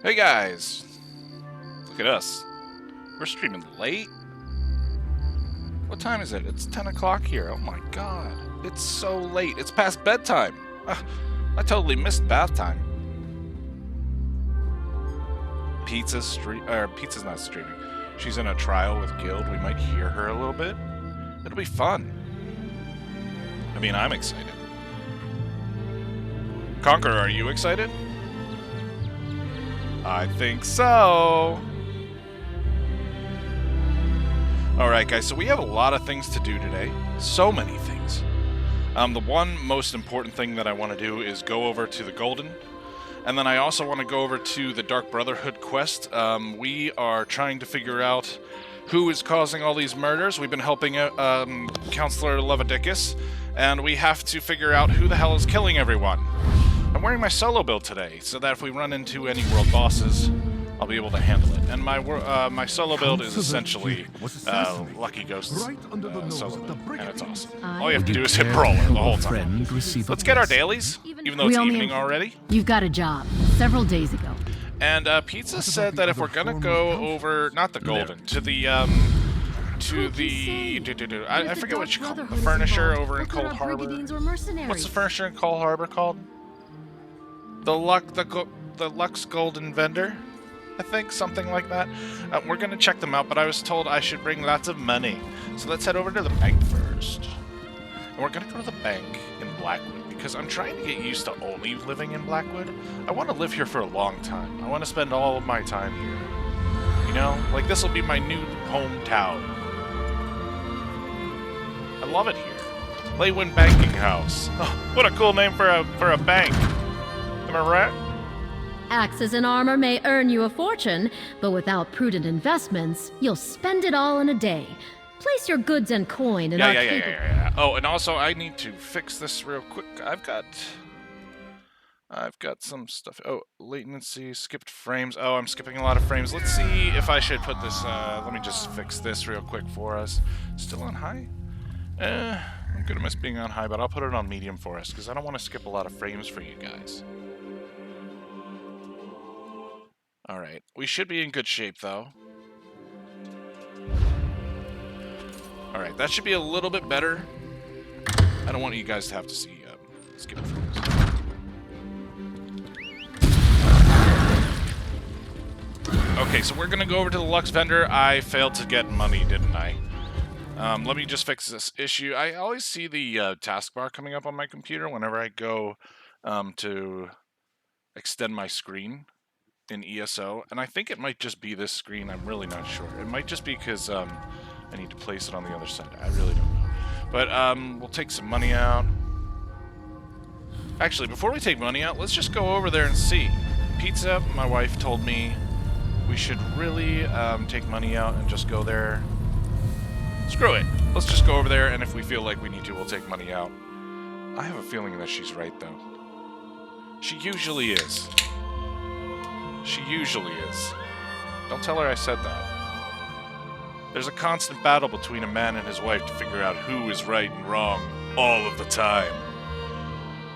Hey guys! Look at us. We're streaming late? What time is it? It's 10 o'clock here. Oh my god. It's so late. It's past bedtime. I totally missed bath time. Pizza's not streaming. She's in a trial with Guild. We might hear her a little bit. It'll be fun. I mean, I'm excited. Conqueror, are you excited? I think so. Alright guys, so we have a lot of things to do today. So many things. The one most important thing that I want to do is go over to the Golden. And then I also want to go over to the Dark Brotherhood quest. We are trying to figure out who is causing all these murders. We've been helping Counselor Levadicus. And we have to figure out who the hell is killing everyone. I'm wearing my solo build today, so that if we run into any world bosses, I'll be able to handle it. And my solo build is essentially Lucky Ghost solo build, and it's awesome. All you have to do is hit Brawler the whole time. Let's get our dailies, even though it's evening already. You've got a job, several days ago. And Pizza said that if we're gonna go over, not the Golden, to the, I forget what you call it, the furnisher over in Cold Harbor. What's the furnisher in Cold Harbor called? The Lux Golden Vendor, I think, something like that. We're gonna check them out, but I was told I should bring lots of money. So let's head over to the bank first. And we're gonna go to the bank in Blackwood, because I'm trying to get used to only living in Blackwood. I want to live here for a long time. I want to spend all of my time here. You know? Like, this will be my new hometown. I love it here. Laywin Banking House. Oh, what a cool name for a bank. Am I right? Axes and armor may earn you a fortune, but without prudent investments, you'll spend it all in a day. Place your goods and coin in our Yeah. Oh, and also I need to fix this real quick. I've got some stuff. Oh, latency, skipped frames. Oh, I'm skipping a lot of frames. Let's see if I should put this, let me just fix this real quick for us. Still on high? I'm gonna miss being on high, but I'll put it on medium for us, because I don't want to skip a lot of frames for you guys. Alright, we should be in good shape, though. Alright, that should be a little bit better. I don't want you guys to have to see skip frames. Okay, so we're gonna go over to the Lux Vendor. I failed to get money, didn't I? Let me just fix this issue. I always see the taskbar coming up on my computer whenever I go to extend my screen in ESO, and I think it might just be this screen. I'm really not sure. It might just be because I need to place it on the other side. I really don't know. But we'll take some money out. Actually, before we take money out, let's just go over there and see. Pizza, my wife told me we should really take money out and just go there. Screw it. Let's just go over there, and if we feel like we need to, we'll take money out. I have a feeling that she's right, though. She usually is. She usually is. Don't tell her I said that. There's a constant battle between a man and his wife to figure out who is right and wrong all of the time.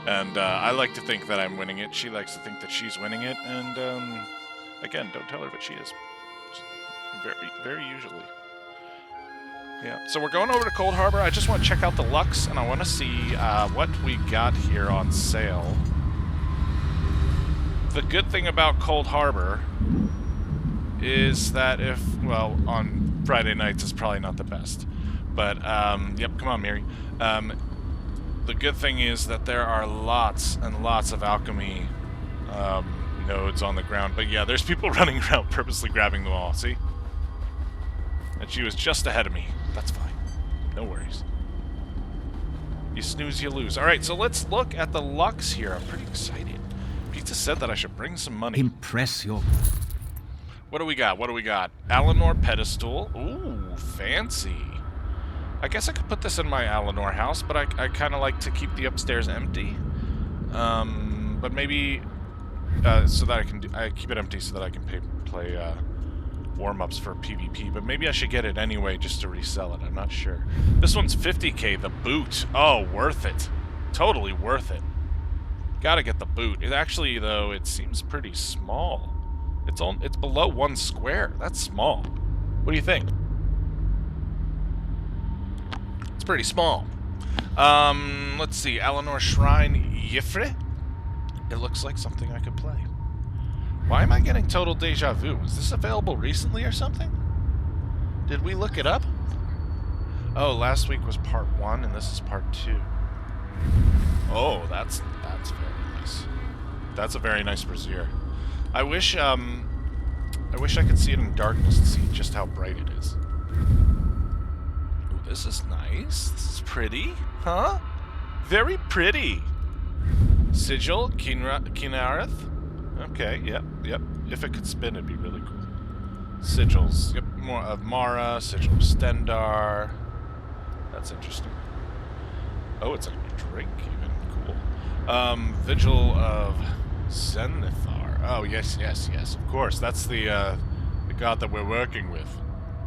And I like to think that I'm winning it. She likes to think that she's winning it. And again, don't tell her, but she is. Very, very usually. Yeah. So we're going over to Cold Harbor. I just want to check out the Lux, and I want to see what we got here on sale. The good thing about Cold Harbor is that on Friday nights it's probably not the best. But, yep, come on, Mary. The good thing is that there are lots and lots of alchemy nodes on the ground. But yeah, there's people running around purposely grabbing them all, see? And she was just ahead of me. That's fine. No worries. You snooze, you lose. Alright, so let's look at the Lux here. I'm pretty excited. Pizza said that I should bring some money. Impress your... What do we got? What do we got? Alanor pedestal. Ooh, fancy. I guess I could put this in my Alanor house, but I kind of like to keep the upstairs empty. But maybe so that I keep it empty so that I can play warm-ups for PvP. But maybe I should get it anyway just to resell it. I'm not sure. This one's 50k. The boot. Oh, worth it. Totally worth it. Gotta get the boot. It actually, though, it seems pretty small. It's below 1 square. That's small. What do you think? It's pretty small. Let's see. Eleanor Shrine Yifre? It looks like something I could play. Why am I getting total deja vu? Is this available recently or something? Did we look it up? Oh, last week was part 1 and this is part 2. Oh, that's very nice. That's a very nice brazier. I wish I could see it in darkness to see just how bright it is. Ooh, this is nice. This is pretty, huh? Very pretty. Sigil, Kinareth. Okay, yep. If it could spin, it'd be really cool. Sigils, yep. More of Mara, Sigil of Stendar. That's interesting. Oh, it's a drink, even. Cool. Vigil of Zenithar. Oh, yes, of course. That's the god that we're working with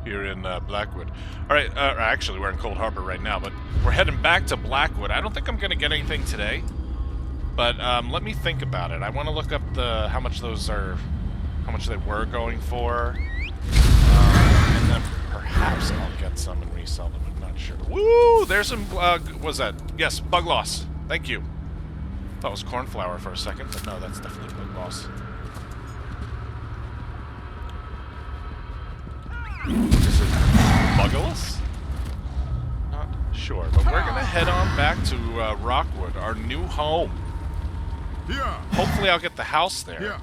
here in Blackwood. Alright, actually, we're in Cold Harbor right now, but we're heading back to Blackwood. I don't think I'm going to get anything today, but let me think about it. I want to look up how much they were going for, and then perhaps I'll get some and resell them. I'm not sure. Woo! There's some, what's that? Yes, bug loss. Thank you. Thought it was cornflower for a second, but no, that's definitely bug loss. Is it buggless? Not sure, but we're gonna head on back to Rockwood, our new home. Yeah. Hopefully I'll get the house there Yeah.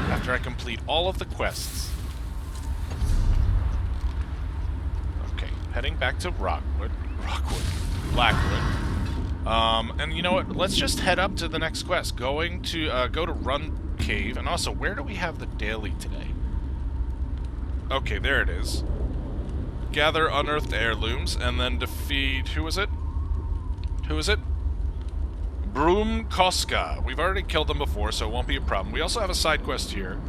after I complete all of the quests. Okay, heading back to Blackwood. And you know what? Let's just head up to the next quest. Go to Run Cave, and also, where do we have the daily today? Okay, there it is. Gather unearthed heirlooms, and then defeat... Who is it? Broom Koska. We've already killed them before, so it won't be a problem. We also have a side quest here.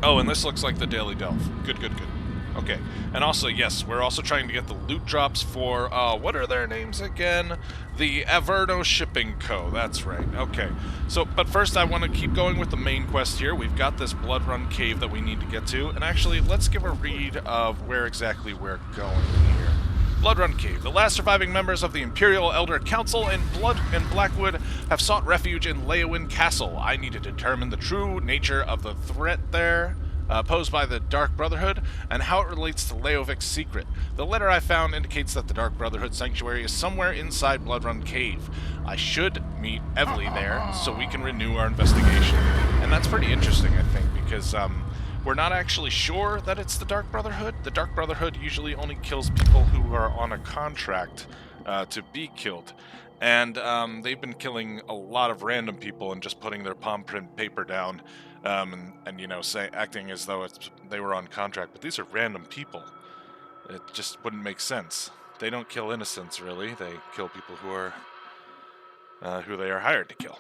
Oh, and this looks like the Daily Delve. Good. Okay. And also, yes, we're also trying to get the loot drops for, what are their names again? The Averno Shipping Co. That's right. Okay. So, but first I want to keep going with the main quest here. We've got this Blood Run Cave that we need to get to. And actually, let's give a read of where exactly we're going here. Blood Run Cave. The last surviving members of the Imperial Elder Council in Blackwood have sought refuge in Leowin Castle. I need to determine the true nature of the threat there posed by the Dark Brotherhood and how it relates to Leovik's secret. The letter I found indicates that the Dark Brotherhood sanctuary is somewhere inside Blood Run Cave. I should meet Evely there so we can renew our investigation. And that's pretty interesting, I think, because we're not actually sure that it's the Dark Brotherhood. The Dark Brotherhood usually only kills people who are on a contract to be killed. And they've been killing a lot of random people and just putting their palm print paper down and you know, acting as though they were on contract. But these are random people. It just wouldn't make sense. They don't kill innocents, really. They kill people who are who they are hired to kill.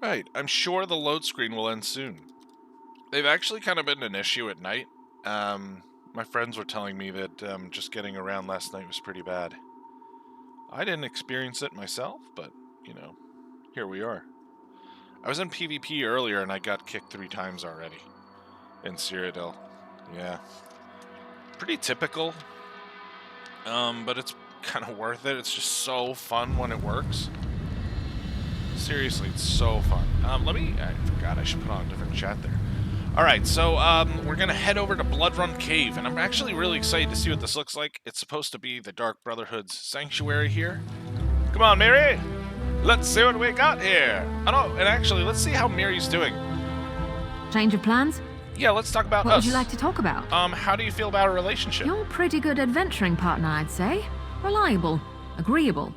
Right, I'm sure the load screen will end soon. They've actually kind of been an issue at night. My friends were telling me that just getting around last night was pretty bad. I didn't experience it myself, but, you know, here we are. I was in PvP earlier and I got kicked 3 times already in Cyrodiil. Yeah. Pretty typical, but it's kind of worth it. It's just so fun when it works. Seriously, it's so fun. I forgot I should put on a different chat there. Alright, so we're going to head over to Blood Run Cave, and I'm actually really excited to see what this looks like. It's supposed to be the Dark Brotherhood's sanctuary here. Come on, Miri! Let's see what we got here! Oh no, and actually, let's see how Miri's doing. Change of plans? Yeah, let's talk about What us. would you like to talk about? How do you feel about our relationship? You're a pretty good adventuring partner, I'd say. Reliable. Agreeable.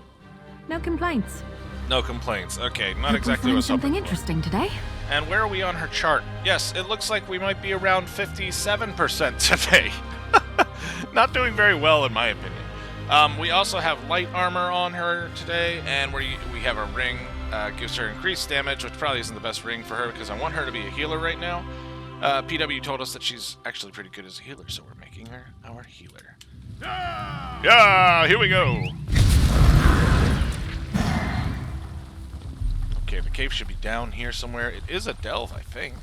No complaints. No complaints. Okay, not Hope exactly we what's find up. something interesting today. And where are we on her chart? Yes, it looks like we might be around 57% today. Not doing very well, in my opinion. We also have light armor on her today, and we have a ring. Gives her increased damage, which probably isn't the best ring for her because I want her to be a healer right now. PW told us that she's actually pretty good as a healer, so we're making her our healer. Yeah, here we go. Okay, the cave should be down here somewhere. It is a delve, I think.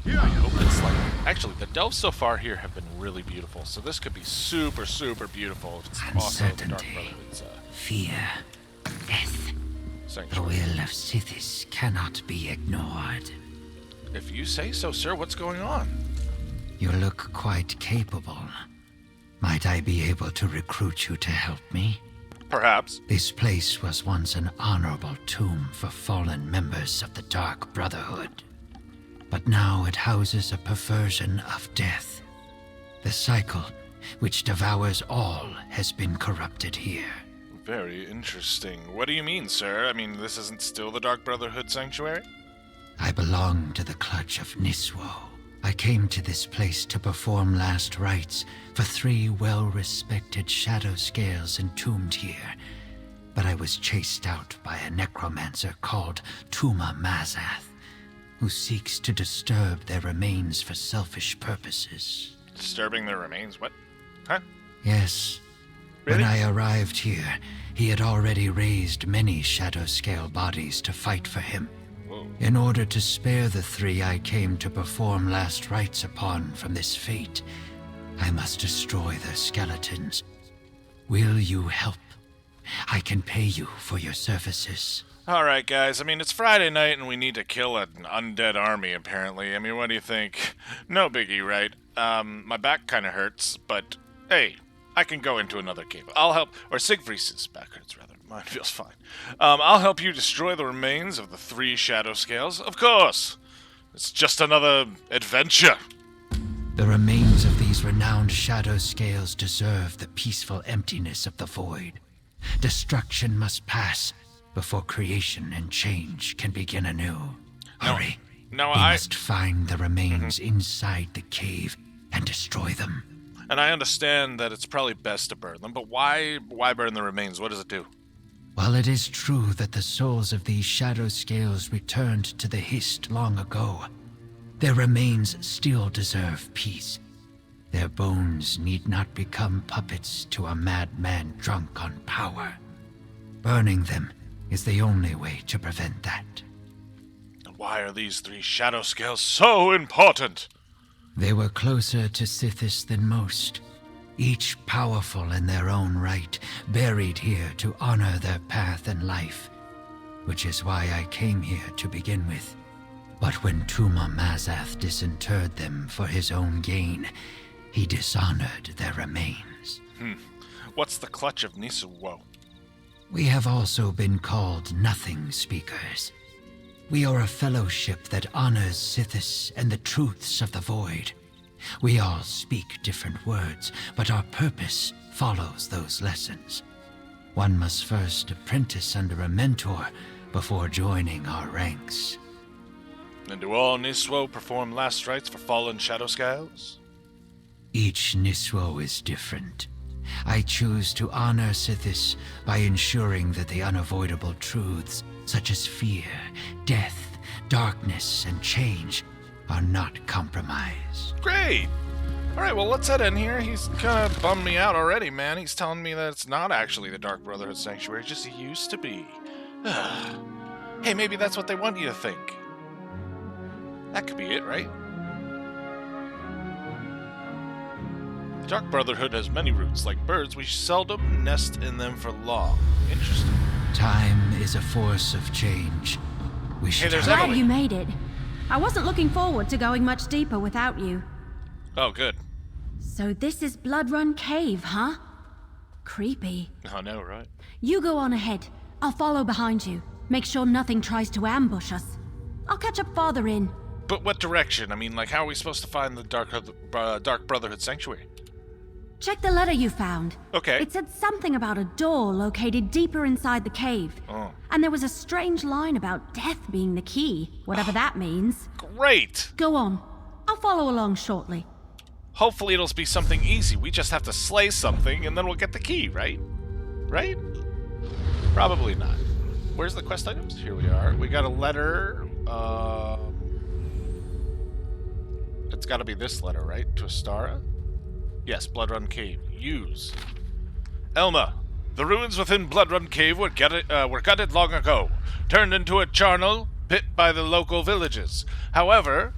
Yeah. I hope it's like... Actually, the delves so far here have been really beautiful, so this could be super, super beautiful if it's also the Dark Brotherhood's Fear, death. The sanctuary. will of Sigfris cannot be ignored. If you say so, sir, what's going on? You look quite capable. Might I be able to recruit you to help me? Perhaps. This place was once an honorable tomb for fallen members of the Dark Brotherhood. But now it houses a perversion of death. The cycle, which devours all, has been corrupted here. Very interesting. What do you mean, sir? I mean, this isn't still the Dark Brotherhood sanctuary? I belong to the clutch of Niswo. I came to this place to perform last rites for 3 well-respected shadow scales entombed here. But I was chased out by a necromancer called Tuma Mazath, who seeks to disturb their remains for selfish purposes. Disturbing their remains? What? Huh? Yes. Really? When I arrived here, he had already raised many shadow scale bodies to fight for him. Whoa. In order to spare the 3 I came to perform last rites upon from this fate, I must destroy their skeletons. Will you help? I can pay you for your services. Alright, guys. I mean, it's Friday night and we need to kill an undead army, apparently. I mean, what do you think? No biggie, right? My back kind of hurts, but hey, I can go into another cave. I'll help. Or Sigfris's back hurts, rather. Mine feels fine. I'll help you destroy the remains of the 3 shadow scales. Of course! It's just another adventure. The remains of these renowned shadow scales deserve the peaceful emptiness of the void. Destruction must pass before creation and change can begin anew. Hurry. No, We I... must find the remains inside the cave and destroy them. And I understand that it's probably best to burn them, but why burn the remains? What does it do? While it is true that the souls of these shadow scales returned to the Hist long ago, their remains still deserve peace. Their bones need not become puppets to a madman drunk on power. Burning them is the only way to prevent that. And why are these 3 shadow scales so important? They were closer to Sigfris than most, each powerful in their own right, buried here to honor their path in life, which is why I came here to begin with. But when Tuma Mazath disinterred them for his own gain, he dishonored their remains. What's the clutch of Nisuwo? We have also been called Nothing Speakers. We are a fellowship that honors Sigfris and the truths of the void. We all speak different words, but our purpose follows those lessons. One must first apprentice under a mentor before joining our ranks. And do all Nisuwo perform last rites for fallen shadow scales? Each Niswo is different. I choose to honor Sigfris by ensuring that the unavoidable truths, such as fear, death, darkness, and change, are not compromised. Great! Alright, well, let's head in here. He's kind of bummed me out already, man. He's telling me that it's not actually the Dark Brotherhood Sanctuary, it just used to be. Hey, maybe that's what they want you to think. That could be it, right? The Dark Brotherhood has many roots. Like birds, we seldom nest in them for long. Interesting. Time is a force of change. We should there's Glad Emily. you made it. I wasn't looking forward to going much deeper without you. Oh, good. So this is Blood Run Cave, huh? Creepy. I know, right? You go on ahead. I'll follow behind you. Make sure nothing tries to ambush us. I'll catch up farther in. But what direction? I mean, like, how are we supposed to find the Dark Brotherhood Sanctuary? Check the letter you found. Okay. It said something about a door located deeper inside the cave. Oh. And there was a strange line about death being the key, whatever that means. Great! Go on. I'll follow along shortly. Hopefully it'll be something easy. We just have to slay something, and then we'll get the key, right? Right? Probably not. Where's the quest items? Here we are. We got a letter. It's got to be this letter, right? To Astara? Yes, Bloodrun Cave. Use. Elma, the ruins within Bloodrun Cave were gutted long ago, turned into a charnel pit by the local villages. However,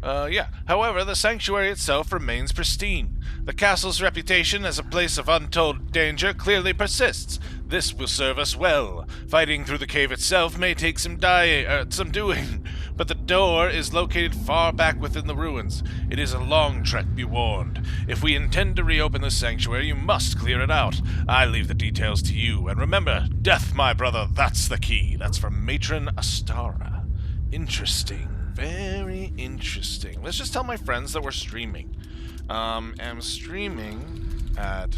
the sanctuary itself remains pristine. The castle's reputation as a place of untold danger clearly persists. This will serve us well. Fighting through the cave itself may take some doing, but the door is located far back within the ruins. It is a long trek, be warned. If we intend to reopen the sanctuary, you must clear it out. I leave the details to you, and remember, death, my brother, that's the key. That's from Matron Astara. Interesting. Very interesting. Let's just tell my friends that we're streaming. I'm streaming at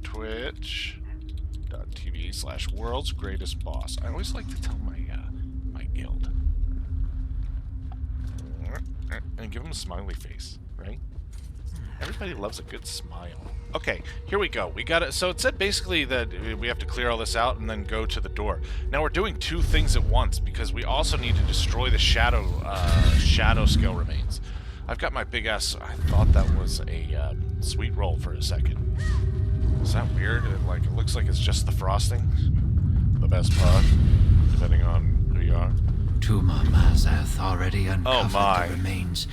twitch.tv/world's-greatest-boss. I always like to tell my my guild. And give them a smiley face, right? Everybody loves a good smile. Okay, here we go. We got it. So it said basically that we have to clear all this out and then go to the door. Now we're doing two things at once because we also need to destroy the shadow scale remains. I've got my big ass. I thought that was a sweet roll for a second. Is that weird? It looks like it's just the frosting. The best part, depending on who you are. Tuma Mazath already uncovered my. the remains.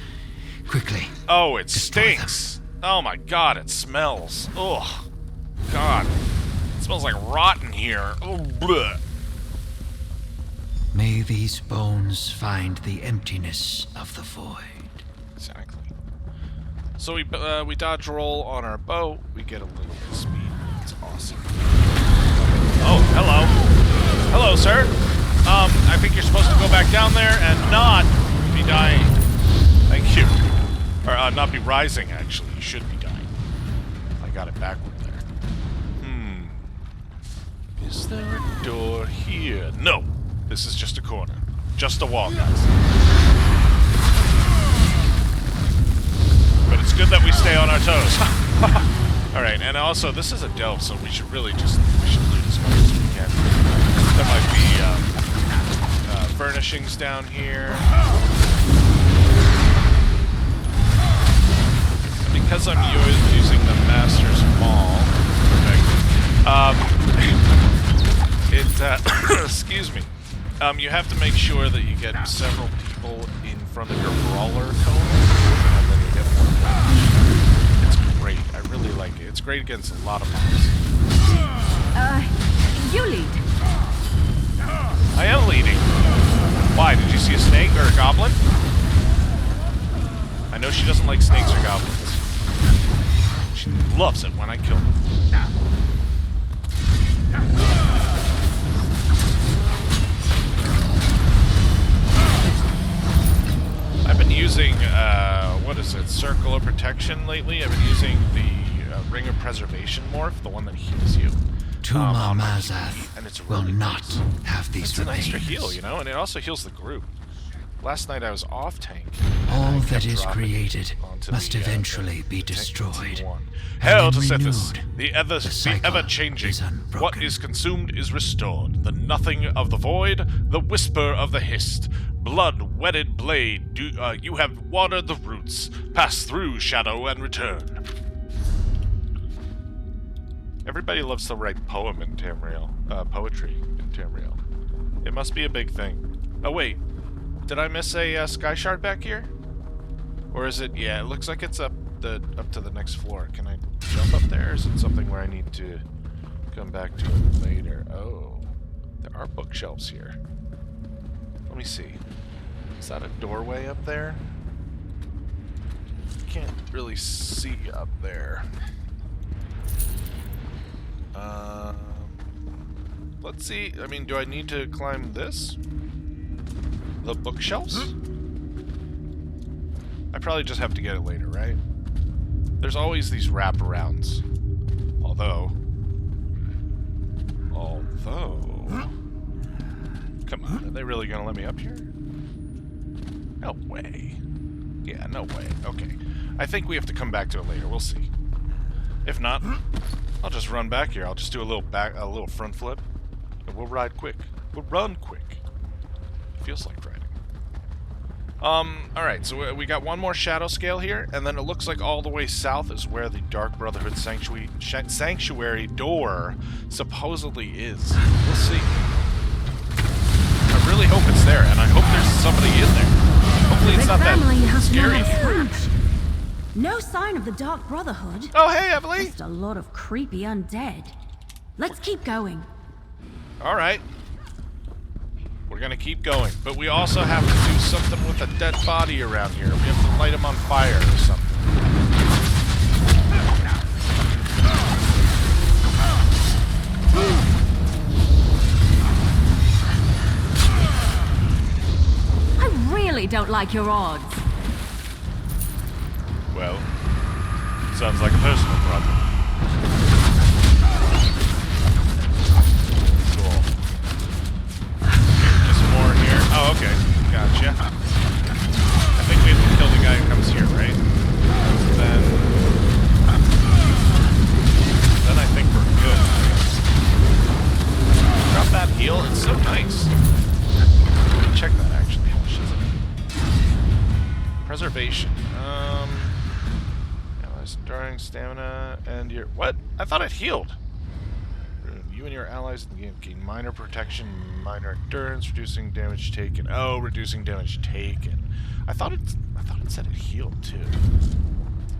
Quickly. Oh, it destroy stinks. Oh my god, it smells. Ugh. God. It smells like rotten here. Oh, bleh. May these bones find the emptiness of the void. Exactly. So we dodge roll on our boat. We get a little bit of speed. It's awesome. Oh, hello. Hello, sir. I think you're supposed to go back down there and not be dying. Thank you. Or not be rising, actually. You should be dying. I got it backward there. Is there a door here? No. This is just a corner. Just a wall, guys. But it's good that we stay on our toes. Alright, and also, this is a delve, so we should really just... we should loot as much as we can. There might be furnishings down here. Because I'm using the Master's Maul, excuse me, you have to make sure that you get several people in front of your brawler cone, and then you get more damage. It's great. I really like it. It's great against a lot of mobs. You lead. I am leading. Why? Did you see a snake or a goblin? I know she doesn't like snakes or goblins. She loves it when I kill them. I've been using, what is it, Circle of Protection lately. I've been using the Ring of Preservation morph, the one that heals you. Tuma Mazath and it's will really not nice. have these It's an remains. extra heal, you know, and it also heals the group. Last night I was off tank. All that is created must eventually be the tank destroyed. T1. And Hail when to Sithis, renewed, the cycle ever-changing. is unbroken. What is consumed is restored. The nothing of the void, the whisper of the hist. Blood-wetted blade, you have watered the roots. Pass through shadow and return. Everybody loves to write poetry in Tamriel. It must be a big thing. Oh wait, did I miss a sky shard back here? Or is it? Yeah, it looks like it's up to the next floor. Can I jump up there? Or is it something where I need to come back to it later? Oh, there are bookshelves here. Let me see. Is that a doorway up there? Can't really see up there. Let's see. I mean, do I need to climb this? The bookshelves? I probably just have to get it later, right? There's always these wraparounds. Although... Come on, are they really gonna let me up here? No way. Yeah, no way. Okay. I think we have to come back to it later. We'll see. If not, I'll just run back here. I'll just do a little front flip, and we'll ride quick. We'll run quick. Feels like riding. Alright, so we got one more shadow scale here, and then it looks like all the way south is where the Dark Brotherhood Sanctuary door supposedly is. We'll see. I really hope it's there, and I hope there's somebody in there. Hopefully it's not that scary. No sign of the Dark Brotherhood. Oh, hey, Emily! Just a lot of creepy undead. Let's keep going. Alright. We're gonna keep going, but we also have to do something with a dead body around here. We have to light him on fire or something. I really don't like your odds. Well, sounds like a personal problem. Cool. Just more here. Oh, okay. Gotcha. I think we have to kill the guy who comes here, right? Then I think we're good. Drop that heal. It's so nice. Let me check that, actually. How much is it? Preservation. Enduring stamina and your... What? I thought it healed. You and your allies in the game gain minor protection, minor endurance, reducing damage taken. Oh, reducing damage taken. I thought it said it healed too.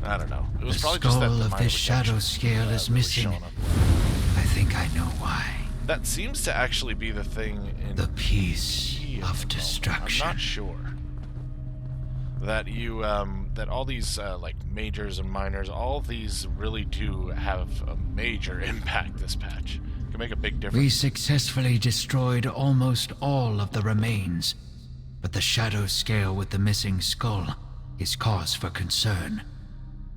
I don't know. It was the probably just that skull the of minor this shadow scale is missing. I think I know why. That seems to actually be the thing in the piece of destruction. I'm not sure. That you, that all these, like, majors and minors, all of these really do have a major impact this patch. It can make a big difference. We successfully destroyed almost all of the remains, but the shadow scale with the missing skull is cause for concern.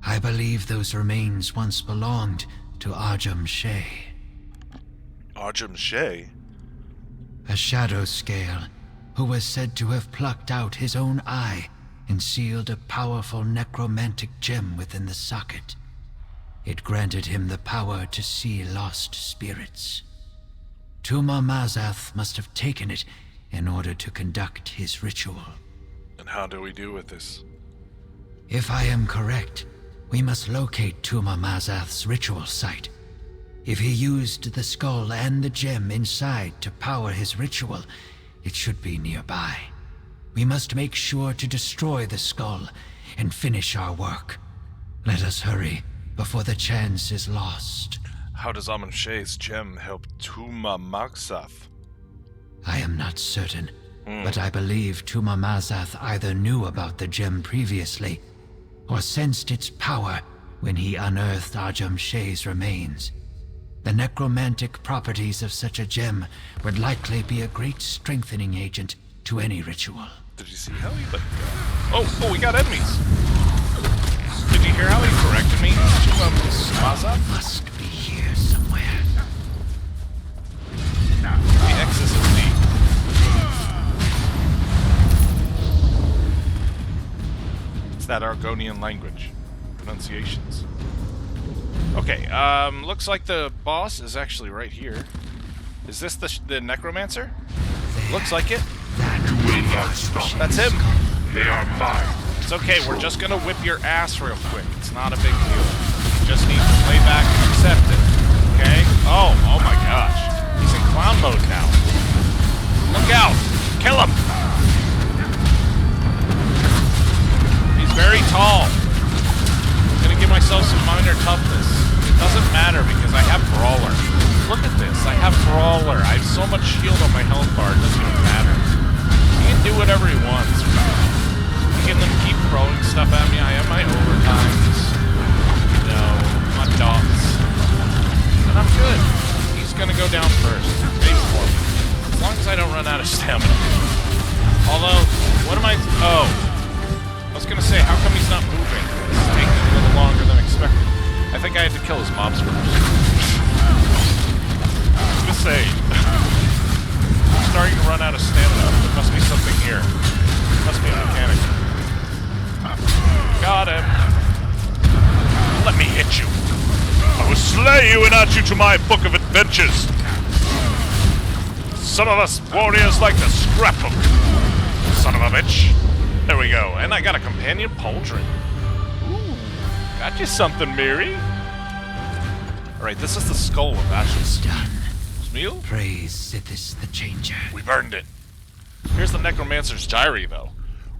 I believe those remains once belonged to Ajum Shay. Ajum Shay? A shadow scale who was said to have plucked out his own eye and sealed a powerful necromantic gem within the socket. It granted him the power to see lost spirits. Tuma Mazath must have taken it in order to conduct his ritual. And how do we do with this? If I am correct, we must locate Tuma Mazath's ritual site. If he used the skull and the gem inside to power his ritual, it should be nearby. We must make sure to destroy the skull and finish our work. Let us hurry before the chance is lost. How does Ajum Shay's gem help Tuma Mazath? I am not certain, but I believe Tuma Mazath either knew about the gem previously or sensed its power when he unearthed Ajum Shay's remains. The necromantic properties of such a gem would likely be a great strengthening agent to any ritual. Did you see how he let go? Oh, we got enemies! Did you hear how he corrected me? Mazath? Must be here somewhere. The X is a Z. It's that Argonian language. Pronunciations. Okay, looks like the boss is actually right here. Is this the necromancer? Looks like it. You will not stop. That's him. They are mine. It's okay, we're just gonna whip your ass real quick. It's not a big deal. You just need to play back and accept it. Okay? Oh my gosh. He's in clown mode now. Look out! Kill him! He's very tall. I'm gonna give myself some minor toughness. It doesn't matter because I have Brawler. Look at this, I have Brawler. I have so much shield on my health bar, it doesn't even matter. He can do whatever he wants. Making them keep throwing stuff at me. I have my overtimes. You know, my dots. And I'm good. He's gonna go down first. Wait for me. As long as I don't run out of stamina. Although, what am I... Oh. I was gonna say, how come he's not moving? It's taking a little longer than expected. I think I had to kill his mobs first. Just say... I'm starting to run out of stamina. There must be something here. Must be a mechanic. you to my book of adventures. Some of us warriors like to scrap them. Son of a bitch. There we go. And I got a companion pauldron. Ooh. Got you something, Mary. Alright, this is the skull of Ashes. Done. Meal? Praise Sigfris the Changer. We burned it. Here's the Necromancer's diary, though.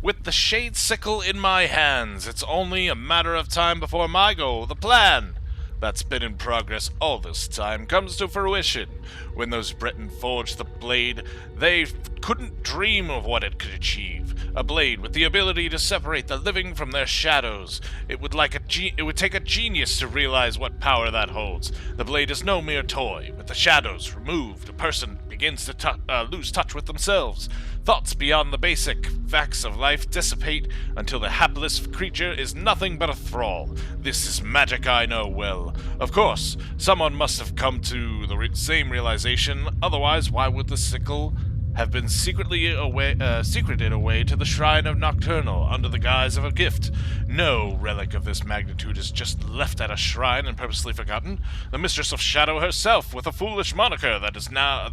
With the Shade Sickle in my hands, it's only a matter of time before my goal, the plan that's been in progress all this time, comes to fruition. When those Breton forged the blade, they couldn't dream of what it could achieve. A blade with the ability to separate the living from their shadows. It would take a genius to realize what power that holds. The blade is no mere toy. With the shadows removed, a person begins to lose touch with themselves. Thoughts beyond the basic facts of life dissipate until the hapless creature is nothing but a thrall. This is magic I know well. Of course, someone must have come to the same realization, otherwise why would the sickle have been secreted away to the shrine of Nocturnal under the guise of a gift? No relic of this magnitude is just left at a shrine and purposely forgotten. The Mistress of Shadow herself, with a foolish moniker that now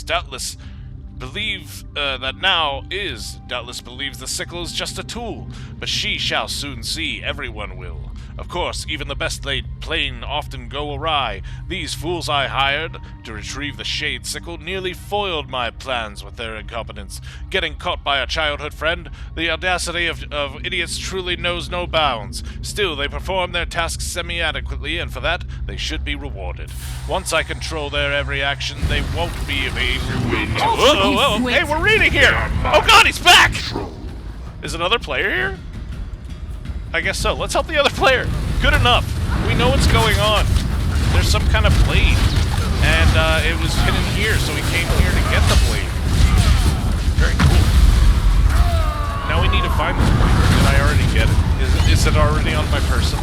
doubtless believes the sickle is just a tool, but she shall soon see, everyone will. Of course, even the best laid plane often go awry. These fools I hired to retrieve the Shade Sickle nearly foiled my plans with their incompetence. Getting caught by a childhood friend, the audacity of idiots truly knows no bounds. Still, they perform their tasks semi-adequately, and for that, they should be rewarded. Once I control their every action, they won't be able to... Oh, hey, we're reading here! Oh god, he's back! Is another player here? I guess so. Let's help the other player. Good enough. We know what's going on. There's some kind of blade. And it was hidden here, so we came here to get the blade. Very cool. Now we need to find this blade. Did I already get it? Is it already on my person?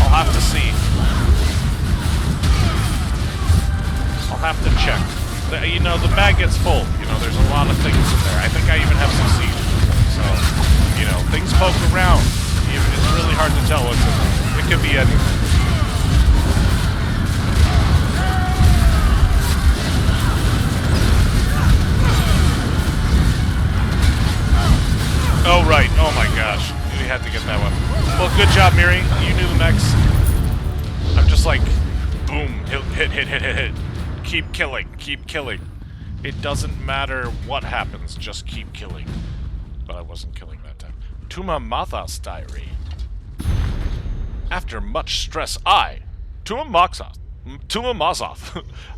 I'll have to see. I'll have to check. You know, the bag gets full. You know, there's a lot of things in there. I think I even have some seeds. So... you know, things poke around. It's really hard to tell what's in there. It could be anything. Oh, right. Oh, my gosh. We had to get that one. Well, good job, Miri. You knew the next. I'm just like, boom. Hit. Keep killing. Keep killing. It doesn't matter what happens. Just keep killing. But I wasn't killing that time. Tuma Matha's diary. After much stress, Tuma Mazoth,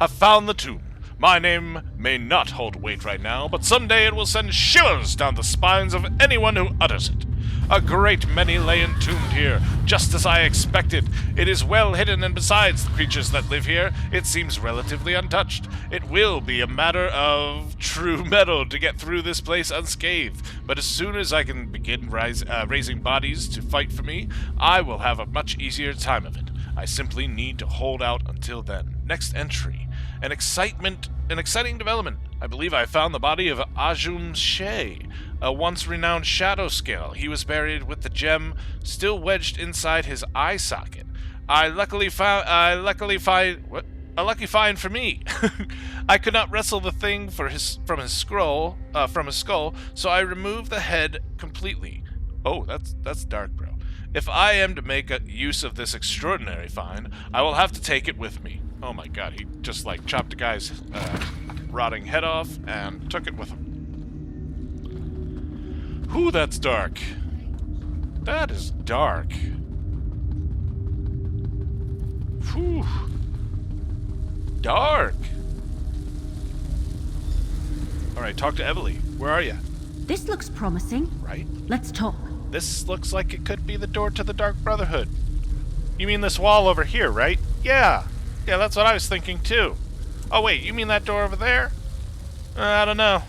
have found the tomb. My name may not hold weight right now, but someday it will send shivers down the spines of anyone who utters it. A great many lay entombed here, just as I expected. It is well hidden, and besides the creatures that live here, it seems relatively untouched. It will be a matter of true metal to get through this place unscathed, but as soon as I can begin raising bodies to fight for me, I will have a much easier time of it. I simply need to hold out until then. Next entry. An exciting development. I believe I found the body of Ajum Shea, a once renowned shadow scale. He was buried with the gem still wedged inside his eye socket. A lucky find for me. I could not wrestle the thing from his skull, so I removed the head completely. Oh, that's dark, bro. If I am to make use of this extraordinary find, I will have to take it with me. Oh my god, he just like chopped a guy's rotting head off and took it with him. Whew, that's dark. That is dark. Whew. Dark. Alright, talk to Evely. Where are you? This looks promising. Right? Let's talk. This looks like it could be the door to the Dark Brotherhood. You mean this wall over here, right? Yeah. Yeah, that's what I was thinking, too. Oh, wait, you mean that door over there? I don't know.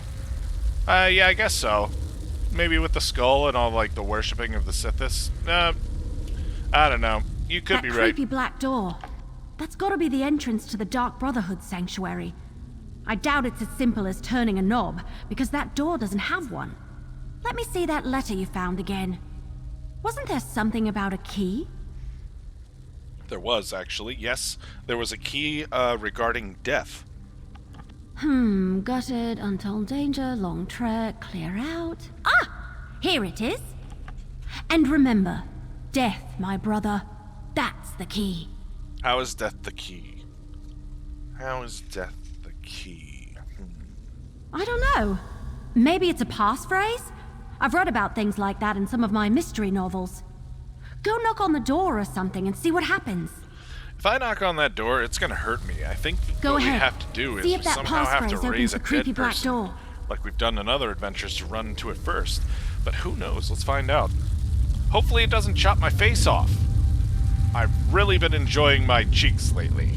Yeah, I guess so. Maybe with the skull and all, like, the worshipping of the Sithis. I don't know. You could be right. That creepy black door. That's gotta be the entrance to the Dark Brotherhood sanctuary. I doubt it's as simple as turning a knob, because that door doesn't have one. Let me see that letter you found again. Wasn't there something about a key? There was, actually. Yes, there was a key regarding death. Gutted, untold danger, long trek, clear out. Ah! Here it is. And remember, death, my brother, that's the key. How is death the key? How is death the key? I don't know. Maybe it's a passphrase? I've read about things like that in some of my mystery novels. Go knock on the door or something and see what happens. If I knock on that door, it's gonna hurt me. I think Go what ahead. we have to do See is if that somehow have to passphrase raise opens a the creepy dead black person, door. like we've done in other adventures, to run to it first. But who knows? Let's find out. Hopefully it doesn't chop my face off. I've really been enjoying my cheeks lately.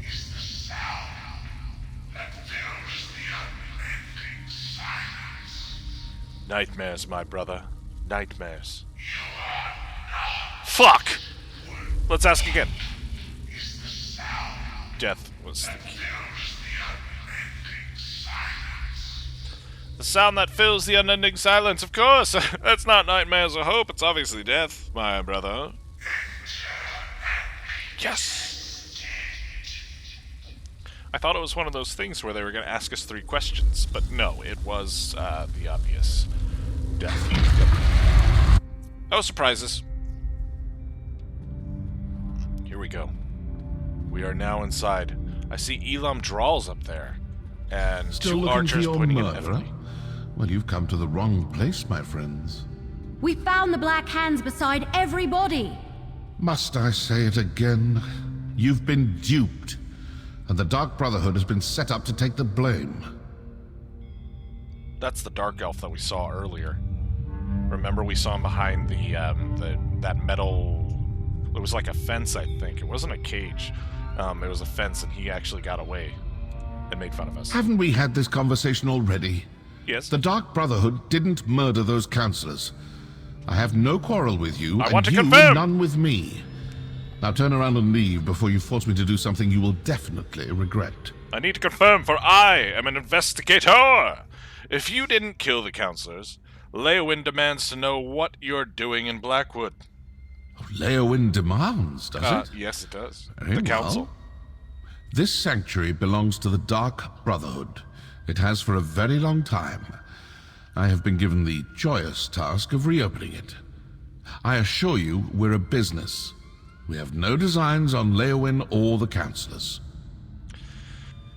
Is the sound that fills the unending silence. Nightmares, my brother. Nightmares. Fuck! Let's ask again. Is the sound Death was the key. fills the unending silence. The sound that fills the unending silence, of course! That's not nightmares or hope, it's obviously death, my brother. Yes! I thought it was one of those things where they were going to ask us 3 questions, but no, it was the obvious. Death. No surprises. Here we go. We are now inside. I see Elam Drawls up there, and Still 2 looking for archers your pointing at murderer? Emily. Well, you've come to the wrong place, my friends. We found the black hands beside every body. Must I say it again? You've been duped, and the Dark Brotherhood has been set up to take the blame. That's the dark elf that we saw earlier. Remember, we saw him behind that metal. It was like a fence, I think. It wasn't a cage. It was a fence, and he actually got away and made fun of us. Haven't we had this conversation already? Yes. The Dark Brotherhood didn't murder those counselors. I have no quarrel with you, I and want to you confirm. none with me. Now turn around and leave before you force me to do something you will definitely regret. I need to confirm, for I am an investigator. If you didn't kill the counselors, Leowyn demands to know what you're doing in Blackwood. Leowyn demands, does it? Yes, it does. Very The well. council. This sanctuary belongs to the Dark Brotherhood. It has for a very long time. I have been given the joyous task of reopening it. I assure you, we're a business. We have no designs on Leowyn or the counselors.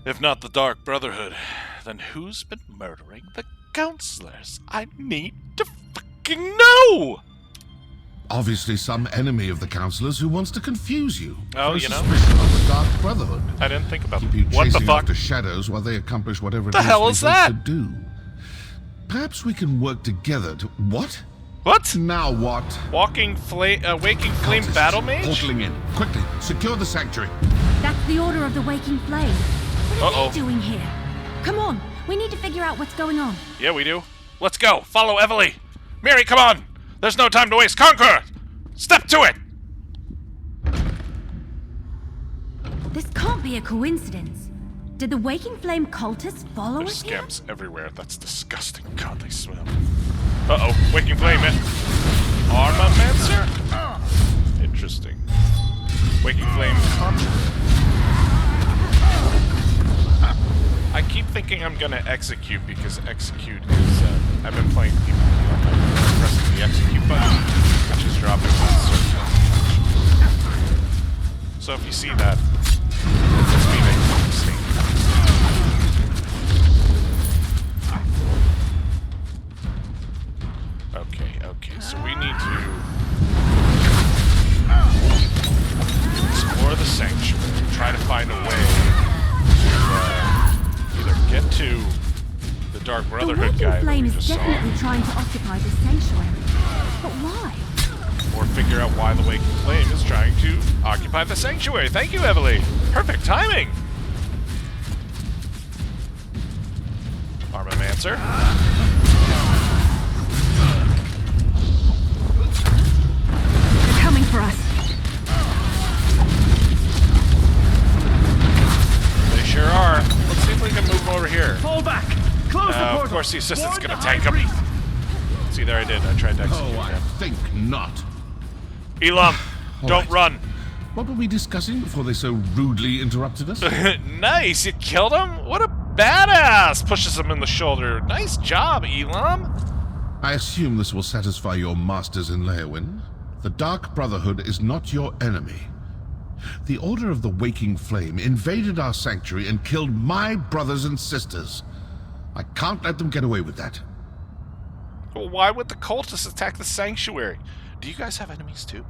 If not the Dark Brotherhood, then who's been murdering the counselors? I need to fucking know! Obviously some enemy of the counselors who wants to confuse you. Oh, for a you know. suspicion of the Dark Brotherhood. I didn't think about Keep you what the chasing fuck. after shadows while they accomplish whatever The it is hell we is hope that? to do. Perhaps we can work together to... What? What? Now what? Waking flame, waking flame Cultists battle mage? Portaling in. Quickly, secure the sanctuary. That's the order of the Waking Flame. What are Uh-oh. they doing here? Come on, we need to figure out what's going on. Yeah, we do. Let's go. Follow Evely. Mary, come on. There's no time to waste. Conquer. Step to it. This can't be a coincidence. Did the Waking Flame cultists follow There's us here? scamps everywhere. That's disgusting. God, they smell. Uh-oh. Waking flame, man. Armamancer? Interesting. Waking flame conjurer. I keep thinking I'm gonna execute because execute is, I've been playing people pressing the execute button, which is dropping one circle. So if you see that, it's me making a mistake. Okay, so we need to explore the sanctuary, try to find a way to either get to the Dark The Brotherhood Waking guy that Flame we is just saw, definitely trying to occupy this sanctuary. But why? or figure out why the Waking Flame is trying to occupy the sanctuary. Thank you, Evely. Perfect timing. Armamancer. They're coming for us. They sure are. Let's see if we can move them over here. Fall back! Close the portal! Of course the assistant's Warn gonna the tank High him. Priest. See, there I did. I tried to execute Oh, I him. think not. Elam, All Don't right. run. What were we discussing before they so rudely interrupted us? Nice, you killed him? What a badass! Pushes him in the shoulder. Nice job, Elam. I assume this will satisfy your masters in Leowyn. The Dark Brotherhood is not your enemy. The Order of the Waking Flame invaded our sanctuary and killed my brothers and sisters. I can't let them get away with that. Well, why would the cultists attack the sanctuary? Do you guys have enemies too?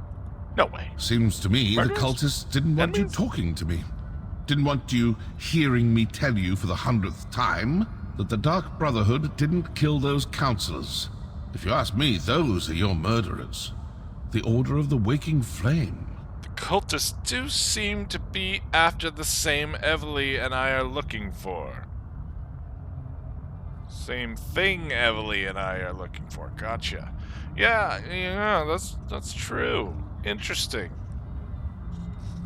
No way. Seems to me Murderers? the cultists didn't want Enemies? you talking to me. Didn't want you hearing me tell you for the 100th time that the Dark Brotherhood didn't kill those counselors. If you ask me, those are your murderers. The Order of the Waking Flame. The cultists do seem to be after the same Evely and I are looking for. Same thing Evely and I are looking for. Gotcha. Yeah, that's true. Interesting.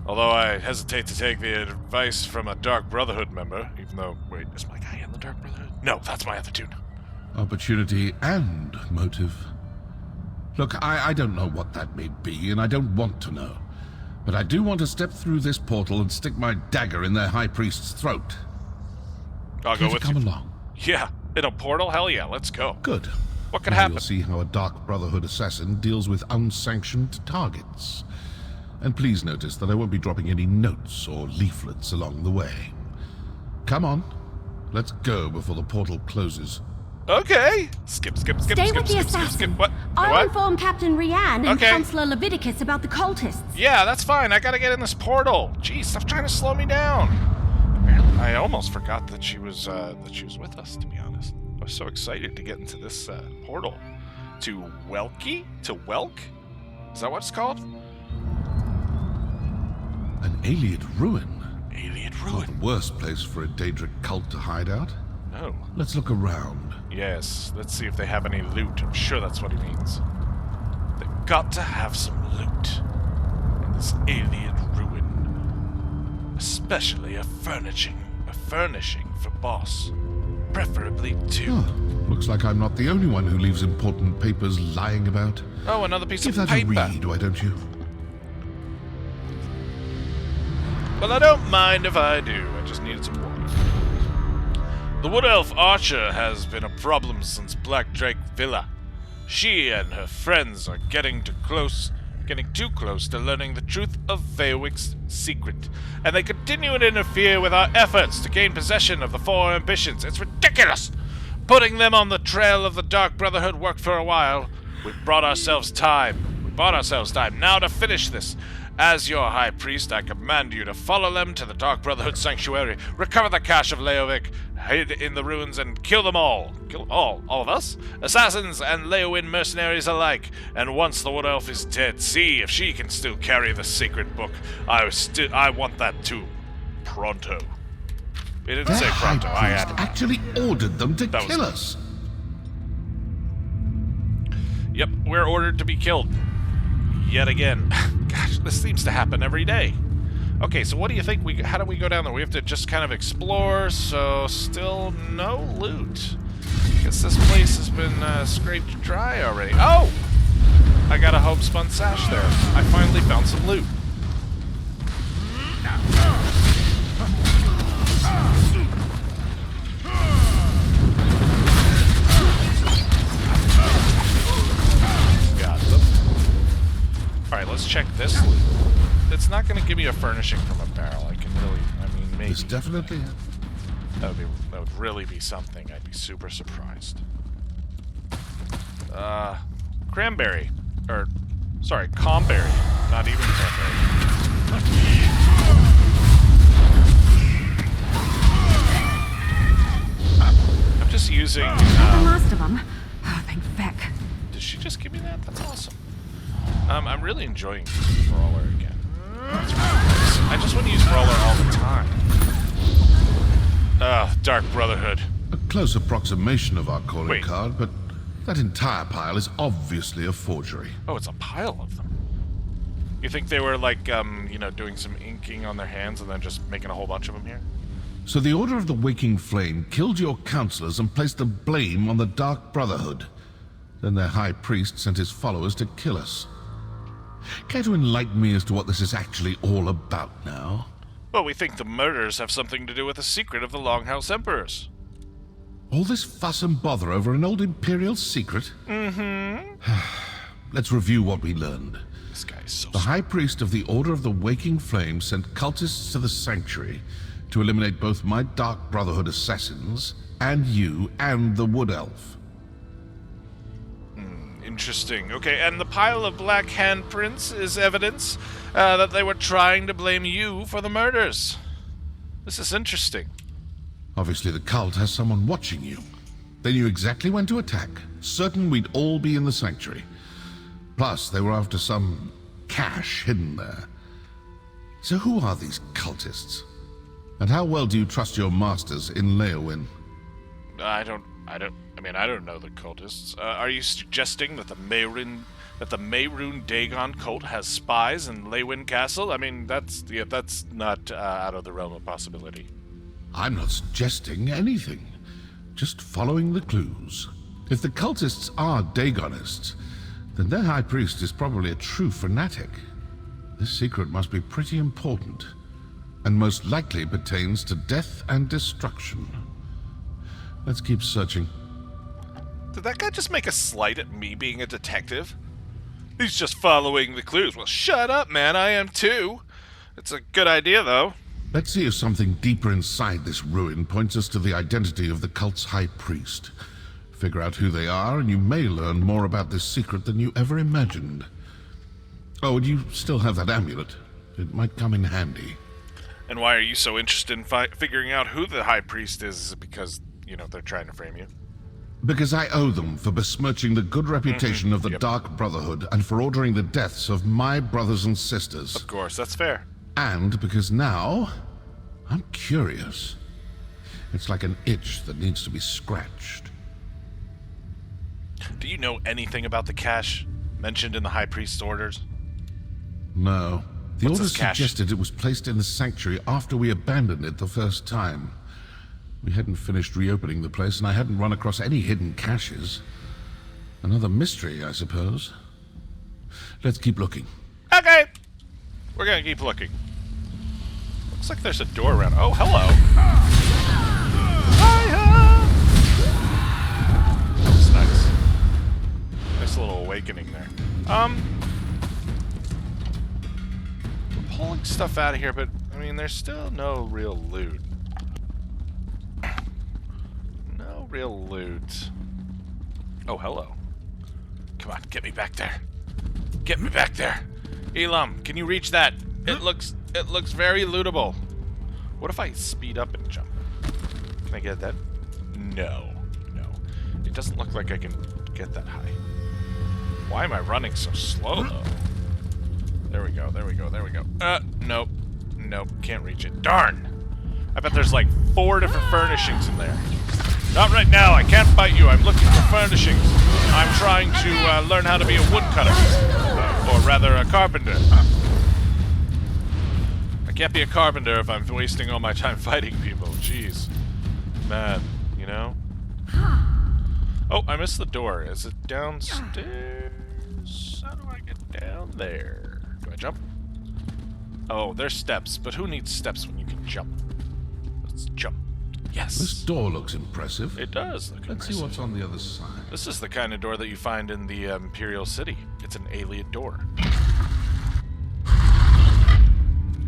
Although I hesitate to take the advice from a Dark Brotherhood member, even though, wait, is my guy in the Dark Brotherhood? No, that's my other dude. Opportunity and motive. Look, I don't know what that may be, and I don't want to know. But I do want to step through this portal and stick my dagger in their high priest's throat. I'll go with come you. along. Yeah, in a portal? Hell yeah, let's go. Good. What could Now happen? You'll see how a Dark Brotherhood assassin deals with unsanctioned targets. And please notice that I won't be dropping any notes or leaflets along the way. Come on. Let's go before the portal closes. Okay. Skip. Stay with the assassin. What? I'll What? inform Captain Rianne and Okay. Counselor Leviticus about the cultists. Yeah, that's fine. I gotta get in this portal. Jeez, stop trying to slow me down. Apparently, I almost forgot that she was with us. To be honest, I was so excited to get into this portal to Welky. To Welk? Is that what it's called? An alien ruin. Alien Not ruin. the worst place for a Daedric cult to hide out. No. Let's look around. Yes. Let's see if they have any loot. I'm sure that's what he means. They've got to have some loot in this alien ruin, especially a furnishing for boss, preferably two. Oh, looks like I'm not the only one who leaves important papers lying about. Oh, another piece Give of that paper. a read, why don't you? Well, I don't mind if I do. I just needed some water. The Wood Elf Archer has been a problem since Black Drake Villa. She and her friends are getting too close to learning the truth of Vaewick's secret, and they continue to interfere with our efforts to gain possession of the Four Ambitions. It's ridiculous! Putting them on the trail of the Dark Brotherhood worked for a while. We bought ourselves time. Now to finish this. As your High Priest, I command you to follow them to the Dark Brotherhood Sanctuary, recover the cache of Leovic, hide in the ruins, and kill them all. Kill all of us? Assassins and Leowyn mercenaries alike. And once the Wood Elf is dead, see if she can still carry the sacred book. I want that too. Pronto. It didn't Their say high pronto. I priest added. actually ordered them to That was kill good. us. Yep, we're ordered to be killed. Yet again. Gosh, this seems to happen every day. Okay, so what do you think? How do we go down there? We have to just kind of explore, so still no loot. Guess this place has been scraped dry already. Oh! I got a homespun sash there. I finally found some loot. Got them. Alright, let's check this loot. It's not going to give me a furnishing from a barrel. Maybe. This definitely... That would really be something. I'd be super surprised. Cranberry. Sorry, comberry. Not even cranberry. I'm just using... The last of them. Oh, thank feck. Did she just give me that? That's awesome. I'm really enjoying using Brawler again. That's really nice. I just want to use Brawler all the time. Dark Brotherhood. A close approximation of our calling Wait. card, but that entire pile is obviously a forgery. Oh, it's a pile of them. You think they were like, doing some inking on their hands and then just making a whole bunch of them here? So the Order of the Waking Flame killed your counselors and placed the blame on the Dark Brotherhood. Then their High Priest sent his followers to kill us. Care to enlighten me as to what this is actually all about now? Well, we think the murders have something to do with the secret of the Longhouse Emperors. All this fuss and bother over an old Imperial secret? Mm-hmm. Let's review what we learned. This guy is so The High Priest of the Order of the Waking Flame sent cultists to the Sanctuary to eliminate both my Dark Brotherhood assassins and you and the Wood Elf. Interesting. Okay, and the pile of black handprints is evidence that they were trying to blame you for the murders. This is interesting. Obviously the cult has someone watching you. They knew exactly when to attack, certain we'd all be in the Sanctuary. Plus, they were after some cache hidden there. So who are these cultists? And how well do you trust your masters in Leowyn? I don't know the cultists. Are you suggesting that the Mayroon Dagon cult has spies in Leywyn Castle? I mean, that's not out of the realm of possibility. I'm not suggesting anything. Just following the clues. If the cultists are Dagonists, then their high priest is probably a true fanatic. This secret must be pretty important, and most likely pertains to death and destruction. Let's keep searching. Did that guy just make a slight at me being a detective? He's just following the clues. Well, shut up, man. I am too. It's a good idea, though. Let's see if something deeper inside this ruin points us to the identity of the cult's high priest. Figure out who they are, and you may learn more about this secret than you ever imagined. Oh, and you still have that amulet. It might come in handy. And why are you so interested in figuring out who the high priest is? Because, they're trying to frame you. Because I owe them for besmirching the good reputation of the Dark Brotherhood and for ordering the deaths of my brothers and sisters. Of course, that's fair. And because now, I'm curious. It's like an itch that needs to be scratched. Do you know anything about the cache mentioned in the High Priest's orders? No. The What's orders this cache? suggested it was placed in the Sanctuary after we abandoned it the first time. We hadn't finished reopening the place, and I hadn't run across any hidden caches. Another mystery, I suppose. Let's keep looking. Okay! We're gonna keep looking. Looks like there's a door around. Oh, hello! That's nice. Nice little awakening there. We're pulling stuff out of here, but, there's still no real loot. No real loot. Oh, hello. Come on, get me back there. Get me back there. Elam, can you reach that? It looks very lootable. What if I speed up and jump? Can I get that? No. It doesn't look like I can get that high. Why am I running so slow, though? There we go. Nope, can't reach it. Darn! I bet there's like 4 different furnishings in there. Not right now, I can't fight you. I'm looking for furnishings. I'm trying to learn how to be a woodcutter. Or rather, a carpenter. I can't be a carpenter if I'm wasting all my time fighting people. Jeez. Man, Oh, I missed the door. Is it downstairs? How do I get down there? Do I jump? Oh, there's steps. But who needs steps when you can jump? Let's jump. Yes. This door looks impressive. It does look Let's impressive. see what's on the other side. This is the kind of door that you find in the Imperial City. It's an alien door.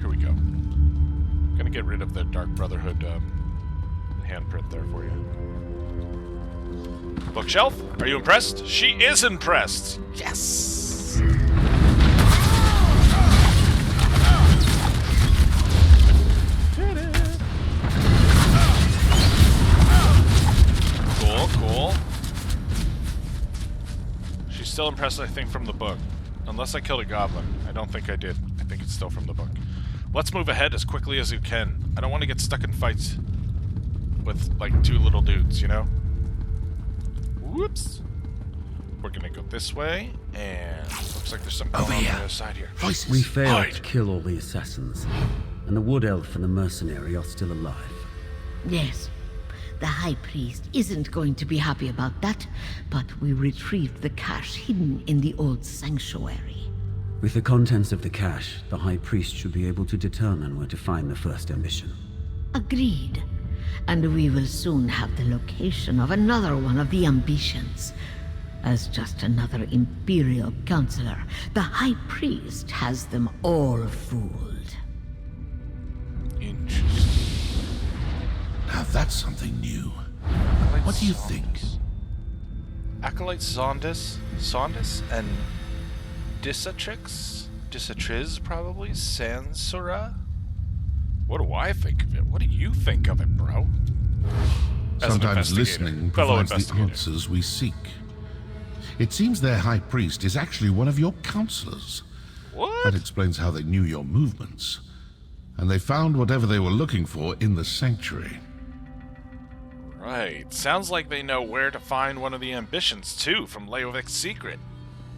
Here we go. I'm gonna get rid of the Dark Brotherhood handprint there for you. Bookshelf? Are you impressed? She is impressed! Yes! Cool. She's still impressed, I think, from the book. Unless I killed a goblin. I don't think I did. I think it's still from the book. Let's move ahead as quickly as you can. I don't want to get stuck in fights with, like, 2 little dudes, Whoops. We're gonna go this way, and looks like there's something going on the other side here. Voices. We failed Hide. to kill all the assassins, and the Wood Elf and the mercenary are still alive. Yes. The High Priest isn't going to be happy about that, but we retrieved the cache hidden in the old sanctuary. With the contents of the cache, the High Priest should be able to determine where to find the first ambition. Agreed. And we will soon have the location of another one of the ambitions. As just another Imperial counselor, the High Priest has them all fooled. Interesting. Now that's something new. What do you think? Acolyte Sondis, and Dissatrix, probably? Sansura? What do I think of it? What do you think of it, bro? As an Sometimes investigator. listening Fellow provides the investigator. answers we seek. It seems their High Priest is actually one of your counselors. What? That explains how they knew your movements. And they found whatever they were looking for in the sanctuary. Right. Sounds like they know where to find one of the ambitions, too, from Leovic's secret.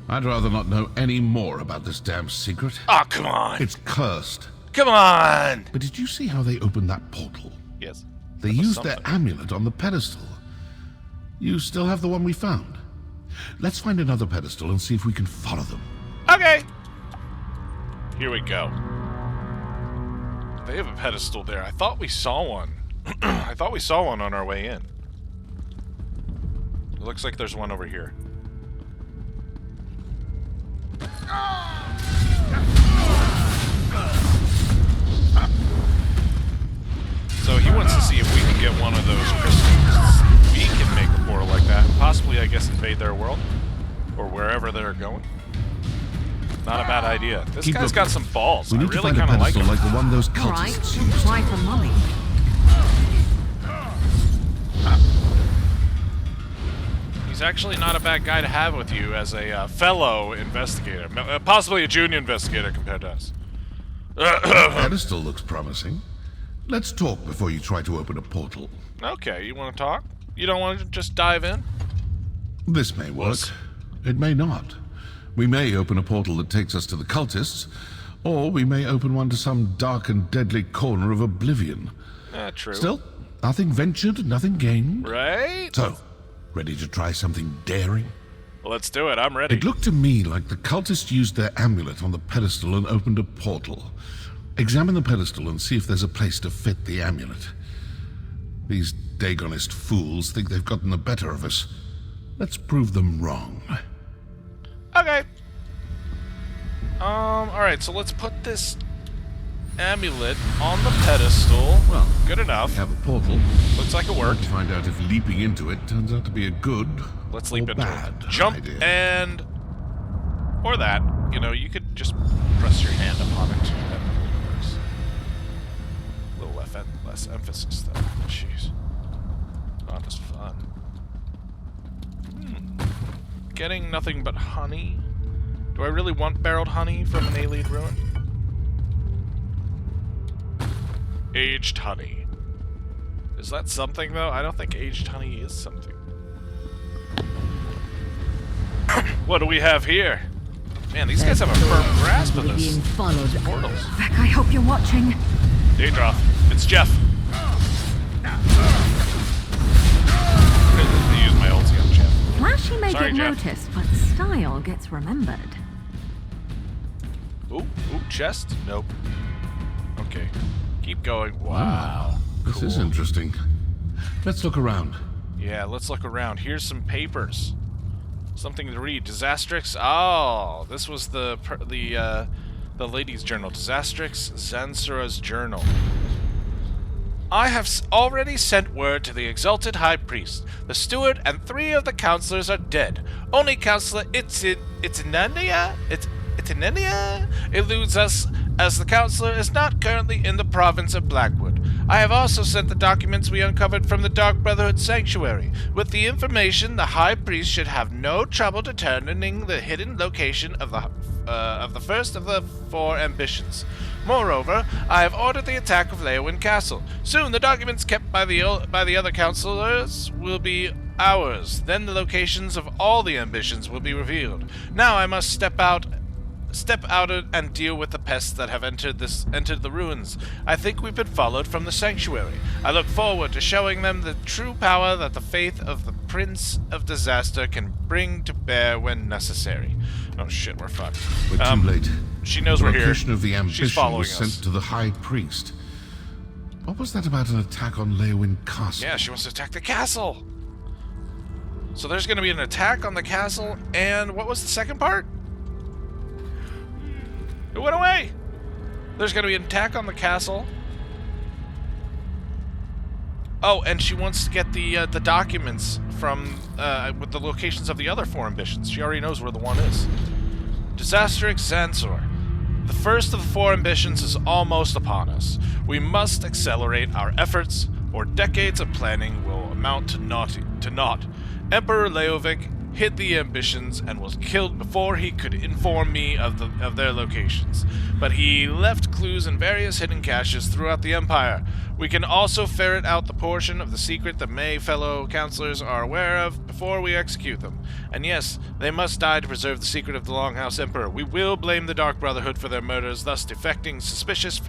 I'd rather not know any more about this damn secret. Oh, come on! It's cursed. Come on! But did you see how they opened that portal? Yes. They That was used their something. amulet on the pedestal. You still have the one we found. Let's find another pedestal and see if we can follow them. Okay! Here we go. They have a pedestal there. I thought we saw one. I thought we saw one on our way in. It looks like there's one over here. So he wants to see if we can get one of those crystals. We can make a portal like that. Possibly, I guess, invade their world. Or wherever they're going. Not a bad idea. This Keep guy's looking. got some balls. We I need to really find a kind of like pedestal him. like the one those Alright, cultists used. try for money. He's actually not a bad guy to have with you as a fellow investigator. Possibly a junior investigator compared to us. Pedestal looks promising. Let's talk before you try to open a portal. Okay, you want to talk? You don't want to just dive in? This may work. It may not. We may open a portal that takes us to the cultists, or we may open one to some dark and deadly corner of oblivion. True. Still, nothing ventured, nothing gained. Right? So, ready to try something daring? Let's do it. I'm ready. It looked to me like the cultists used their amulet on the pedestal and opened a portal. Examine the pedestal and see if there's a place to fit the amulet. These Dagonist fools think they've gotten the better of us. Let's prove them wrong. Okay. Alright, so let's put this amulet on the pedestal. Well, good enough. We have a portal. Looks like it worked. Let's find out if leaping into it turns out to be a good Let's or leap into bad it. Jump idea. and... Or that. You know, you could just press your hand upon it. That works. A little less emphasis, though. Jeez. Not as fun. Getting nothing but honey. Do I really want barreled honey from an alien ruin? Aged honey. Is that something, though? I don't think aged honey is something. What do we have here? Man, these guys have a firm grasp of We're this. being followed. Portals. Beck, I hope you're watching. Daedra, it's Jeff. I use my ulti on Jeff. Flashy may Sorry, get Jeff. noticed, but style gets remembered. Ooh, chest? Nope. Okay. Keep going. Wow. This is interesting. Let's look around. Yeah, let's look around. Here's some papers. Something to read. Disastrix. Oh, this was the lady's journal. Disastrix Zansura's journal. I have already sent word to the exalted high priest. The steward and 3 of the counselors are dead. Only counselor Itinenia eludes us, as the counselor is not currently in the province of Blackwood. I have also sent the documents we uncovered from the Dark Brotherhood sanctuary. With the information, the high priest should have no trouble determining the hidden location of the first of the 4 ambitions. Moreover, I have ordered the attack of Leowin Castle. Soon, the documents kept by the other counselors will be ours. Then the locations of all the ambitions will be revealed. Now I must step out and deal with the pests that have entered the ruins. I think we've been followed from the sanctuary. I look forward to showing them the true power that the faith of the Prince of Disaster can bring to bear when necessary. Oh shit, we're fucked. We're too late. She knows the we're here. location of the She's ambition following was sent us. to the High Priest. What was that about an attack on Leowin Castle? Yeah, she wants to attack the castle. So there's going to be an attack on the castle, and what was the second part? It went away. There's going to be an attack on the castle. Oh, and she wants to get the documents from with the locations of the other 4 ambitions. She already knows where the one is. Disaster Xansor. The first of the 4 ambitions is almost upon us. We must accelerate our efforts, or decades of planning will amount to naught. Emperor Leovic hid the ambitions and was killed before he could inform me of their locations. But he left clues in various hidden caches throughout the Empire. We can also ferret out the portion of the secret that may fellow counselors are aware of before we execute them. And yes, they must die to preserve the secret of the Longhouse Emperor. We will blame the Dark Brotherhood for their murders, thus deflecting suspicion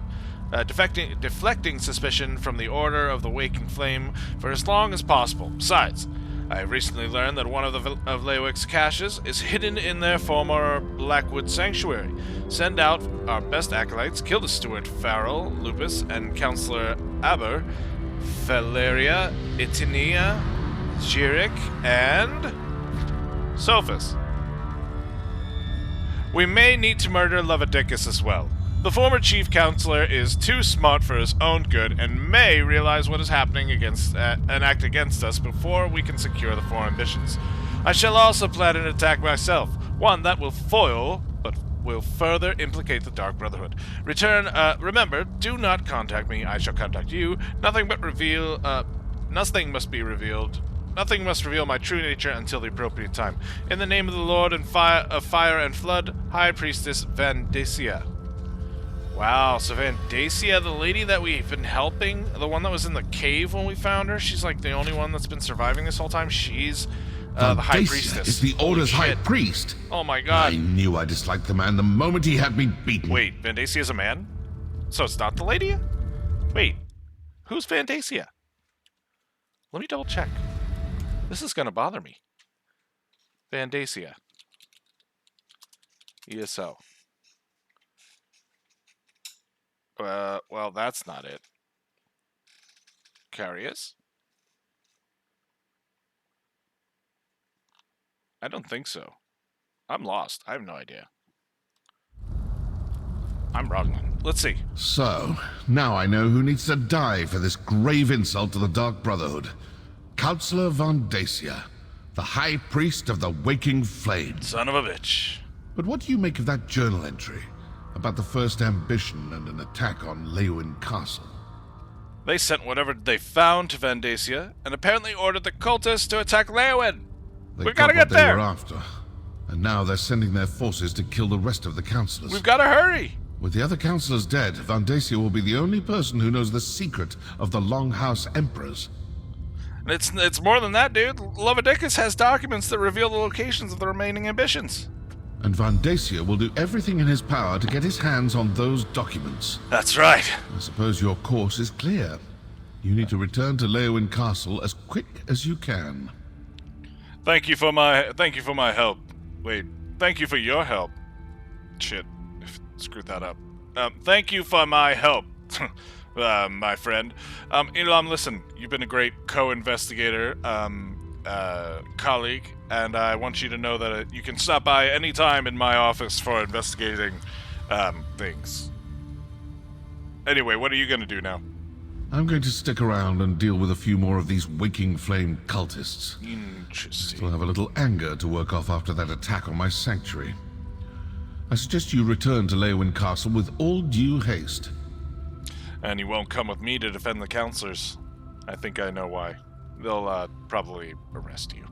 from the Order of the Waking Flame for as long as possible. Besides, I have recently learned that one of Leowic's caches is hidden in their former Blackwood sanctuary. Send out our best acolytes, kill the Steward Farrell, Lupus, and Counselor Aber, Valeria, Itinia, Jirik, and Sophus. We may need to murder Levadicus as well. The former chief counselor is too smart for his own good and may realize what is happening and act against us before we can secure the 4 ambitions. I shall also plan an attack myself, one that will foil but will further implicate the Dark Brotherhood. Remember, do not contact me. I shall contact you. Nothing must be revealed. Nothing must reveal my true nature until the appropriate time. In the name of the Lord of Fire and Flood, High Priestess Vandacia. Wow, so Vandacia, the lady that we've been helping, the one that was in the cave when we found her, she's like the only one that's been surviving this whole time. She's the High Priestess. Is the Order's High Priest. Oh my god. I knew I disliked the man the moment he had me beaten. Wait, Vandacia is a man? So it's not the lady? Wait, who's Vandacia? Let me double check. This is gonna bother me. Vandacia. ESO. Well, that's not it. Carius? I don't think so. I'm lost. I have no idea. I'm wrong then. Let's see. So, now I know who needs to die for this grave insult to the Dark Brotherhood. Counselor Vandacia, the High Priest of the Waking Flame. Son of a bitch. But what do you make of that journal entry about the first ambition and an attack on Leowin Castle? They sent whatever they found to Vandacia, and apparently ordered the cultists to attack Leowin. We've got to get what there. They were after, and now they're sending their forces to kill the rest of the councillors. We've got to hurry. With the other councillors dead, Vandacia will be the only person who knows the secret of the Longhouse Emperors. It's more than that, dude. Levadicus has documents that reveal the locations of the remaining ambitions. And Vandacia will do everything in his power to get his hands on those documents. That's right. I suppose your course is clear. You need to return to Leowin Castle as quick as you can. Thank you for my help. Wait, thank you for your help. Shit, screwed that up. Thank you for my help, my friend. Elam, listen, you've been a great co-investigator, colleague, and I want you to know that you can stop by any time in my office for investigating things. Anyway, what are you going to do now? I'm going to stick around and deal with a few more of these Waking Flame cultists. Interesting. Still have a little anger to work off after that attack on my sanctuary. I suggest you return to Leowin Castle with all due haste. And you won't come with me to defend the counselors. I think I know why. They'll probably arrest you.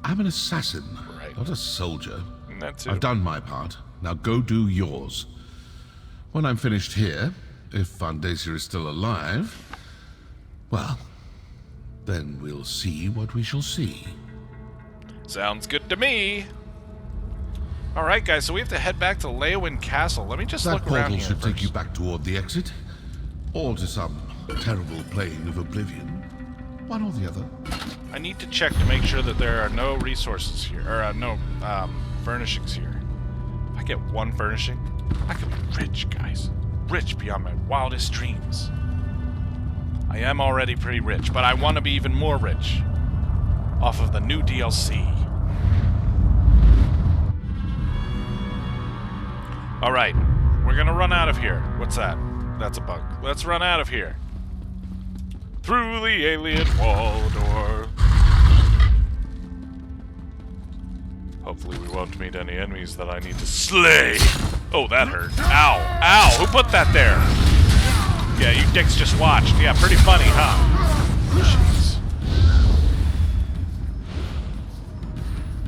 I'm an assassin, Right. not a soldier. That too. I've done my part. Now go do yours. When I'm finished here, if Vandacia is still alive, well, then we'll see what we shall see. Sounds good to me. Alright, guys, so we have to head back to Leowin Castle. Let me just That look around portal here should first. take you back toward the exit, or to some terrible plane of oblivion. One or the other. I need to check to make sure that there are no resources here, or no furnishings here. get one furnishing, I could be rich, guys. Rich beyond my wildest dreams. I am already pretty rich, but I want to be even more rich. Off of the new DLC. Alright, we're gonna run out of here. What's that? That's a bug. Let's run out of here. Through the alien wall door. Hopefully we won't meet any enemies that I need to slay. Oh, that hurt. Ow. Ow. Who put that there? Yeah, you dicks just watched. Yeah, pretty funny, huh? Jeez.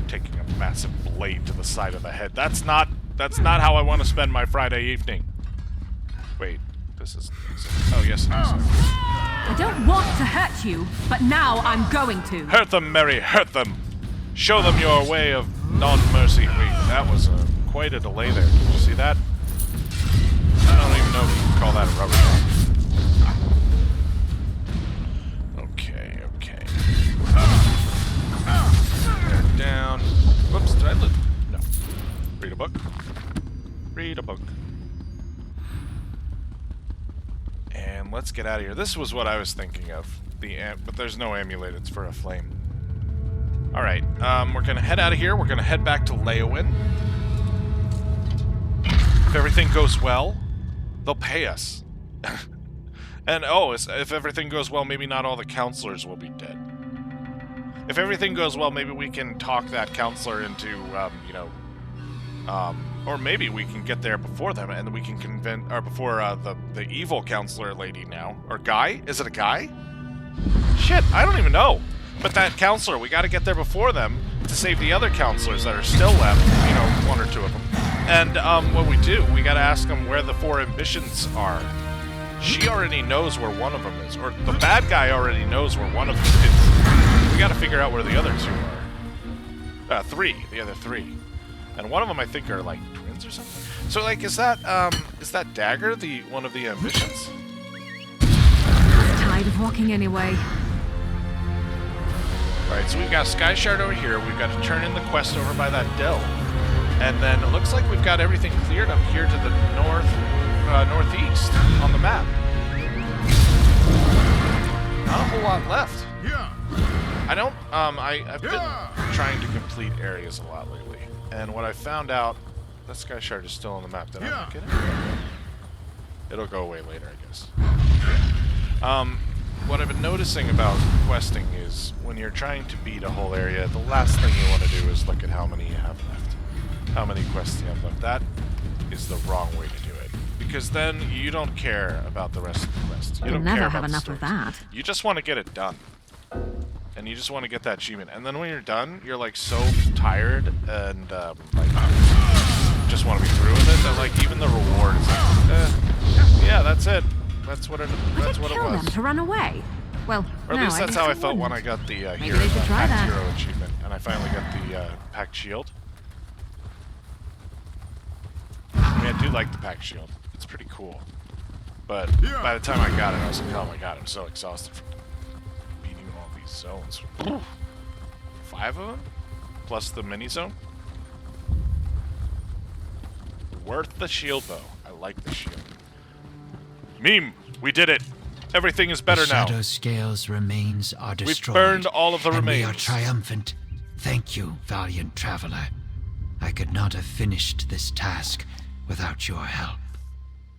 Taking a massive blade to the side of the head. That's not how I want to spend my Friday evening. Wait, this is... Oh, yes, it is. I don't want to hurt you, but now I'm going to. Hurt them, Mary, hurt them. Show them your way of non-mercy. Wait, that was quite a delay there. Did you see that? I don't even know if you can call that a rubber band. Okay, okay. They're down. Whoops, did I loot? No. Read a book. Read a book. And let's get out of here. This was what I was thinking of. But there's no amulet. It's for a flame. Alright, we're gonna head out of here. We're gonna head back to Leowin. If everything goes well, they'll pay us. And, oh, if everything goes well, maybe not all the counselors will be dead. If everything goes well, maybe we can talk that counselor into, you know... or maybe we can get there before them, and we can convince... Or before, the evil counselor lady now. Or guy? Is it a guy? Shit, I don't even know. But that counselor, we gotta get there before them to save the other counselors that are still left. You know, one or two of them. And, what we do, we gotta ask them where the 4 ambitions are. She already knows where one of them is. Or the bad guy already knows where one of them is. We gotta figure out where the other 2 are. 3. The other 3. And one of them, I think, are, like, twins or something. So, like, is that Dagger one of the ambitions? Tired of walking anyway. Right, so we've got Sky Shard over here. We've got to turn in the quest over by that dell. And then it looks like we've got everything cleared up here to the northeast on the map. Not a whole lot left. Yeah. I don't, I've been trying to complete areas a lot lately. And what I found out, that Sky Shard is still on the map. Did I not get it? It'll go away later, I guess. What I've been noticing about questing is when you're trying to beat a whole area, the last thing you want to do is look at how many you have left. How many quests you have left. That is the wrong way to do it. Because then you don't care about the rest of the quests. You don't never care have about enough the of stories. that. You just want to get it done. And you just want to get that achievement. And then when you're done, you're like so tired and like just want to be through with it that like even the reward is like, yeah, that's it. That's what it was. Kill them to run away. Well, or at no, least that's I how I guess felt when wouldn't. I got the Maybe they should try Packed that. Hero achievement, and I finally got the Packed Shield. I mean, I do like the Packed Shield. It's pretty cool. But by the time I got it, I was like, oh my god, I'm so exhausted from beating all these zones. 5 of them? Plus the mini zone? Worth the shield, though. I like the shield. Meme! We did it! Everything is better the now. Shadow Scale's remains are destroyed. We've burned all of the and remains. we are triumphant. Thank you, valiant traveler. I could not have finished this task without your help.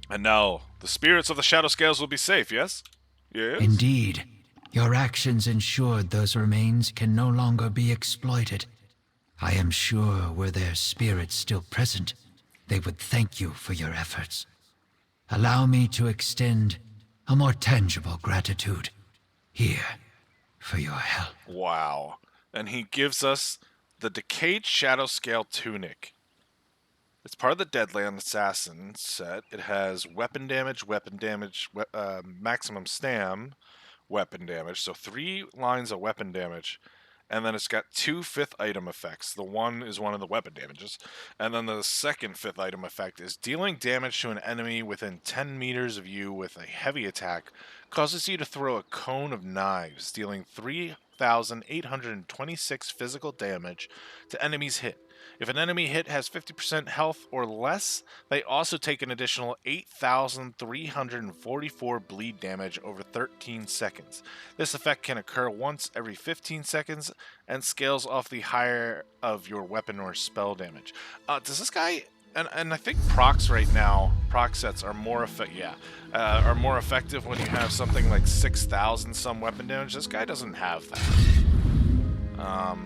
And now, the spirits of the Shadow Scales will be safe, yes? Yes? Indeed. Your actions ensured those remains can no longer be exploited. I am sure were their spirits still present, they would thank you for your efforts. Allow me to extend a more tangible gratitude. Here, for your help. Wow. And he gives us the Decayed Shadow Scale Tunic. It's part of the Deadland Assassin set. It has weapon damage, maximum stam, weapon damage. So 3 lines of weapon damage. And then it's got 2 5th item effects. The one is one of the weapon damages. And then the second 5th item effect is dealing damage to an enemy within 10 meters of you with a heavy attack causes you to throw a cone of knives, dealing 3 4,826 physical damage to enemies hit. If an enemy hit has 50% health or less, they also take an additional 8,344 bleed damage over 13 seconds. This effect can occur once every 15 seconds and scales off the higher of your weapon or spell damage. Does this guy... And I think procs right now, proc sets are more are more effective when you have something like 6,000 some weapon damage. This guy doesn't have that. No.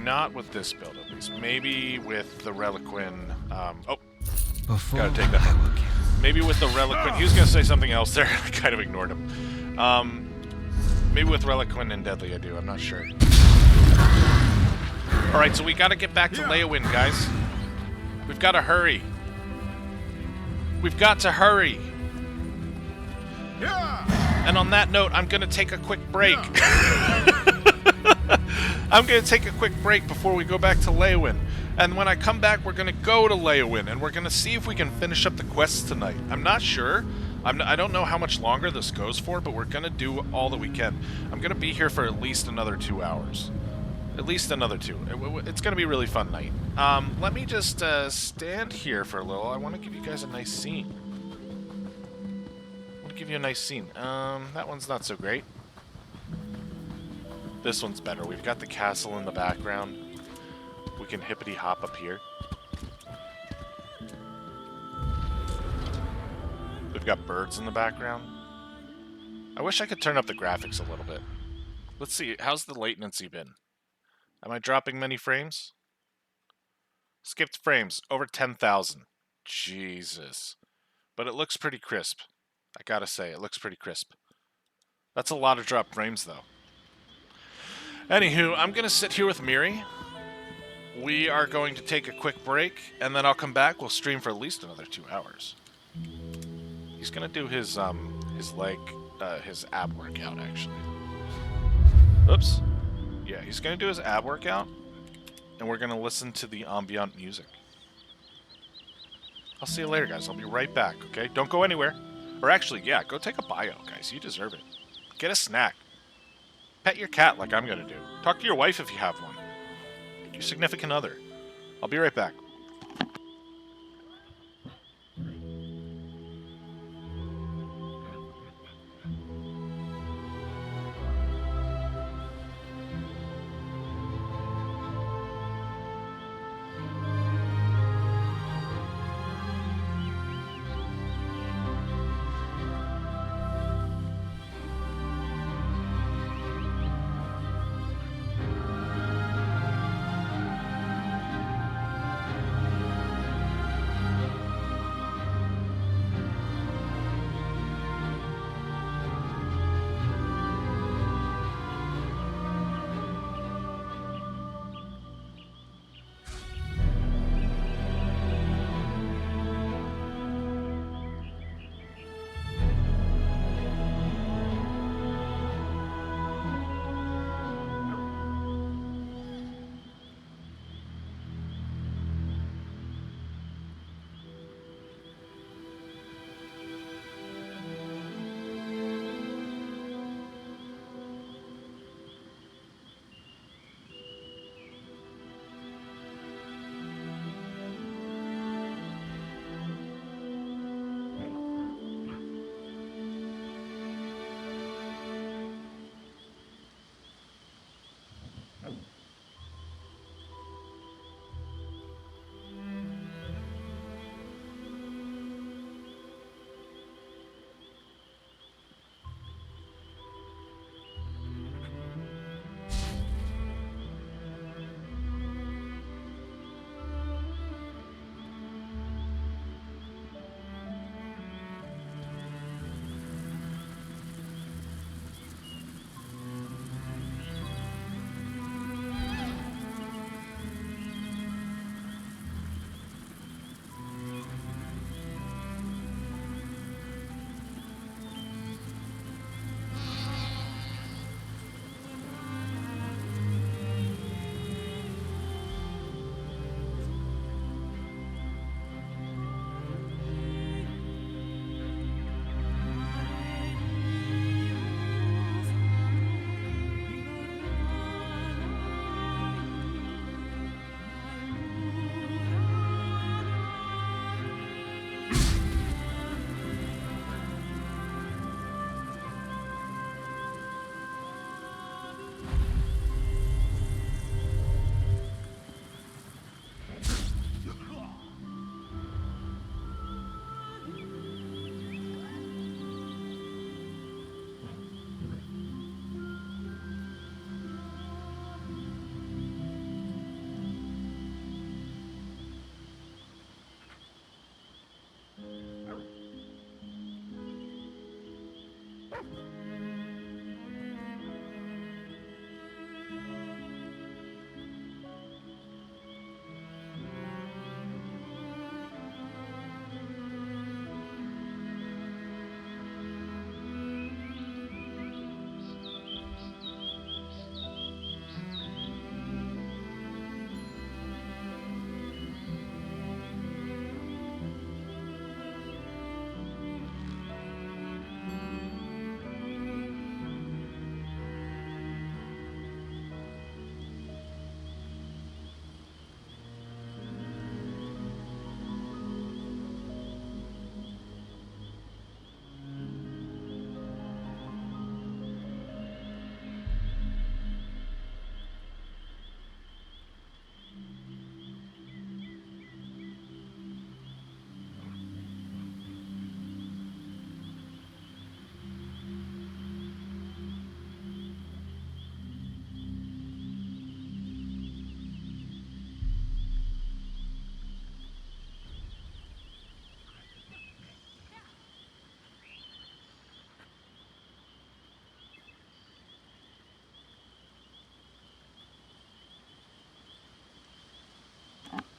Not with this build, at least. Maybe with the Reliquin. Gotta take that. Maybe with the Reliquin. He was gonna say something else there. I kind of ignored him. Maybe with Reliquin and Deadly I do. I'm not sure. Alright, so we gotta get back to Leowin, guys. We've gotta hurry. We've got to hurry. And on that note, I'm gonna take a quick break. I'm going to take a quick break before we go back to Leowin. And when I come back, we're going to go to Leowin, and we're going to see if we can finish up the quests tonight. I'm not sure. I don't know how much longer this goes for, but we're going to do all that we can. I'm going to be here for at least another 2 hours. At least another 2. It's going to be a really fun night. Let me just stand here for a little. I want to give you guys a nice scene. I want to give you a nice scene. That one's not so great. This one's better. We've got the castle in the background. We can hippity-hop up here. We've got birds in the background. I wish I could turn up the graphics a little bit. Let's see. How's the latency been? Am I dropping many frames? Skipped frames. Over 10,000. Jesus. But it looks pretty crisp. I gotta say, it looks pretty crisp. That's a lot of dropped frames, though. Anywho, I'm going to sit here with Miri. We are going to take a quick break, and then I'll come back. We'll stream for at least another 2 hours. He's going to do his ab workout, actually. Oops. Yeah, he's going to do his ab workout, and we're going to listen to the ambient music. I'll see you later, guys. I'll be right back, okay? Don't go anywhere. Or actually, yeah, go take a bio, guys. You deserve it. Get a snack. Pet your cat like I'm gonna do. Talk to your wife if you have one. Your significant other. I'll be right back.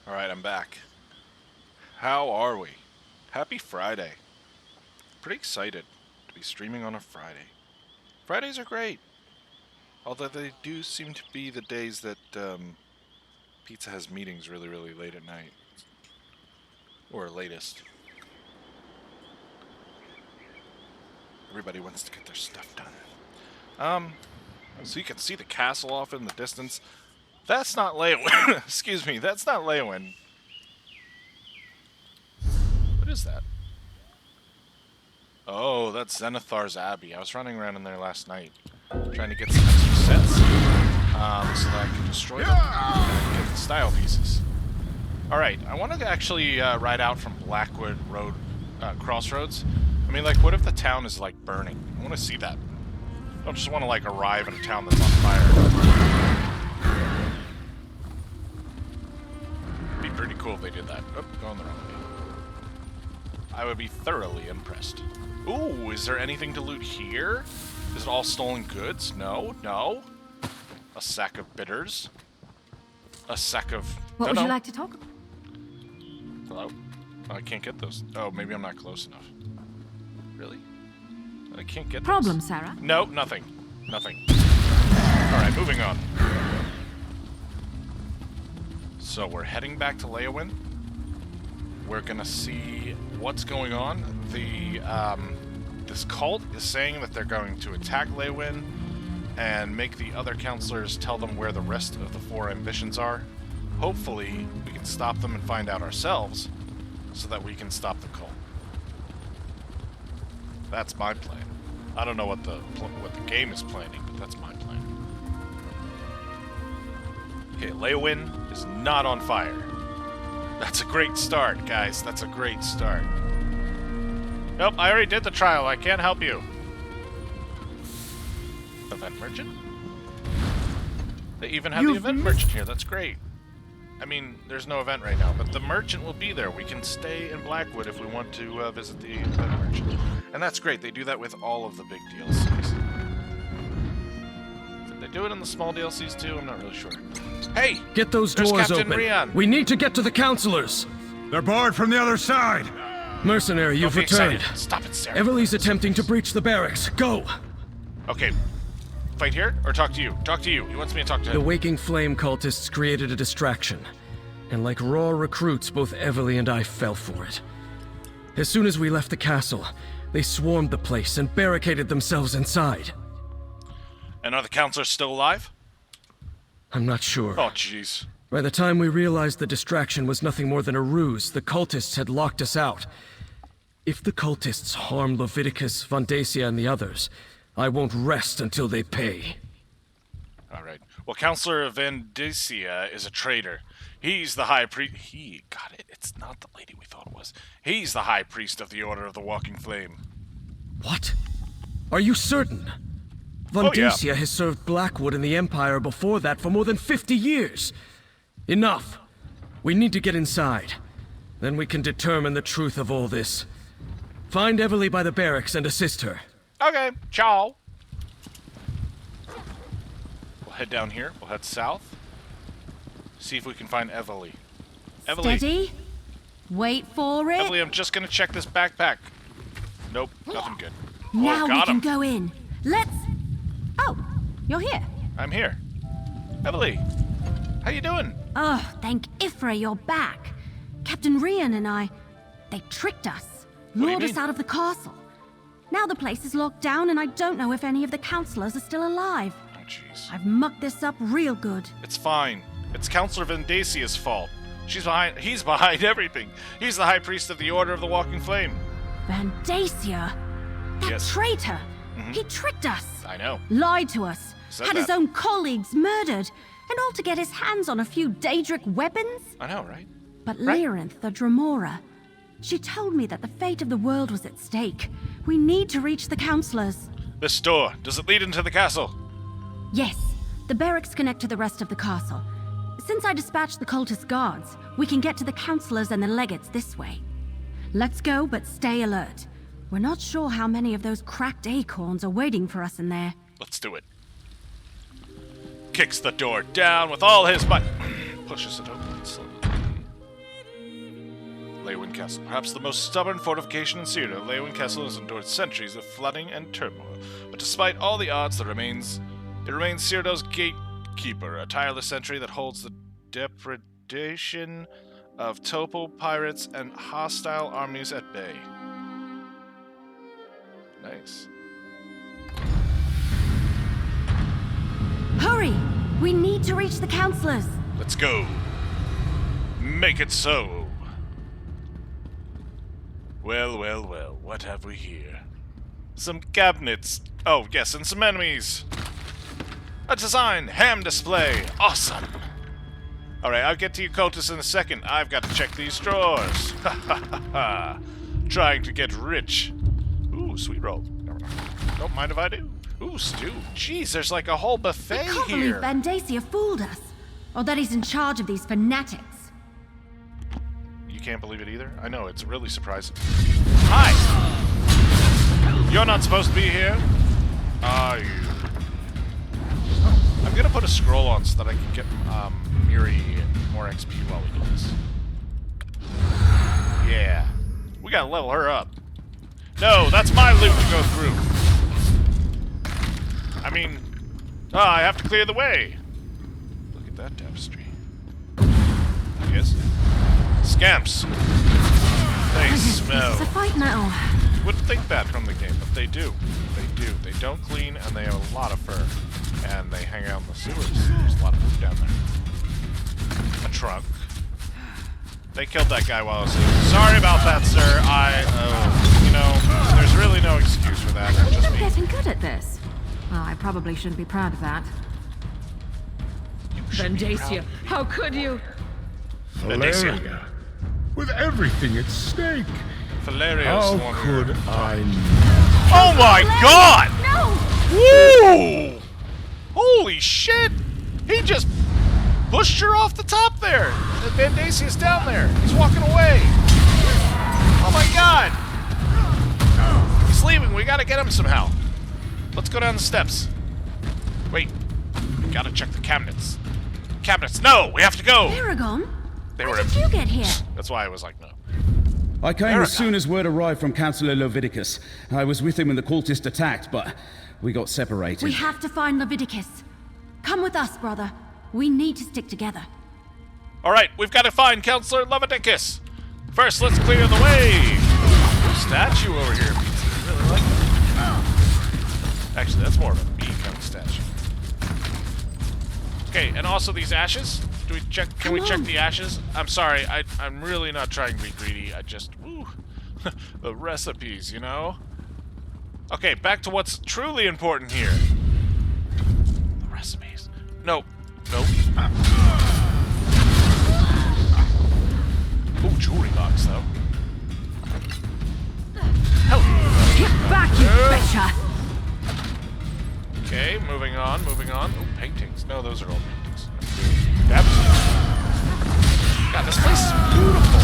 Alright, I'm back. How are we? Happy Friday. Pretty excited to be streaming on a Friday. Fridays are great. Although they do seem to be the days that Pizza has meetings really, really late at night. Or latest. Everybody wants to get their stuff done. So you can see the castle off in the distance. That's not Leowin. Excuse me, that's not Leowin. What is that? Oh, that's Zenithar's Abbey. I was running around in there last night, trying to get some extra sets, so that I can destroy them and get the style pieces. Alright, I want to actually ride out from Blackwood Road Crossroads. I mean, like, what if the town is, like, burning? I want to see that. I don't just want to, like, arrive in a town that's on fire. It'd be pretty cool if they did that. Oh, going the wrong way. I would be thoroughly impressed. Ooh, is there anything to loot here? Is it all stolen goods? No, no. A sack of bitters. A sack of... What would you like to talk about? Hello? Oh, I can't get those. Oh, maybe I'm not close enough. Really? I can't get Problem, those. Sarah? No, nothing. Nothing. Alright, moving on. So we're heading back to Leowin. We're gonna see what's going on. This cult is saying that they're going to attack Leowin and make the other counselors tell them where the rest of the 4 ambitions are. Hopefully, we can stop them and find out ourselves so that we can stop the cult. That's my plan. I don't know what the game is planning, but that's my plan. Okay, Leowin is not on fire. That's a great start, guys. That's a great start. Nope, I already did the trial. I can't help you. Event merchant? They even have the event merchant here. That's great. I mean, there's no event right now, but the merchant will be there. We can stay in Blackwood if we want to visit the event merchant. And that's great. They do that with all of the big DLCs. Did they do it in the small DLCs too? I'm not really sure. Hey! Get those there's doors Captain open. Rian. We need to get to the counselors. They're barred from the other side. Mercenary, you've Don't be returned. excited. Stop it, Sarah. Everly's attempting to breach the barracks. Go! Okay. Fight here or talk to you? Talk to you. He wants me to talk to The him. Waking Flame cultists created a distraction. And like raw recruits, both Everly and I fell for it. As soon as we left the castle, they swarmed the place and barricaded themselves inside. And are the counselors still alive? I'm not sure. Oh, jeez. By the time we realized the distraction was nothing more than a ruse, the cultists had locked us out. If the cultists harm Leviticus, Vondacia, and the others, I won't rest until they pay. Alright. Well, Counselor Vondacia is a traitor. He's the high priest. Got it. It's not the lady we thought it was. He's the high priest of the Order of the Walking Flame. What? Are you certain? Vondacia has served Blackwood and the Empire before that for more than 50 years. Enough. We need to get inside. Then we can determine the truth of all this. Find Everly by the barracks and assist her. Okay. Ciao. We'll head down here. We'll head south. See if we can find Everly. Everly. Steady. Wait for it. Everly, I'm just gonna check this backpack. Nope. Nothing good. Now oh, we got can him. go in. Let's... Oh, you're here. I'm here. Everly. How you doing? Oh, thank Ifra you're back. Captain Rian and I, they tricked us. What do you Lured us mean? out of the castle. Now the place is locked down and I don't know if any of the counselors are still alive. Oh, jeez. I've mucked this up real good. It's fine. It's Counselor Vondacia's fault. He's behind everything. He's the High Priest of the Order of the Walking Flame. Vandacia? That Yes. traitor! He tricked us! I know. Lied to us! Said had his that. own colleagues murdered! And all to get his hands on a few Daedric weapons? I know, right? But Right. Lyrinth, the Dremora, she told me that the fate of the world was at stake. We need to reach the counselors. This door, does it lead into the castle? Yes, the barracks connect to the rest of the castle. Since I dispatched the cultist guards, we can get to the counselors and the legates this way. Let's go, but stay alert. We're not sure how many of those cracked acorns are waiting for us in there. Let's do it. Kicks the door down with all his might. Pushes it open slowly. Lewin Castle. Perhaps the most stubborn fortification in Cyrodiil, Lewin Castle has endured centuries of flooding and turmoil. But despite all the odds, it remains Cyrodiil's gatekeeper, a tireless sentry that holds the depredation of topo pirates and hostile armies at bay. Nice. Hurry! We need to reach the counselors! Let's go. Make it so. Well, well, well, what have we here? Some cabinets. Oh, yes, and some enemies. A design ham display. Awesome. Alright, I'll get to you, cultists, in a second. I've got to check these drawers. Ha ha ha ha. Trying to get rich. Ooh, sweet roll. Don't mind if I do. Ooh, stew. Jeez, there's like a whole buffet I can't here. believe Vandacia fooled us. Or that he's in charge of these fanatics. You can't believe it either? I know, it's really surprising. Hi! You're not supposed to be here? Are you? I'm gonna put a scroll on so that I can get Miri more XP while we do this. Yeah. We gotta level her up. No, that's my loot to go through. I mean, I have to clear the way. Look at that tapestry. Yes? Scamps. They smell. It's a fight now. Wouldn't think that from the game, but they do. They do. They don't clean, and they have a lot of fur. And they hang out in the sewers. There's a lot of food down there. A trunk. They killed that guy while I was sleeping. Sorry about that, sir. You know, there's really no excuse for that. I It's think just I'm me. getting good at this. Well, I probably shouldn't be proud of that. Vandacia, how could you? Vandacia. Valeria, with everything at stake. Valeria's the How one could who- I Oh my god! No! Woo! Holy shit! He just pushed her off the top there! And Vandacia's down there. He's walking away. Oh my god! He's leaving. We gotta get him somehow. Let's go down the steps. Wait. We gotta check the cabinets. Cabinets. No! We have to go! Aragon? They How were did you get here? That's why I was like, no. I came Erica. as soon as word arrived from Councillor Leviticus. I was with him when the cultists attacked, but we got separated. We have to find Leviticus. Come with us, brother. We need to stick together. Alright, we've got to find Counselor Leviticus. First, let's clear the way. Statue over here. I really like it. Actually, that's more of a bee kind of statue. Okay, and also these ashes. Do we check? Can we check the ashes? I'm sorry, I'm really not trying to be greedy. I just, ooh, the recipes, you know. Okay, back to what's truly important here. The recipes. Nope. Nope. Ooh, jewelry box though. Hello. Get back, you betcha! Okay, moving on, moving on. Ooh, paintings. No, those are old paintings. God, this place is beautiful.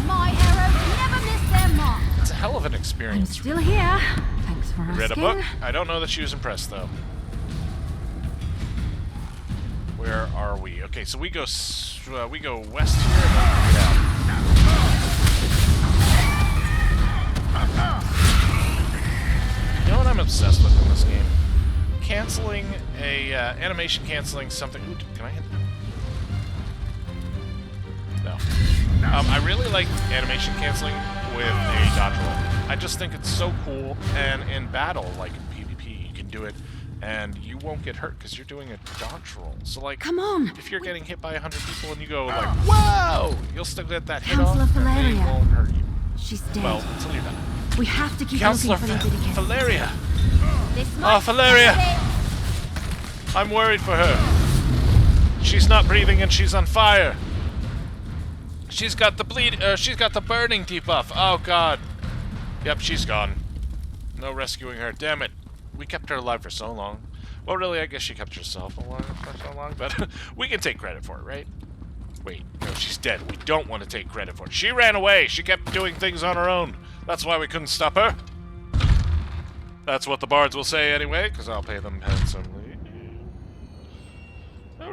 My arrows never miss their mark. It's a hell of an I'm experience. still here. Thanks for asking. Read a book? I don't know that she was impressed, though. Where are we? Okay, so we go west here. And then you know what I'm obsessed with in this game? Canceling a animation canceling something. Ooh, can I hit that? No. I really like animation canceling with a dodge roll. I just think it's so cool, and in battle, like in PvP, you can do it, and you won't get hurt because you're doing a dodge roll. So, like, Come on. if you're getting hit by 100 people and you go like, "Whoa!" you'll still get that hit off, Counselor and they Valeria. won't hurt you. She's dead. Well, until you're done. We have to keep Counselor looking for Leviticus. Valeria. This Oh, might Valeria. be it. I'm worried for her. She's not breathing and she's on fire. She's got the she's got the burning debuff. Oh god. Yep, she's gone. No rescuing her. Damn it. We kept her alive for so long. Well, really, I guess she kept herself alive for so long, but we can take credit for it, right? Wait, no, she's dead. We don't want to take credit for it. She ran away. She kept doing things on her own. That's why we couldn't stop her. That's what the bards will say anyway, because I'll pay them handsomely.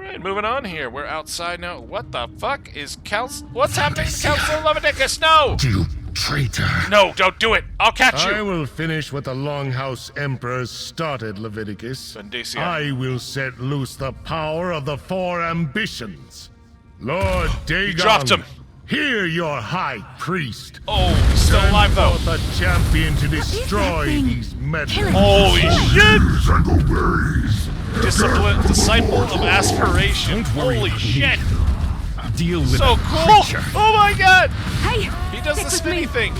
Alright, moving on here. We're outside now. What the fuck is What's happening to Councilor Leviticus? No! You traitor. No, don't do it! I'll catch you! I will finish what the Longhouse Emperor started, Leviticus. Vandacia. I will set loose the power of the four ambitions. Lord Dagon. Dropped him. Hear your high priest. Oh, he's still alive though. The champion to destroy these meddlers. Holy shit! Psychoberries. Disciple of aspiration. Holy shit! Deal with So cool! Oh my god! Hey! He does the spinny thing.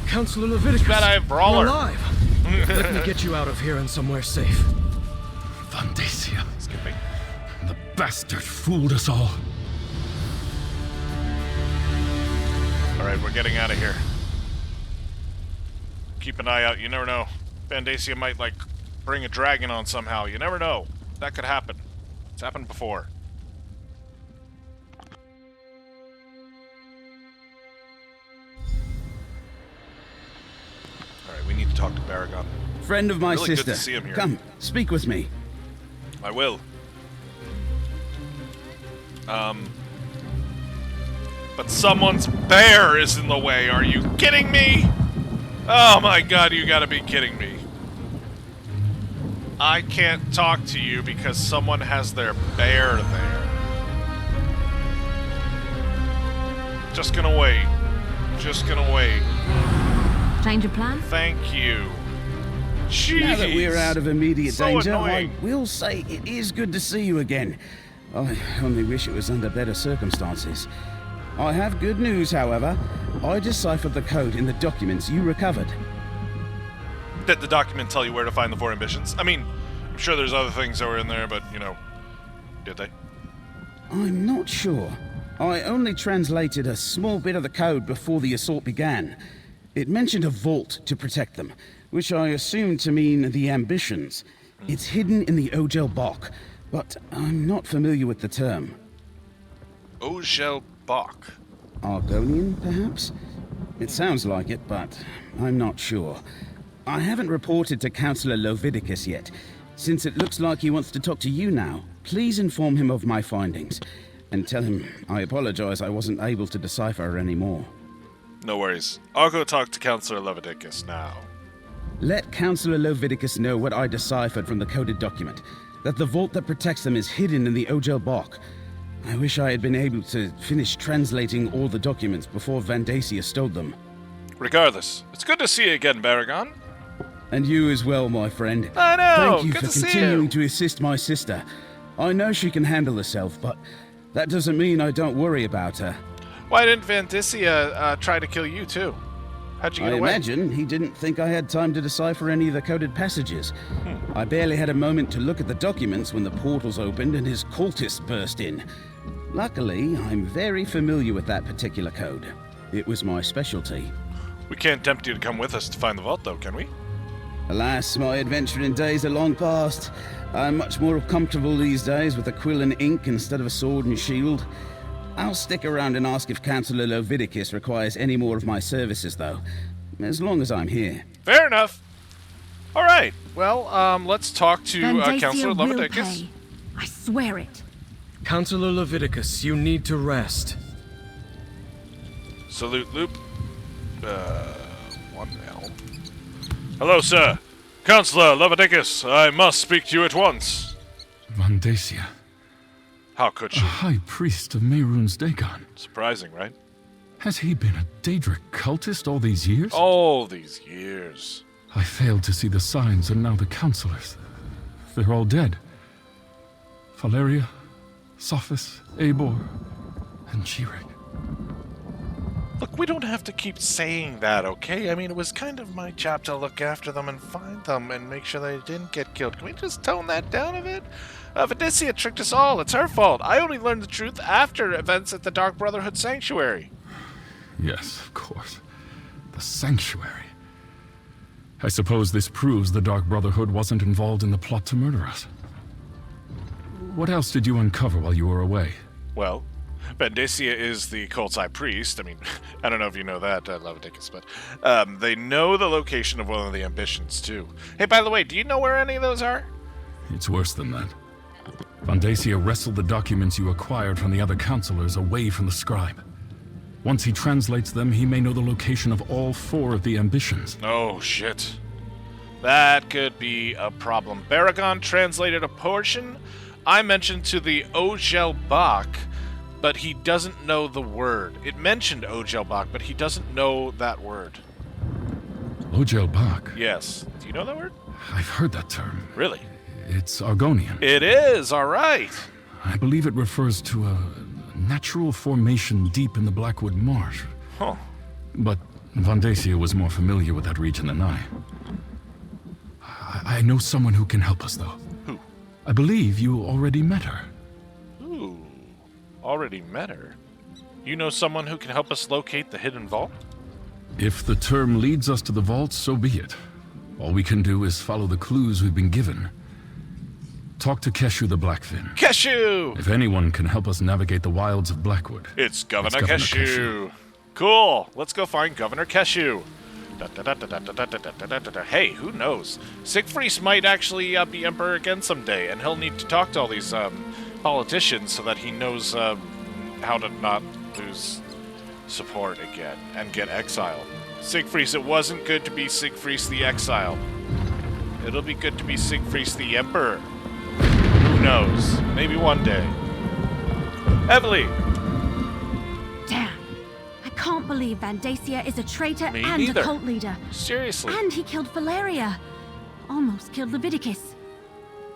Counselor Leviticus, Glad I have Brawler. you're alive. Let me get you out of here and somewhere safe. Vandacia. Skip me. The bastard fooled us all. Alright, we're getting out of here. Keep an eye out, you never know. Vandacia might, like, bring a dragon on somehow. You never know. That could happen. It's happened before. Alright, we need to talk to Baragon. Friend of my Really good sister. to see him here. Come, speak with me. I will. But someone's bear is in the way. Are you kidding me? Oh my god, you gotta be kidding me. I can't talk to you because someone has their bear there. Just gonna wait. Just gonna wait. Change of plan? Thank you. Jeez. Now that we're out of immediate So danger, annoying. I will say it is good to see you again. I only wish it was under better circumstances. I have good news, however. I deciphered the code in the documents you recovered. Did the document tell you where to find the four ambitions? I mean, I'm sure there's other things that were in there, but, you know, did they? I'm not sure. I only translated a small bit of the code before the assault began. It mentioned a vault to protect them, which I assumed to mean the ambitions. It's hidden in the Ogel Bok, but I'm not familiar with the term. Ogel Bok. Argonian, perhaps? It sounds like it, but I'm not sure. I haven't reported to Councillor Leviticus yet. Since it looks like he wants to talk to you now, please inform him of my findings. And tell him I apologize I wasn't able to decipher any more. No worries. I'll go talk to Councillor Leviticus now. Let Councillor Leviticus know what I deciphered from the coded document. That the vault that protects them is hidden in the Ogel Bok. I wish I had been able to finish translating all the documents before Vandacia stole them. Regardless, it's good to see you again, Baragon. And you as well, my friend. I know! Thank you Good for to see continuing you. to assist my sister. I know she can handle herself, but that doesn't mean I don't worry about her. Why didn't Vandacia try to kill you, too? How'd you get I away? imagine he didn't think I had time to decipher any of the coded passages. I barely had a moment to look at the documents when the portals opened and his cultists burst in. Luckily, I'm very familiar with that particular code. It was my specialty. We can't tempt you to come with us to find the vault, though, can we? Alas, my adventuring days are long past. I'm much more comfortable these days with a quill and ink instead of a sword and shield. I'll stick around and ask if Councillor Leviticus requires any more of my services, though. As long as I'm here. Fair enough. All right. Well, let's talk to Vandacia Councillor will Leviticus. pay. I swear it. Counselor Leviticus, you need to rest. Salute loop. 1L. Hello, sir. Councillor Leviticus, I must speak to you at once. Vandacia, How could a she? high priest of Mehrunes Dagon. Surprising, right? Has he been a Daedric cultist all these years? All these years. I failed to see the signs, and now the counselors. They're all dead. Valeria, Sophis, Eibor, and Jirek. Look, we don't have to keep saying that, okay? I mean, it was kind of my job to look after them and find them and make sure they didn't get killed. Can we just tone that down a bit? Vandacia tricked us all. It's her fault. I only learned the truth after events at the Dark Brotherhood Sanctuary. Yes, of course. The Sanctuary. I suppose this proves the Dark Brotherhood wasn't involved in the plot to murder us. What else did you uncover while you were away? Well, Vandacia is the cult's high priest. I mean, I don't know if you know that, Leviticus, but they know the location of one of the ambitions, too. Hey, by the way, do you know where any of those are? It's worse than that. Vandacia wrestled the documents you acquired from the other counselors away from the scribe. Once he translates them, he may know the location of all 4 of the ambitions. Oh, shit. That could be a problem. Baragon translated a portion I mentioned to the Ojelbach, but he doesn't know the word. It mentioned Ojelbach, but he doesn't know that word. Ojelbach? Yes. Do you know that word? I've heard that term. Really? It's Argonian. It is, all right. I believe it refers to a natural formation deep in the Blackwood Marsh. Huh. But Vandacia was more familiar with that region than I. I know someone who can help us, though. Who? I believe you already met her. Ooh. Already met her? You know someone who can help us locate the hidden vault? If the term leads us to the vault, so be it. All we can do is follow the clues we've been given. Talk to Keshu the Blackfin. Keshu! If anyone can help us navigate the wilds of Blackwood, It's Governor Keshu. Cool. Let's go find Governor Keshu. Hey, who knows? Sigfris might actually be Emperor again someday, and he'll need to talk to all these politicians so that he knows how to not lose support again and get exiled. Sigfris, it wasn't good to be Sigfris the Exile. It'll be good to be Sigfris the Emperor. Who knows? Maybe one day. Heavily. Damn. I can't believe Vandacia is a traitor Me and neither. a cult leader. Seriously. And he killed Valeria. Almost killed Leviticus.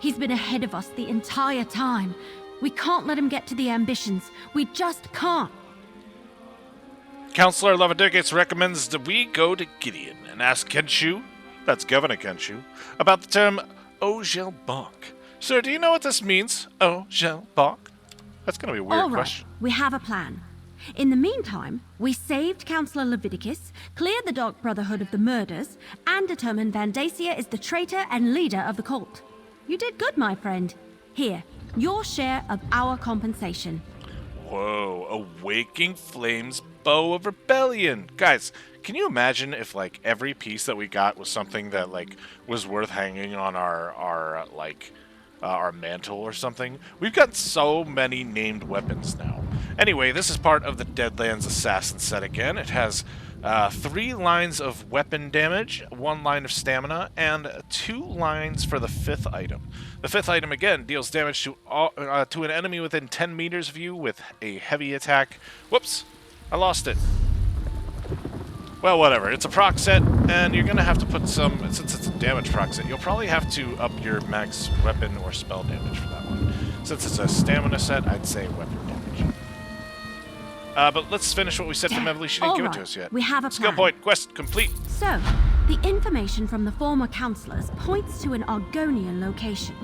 He's been ahead of us the entire time. We can't let him get to the ambitions. We just can't. Counselor Leviticus recommends that we go to Gideon and ask Kenshu, that's Governor Kenshu, about the term Ojelbach. Sir, do you know what this means? Ojelbach? That's going to be a weird All right, question. we have a plan. In the meantime, we saved Counselor Leviticus, cleared the Dark Brotherhood of the murders, and determined Vandacia is the traitor and leader of the cult. You did good, my friend. Here, your share of our compensation. Whoa, Awaking Flames Bow of Rebellion. Guys, can you imagine if, like, every piece that we got was something that, like, was worth hanging on our mantle or something? We've got so many named weapons now. Anyway, this is part of the Deadlands Assassin set again. It has 3 lines of weapon damage, 1 line of stamina, and 2 lines for the 5th item. The 5th item, again, deals damage to an enemy within 10 meters of you with a heavy attack. Whoops! I lost it. Well, whatever. It's a proc set, and you're going to have to put some... Since it's a damage proc set, you'll probably have to up your max weapon or spell damage for that one. Since it's a stamina set, I'd say weapon damage. But let's finish what we said from Emily. She didn't give it to us yet. We have a Skill plan. point. Quest complete. So, the information from the former counselors points to an Argonian location.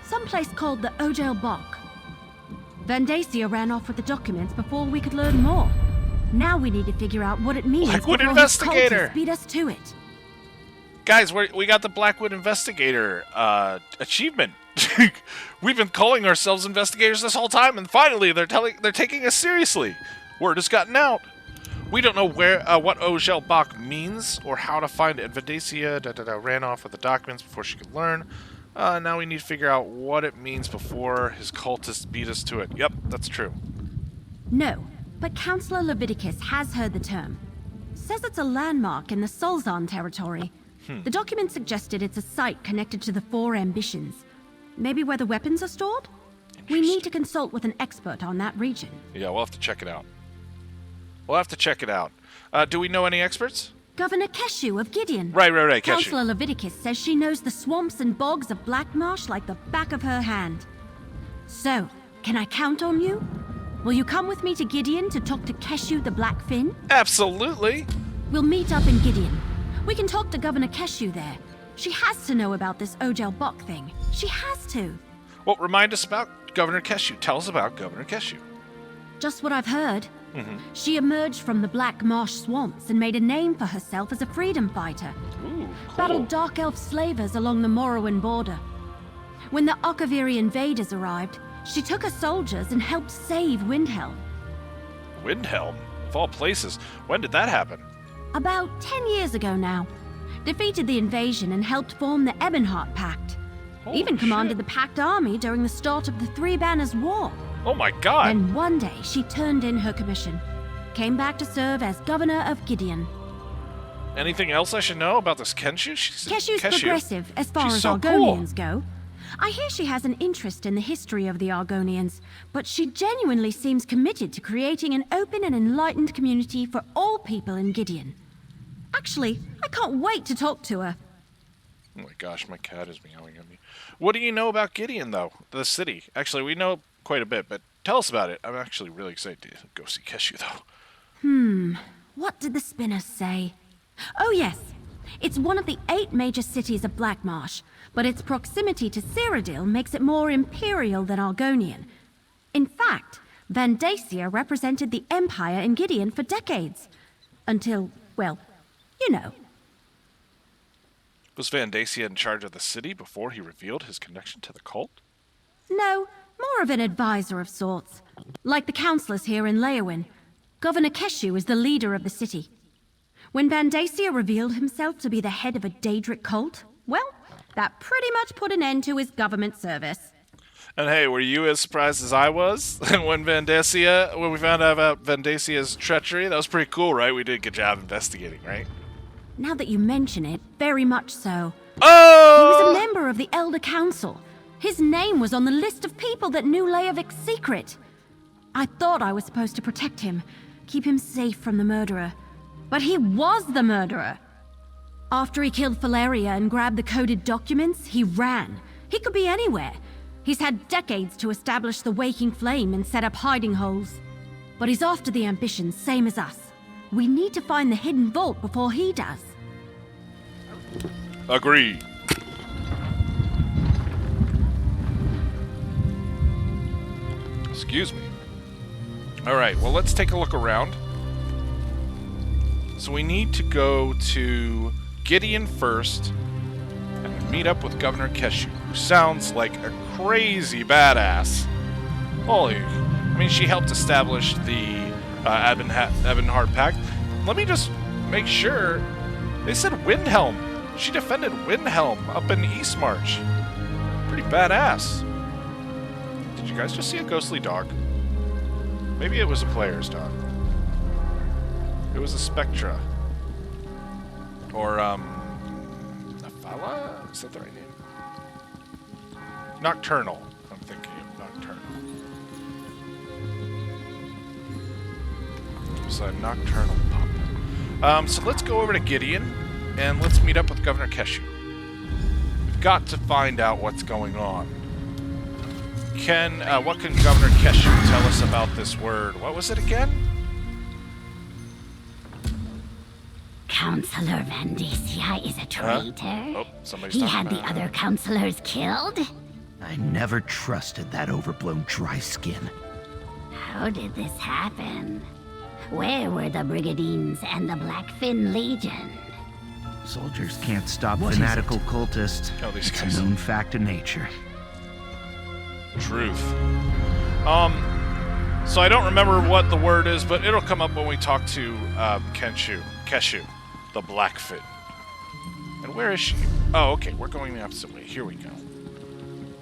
Someplace called the Ojelbach. Vandacia ran off with the documents before we could learn more. Now we need to figure out what it means Blackwood before Investigator! his cultists beat us to it. Guys, we got the Blackwood Investigator achievement. We've been calling ourselves investigators this whole time, and finally they're taking us seriously. Word has gotten out. We don't know what Ojelbach means or how to find it. Vandacia ran off with the documents before she could learn. Now we need to figure out what it means before his cultists beat us to it. Yep, that's true. No, but Counselor Leviticus has heard the term. Says it's a landmark in the Solzan territory. The document suggested it's a site connected to the 4 ambitions. Maybe where the weapons are stored? We need to consult with an expert on that region. Yeah, we'll have to check it out. Do we know any experts? Governor Keshu of Gideon. Right, Keshu. Counselor Leviticus says she knows the swamps and bogs of Blackmarsh like the back of her hand. So, can I count on you? Will you come with me to Gideon to talk to Keshu the Blackfin? Absolutely. We'll meet up in Gideon. We can talk to Governor Keshu there. She has to know about this Ojelbach thing. She has to. Well, remind us about Governor Keshu. Tell us about Governor Keshu. Just what I've heard. She emerged from the Black Marsh swamps and made a name for herself as a freedom fighter. Ooh, cool. Battled Dark Elf slavers along the Morrowind border. When the Okaviri invaders arrived, she took her soldiers and helped save Windhelm. Windhelm? Of all places. When did that happen? About 10 years ago now. Defeated the invasion and helped form the Ebonheart Pact. Even Holy commanded shit. the Pact Army during the start of the Three Banners War. Oh my god! Then one day she turned in her commission, came back to serve as governor of Gideon. Anything else I should know about this Kenshu? Keshu's progressive as far She's as so Argonians go. I hear she has an interest in the history of the Argonians, but she genuinely seems committed to creating an open and enlightened community for all people in Gideon. Actually, I can't wait to talk to her. Oh my gosh, my cat is meowing at me. What do you know about Gideon, though? The city. Actually, we know quite a bit, but tell us about it. I'm actually really excited to go see Keshu, though. What did the spinners say? Oh yes, it's one of the 8 major cities of Blackmarsh, but its proximity to Cyrodiil makes it more imperial than Argonian. In fact, Vandacia represented the Empire in Gideon for decades. Until, well, you know. Was Vandacia in charge of the city before he revealed his connection to the cult? No, more of an advisor of sorts. Like the councillors here in Leowyn, Governor Keshu is the leader of the city. When Vandacia revealed himself to be the head of a Daedric cult, well, that pretty much put an end to his government service. And hey, were you as surprised as I was when we found out about Vandacia's treachery? That was pretty cool, right? We did a good job investigating, right? Now that you mention it, very much so. Oh! He was a member of the Elder Council. His name was on the list of people that knew Leovik's secret. I thought I was supposed to protect him, keep him safe from the murderer. But he was the murderer. After he killed Valeria and grabbed the coded documents, he ran. He could be anywhere. He's had decades to establish the Waking Flame and set up hiding holes. But he's after the ambition, same as us. We need to find the hidden vault before he does. Agreed. Excuse me. Alright, well, let's take a look around. So we need to go to Gideon first and meet up with Governor Keshu, who sounds like a crazy badass. Holy, I mean, she helped establish the Ebonheart Pact. Let me just make sure. They said Windhelm. She defended Windhelm up in Eastmarch. Pretty badass. Did you guys just see a ghostly dog? Maybe it was a player's dog. It was a Spectra. Or, Nafala? Is that the right name? Nocturnal. I'm thinking of Nocturnal. It was a Nocturnal pup. So let's go over to Gideon, and let's meet up with Governor Keshu. We've got to find out what's going on. What can Governor Keshu tell us about this word? What was it again? Counselor Vandacia is a traitor. Oh, somebody's He talking had the about other counselors killed. I never trusted that overblown dry skin. How did this happen? Where were the Brigadines and the Blackfin Legion? Soldiers can't stop What fanatical cultists. Oh, these It's guys. a known fact of nature. Truth. So I don't remember what the word is, but it'll come up when we talk to Keshu, the Blackfin. And where is she? Oh, okay, we're going the opposite way. Here we go.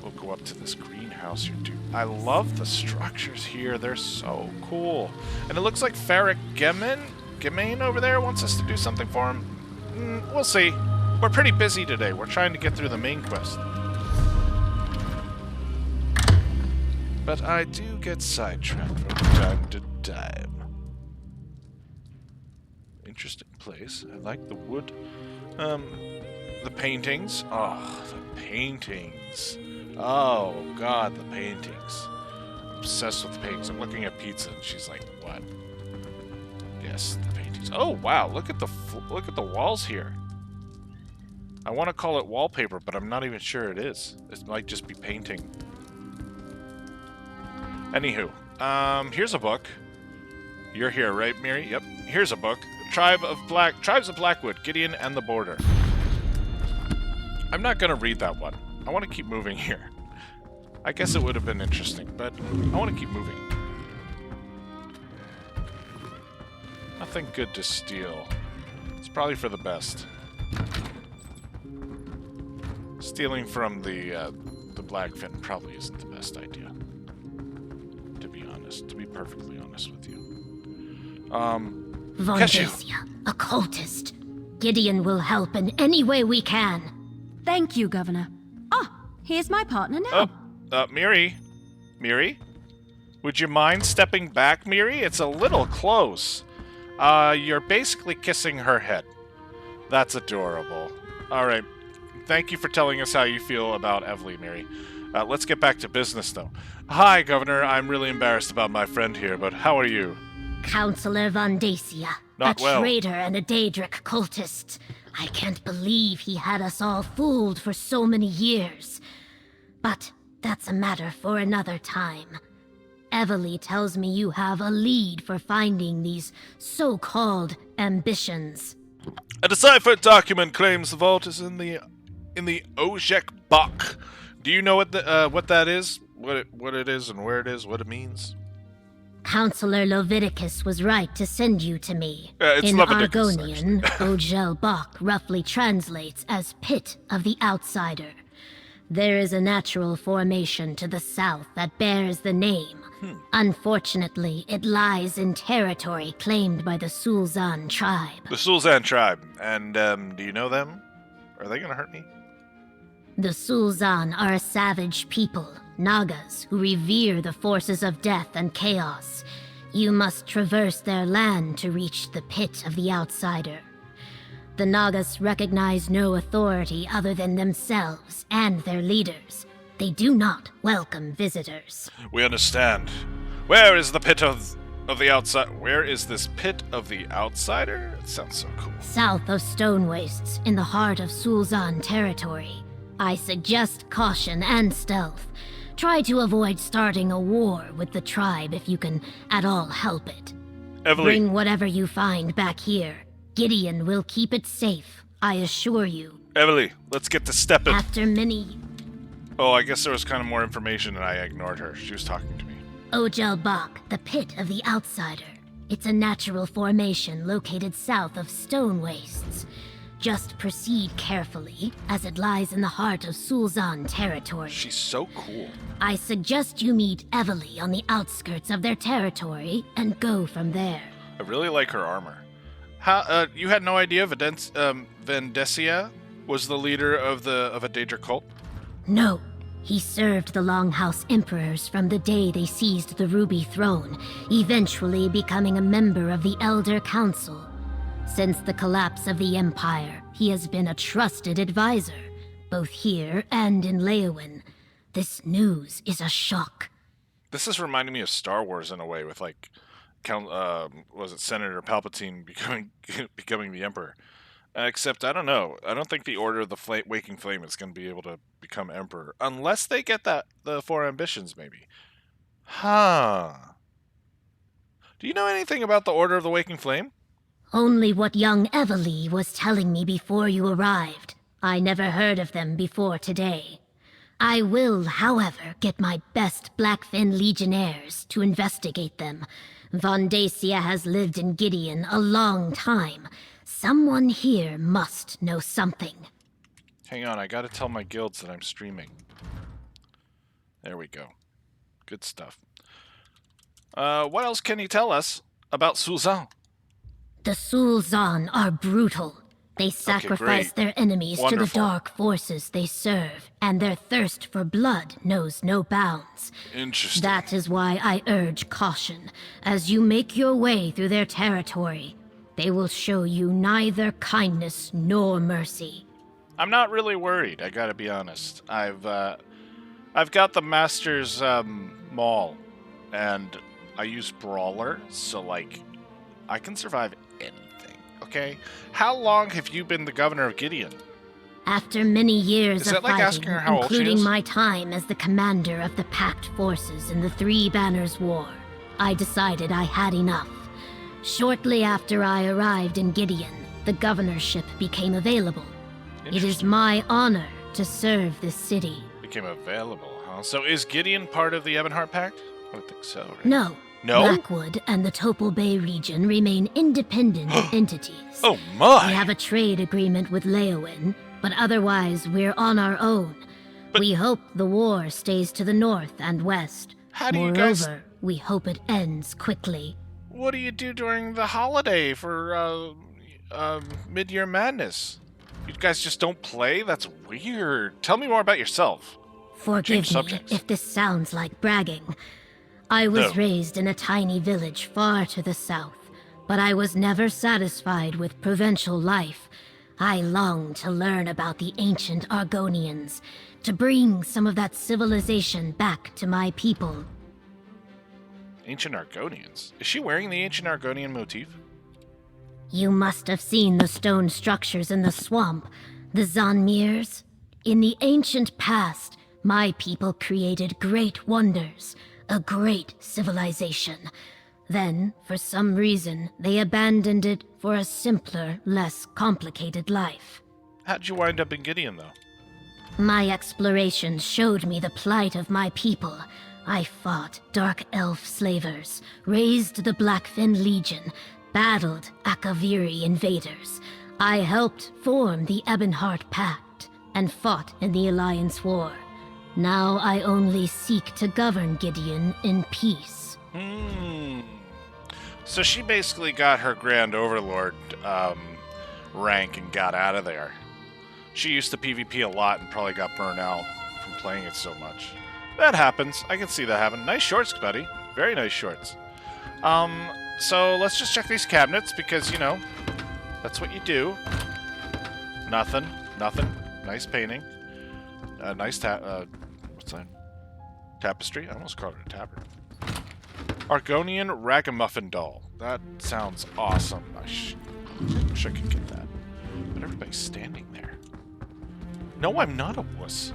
We'll go up to this greenhouse here, too. I love the structures here. They're so cool. And it looks like Farrick Gemain over there wants us to do something for him. We'll see. We're pretty busy today. We're trying to get through the main quest. But I do get sidetracked from time to time. Interesting place. I like the wood. The paintings. Oh, the paintings. Oh, God, the paintings. I'm obsessed with the paintings. I'm looking at pizza, and she's like, what? Yes, the paintings. Oh, wow, look at the walls here. I want to call it wallpaper, but I'm not even sure it is. It might just be painting. Anywho, here's a book. You're here, right, Miri? Yep. Here's a book. Tribes of Blackwood, Gideon and the Border. I'm not gonna read that one. I want to keep moving here. I guess it would have been interesting, but I want to keep moving. Nothing good to steal. It's probably for the best. stealing from the Blackfin probably isn't the best idea. To be honest, to be perfectly honest with you. Vondacia, a cultist. Gideon will help in any way we can. Thank you, Governor. Ah, here's my partner now. Miri? Miri? Would you mind stepping back, Miri? It's a little close. You're basically kissing her head. That's adorable. Alright, thank you for telling us how you feel about Evely, Miri. Let's get back to business, though. Hi, Governor. I'm really embarrassed about my friend here, but how are you? Counselor Vondacia, Not a well. traitor and a Daedric cultist. I can't believe he had us all fooled for so many years. But that's a matter for another time. Evely tells me you have a lead for finding these so-called ambitions. A deciphered document claims the vault is in the Ojek Bach. Do you know what that is? What it is and where it is, what it means? Counselor Loviticus was right to send you to me. It's In Loviticus, Argonian, Ojel Bach roughly translates as Pit of the Outsider. There is a natural formation to the south that bears the name. Unfortunately, it lies in territory claimed by the Sulzan tribe. The Sulzan tribe. And, do you know them? Are they gonna hurt me? The Sulzan are a savage people, Nagas, who revere the forces of death and chaos. You must traverse their land to reach the Pit of the Outsider. The Nagas recognize no authority other than themselves and their leaders. They do not welcome visitors. We understand. Where is the Pit of the Outside? Where is this Pit of the Outsider? It sounds so cool. South of Stone Wastes, in the heart of Sulzan territory. I suggest caution and stealth. Try to avoid starting a war with the tribe if you can at all help it. Evely. Bring whatever you find back here. Gideon will keep it safe, I assure you. Evely, let's get to stepping. After many... Oh, I guess there was kind of more information and I ignored her. She was talking to me. Ojel Bach, the Pit of the Outsider. It's a natural formation located south of Stone Wastes. Just proceed carefully, as it lies in the heart of Sulzan territory. She's so cool. I suggest you meet Evely on the outskirts of their territory and go from there. I really like her armor. How? You had no idea Vendecia was the leader of a Daedra cult? No. He served the Longhouse Emperors from the day they seized the Ruby Throne, eventually becoming a member of the Elder Council. Since the collapse of the Empire, he has been a trusted advisor, both here and in Leowin. This news is a shock. This is reminding me of Star Wars in a way, with like, was it Senator Palpatine becoming the Emperor? Except, I don't know. I don't think the Order of the Waking Flame is going to be able to become Emperor. Unless they get the 4 ambitions, maybe. Huh. Do you know anything about the Order of the Waking Flame? Only what young Evely was telling me before you arrived. I never heard of them before today. I will, however, get my best Blackfin Legionnaires to investigate them. Vondacia has lived in Gideon a long time. Someone here must know something. Hang on, I gotta tell my guilds that I'm streaming. There we go. Good stuff. What else can you tell us about Sulzan? The Sulzan are brutal. They sacrifice their enemies to the dark forces they serve, and their thirst for blood knows no bounds. Interesting. That is why I urge caution. As you make your way through their territory, they will show you neither kindness nor mercy. I'm not really worried, I gotta be honest. I've got the Master's Maul, and I use Brawler, so like, I can survive anything, okay? How long have you been the governor of Gideon? After many years Is of that like fighting, asking her how old she including is? my time as the commander of the Pact forces in the Three Banners War, I decided I had enough. Shortly after I arrived in Gideon, the governorship became available. It is my honor to serve this city. Became available, huh? So is Gideon part of the Ebonheart Pact? I don't think so, right? No. No? Blackwood and the Topal Bay region remain independent entities. Oh my! We have a trade agreement with Leowin, but otherwise we're on our own. We hope the war stays to the north and west. How do you Moreover, guys... we hope it ends quickly. What do you do during the holiday for Mid-Year Madness? You guys just don't play? That's weird. Tell me more about yourself. Forgive me if this sounds like bragging. I was raised in a tiny village far to the south, but I was never satisfied with provincial life. I longed to learn about the ancient Argonians, to bring some of that civilization back to my people. Ancient Argonians? Is she wearing the ancient Argonian motif? You must have seen the stone structures in the swamp, the Zanmirs. In the ancient past, my people created great wonders, a great civilization. Then, for some reason, they abandoned it for a simpler, less complicated life. How'd you wind up in Gideon, though? My explorations showed me the plight of my people. I fought dark elf slavers, raised the Blackfin Legion, battled Akaviri invaders. I helped form the Ebonheart Pact, and fought in the Alliance War. Now I only seek to govern Gideon in peace. So she basically got her Grand Overlord rank and got out of there. She used to PvP a lot and probably got burned out from playing it so much. That happens. I can see that happen. Nice shorts, buddy. Very nice shorts. So let's just check these cabinets because, you know, that's what you do. Nothing. Nice painting. Nice what's that? Tapestry? I almost called it a tabard. Argonian Ragamuffin doll. That sounds awesome. I wish I could get that. But everybody's standing there. No, I'm not a wuss.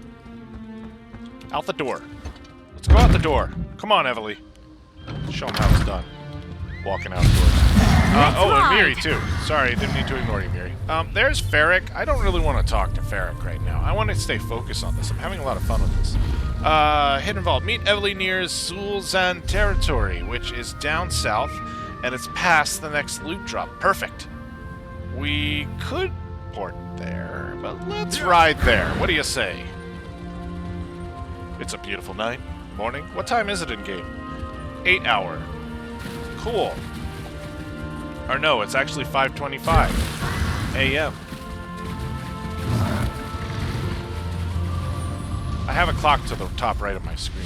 Out the door. Let's go out the door. Come on, Evely. Show them how it's done. Walking outdoors. And Miri, too. Sorry, I didn't mean to ignore you, Miri. There's Ferric. I don't really want to talk to Ferric right now. I want to stay focused on this. I'm having a lot of fun with this. Hidden Vault. Meet Evely near Sulzan territory, which is down south, and it's past the next loot drop. Perfect. We could port there, but let's ride there. What do you say? It's a beautiful night. Morning. What time is it in game? 8 hour. Cool. Or no, it's actually 5:25 a.m. I have a clock to the top right of my screen.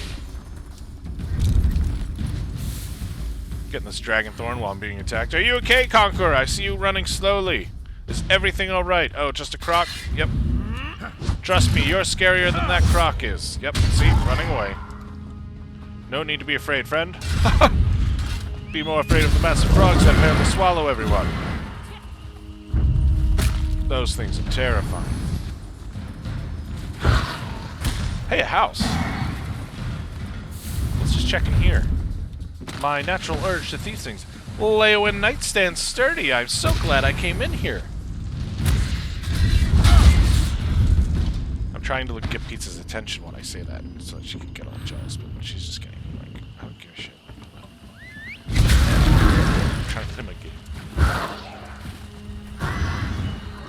Getting this dragon thorn while I'm being attacked. Are you okay, Conqueror? I see you running slowly. Is everything alright? Oh, just a croc? Yep. Trust me, you're scarier than that croc is. Yep, see? Running away. No need to be afraid, friend. Be more afraid of the massive frogs that apparently swallow everyone. Those things are terrifying. Hey, a house. Let's just check in here. My natural urge to thieve things. Leowin nightstand sturdy. I'm so glad I came in here. I'm trying to get Pizza's attention when I say that, so that she can get all jealous, but she's just getting like, I don't give a shit. I'm trying to limit game.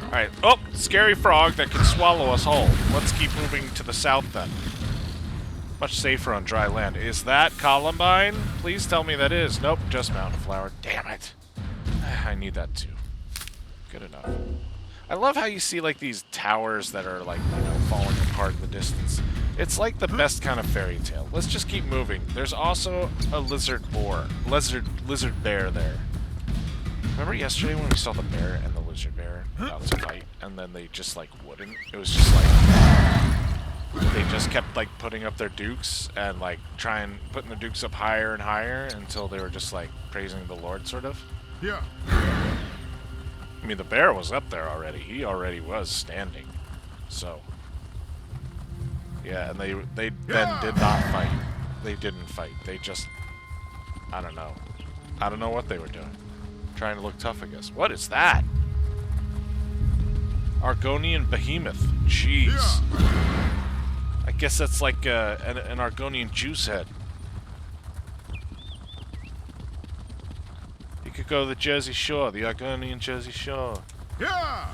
Alright. Oh, scary frog that can swallow us whole. Let's keep moving to the south then. Much safer on dry land. Is that Columbine? Please tell me that is. Nope, just mountain flower. Damn it. I need that too. Good enough. I love how you see like these towers that are like, you know, falling apart in the distance. It's like the best kind of fairy tale. Let's just keep moving. There's also a lizard bear there. Remember yesterday when we saw the bear and the lizard bear about to fight, and then they just like wouldn't? It was just like they just kept like putting up their dukes and like putting the dukes up higher and higher until they were just like praising the Lord, sort of. Yeah. I mean, the bear was up there already. He already was standing. So yeah, and they then did not fight. They didn't fight. They just, I don't know. I don't know what they were doing. Trying to look tough, I guess. What is that? Argonian behemoth. Jeez. I guess that's like an Argonian juice head. You could go to the Jersey Shore, the Argonian Jersey Shore. Yeah.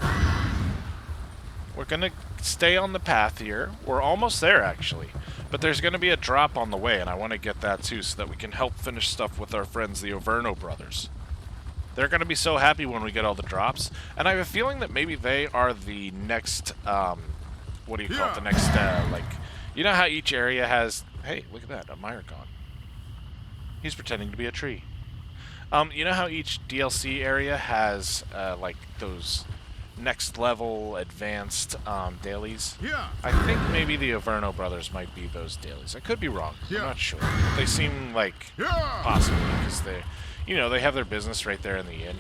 We're gonna stay on the path here. We're almost there, actually. But there's gonna be a drop on the way, and I want to get that too, so that we can help finish stuff with our friends, the Overno brothers. They're gonna be so happy when we get all the drops, and I have a feeling that maybe they are the next, what do you call it? The next, like, you know how each area has... Hey, look at that, a Myricon. He's pretending to be a tree. You know how each DLC area has, like, those next level advanced dailies? Yeah. I think maybe the Overno brothers might be those dailies. I could be wrong. I'm not sure. They seem like possibly, because they, you know, they have their business right there in the inn.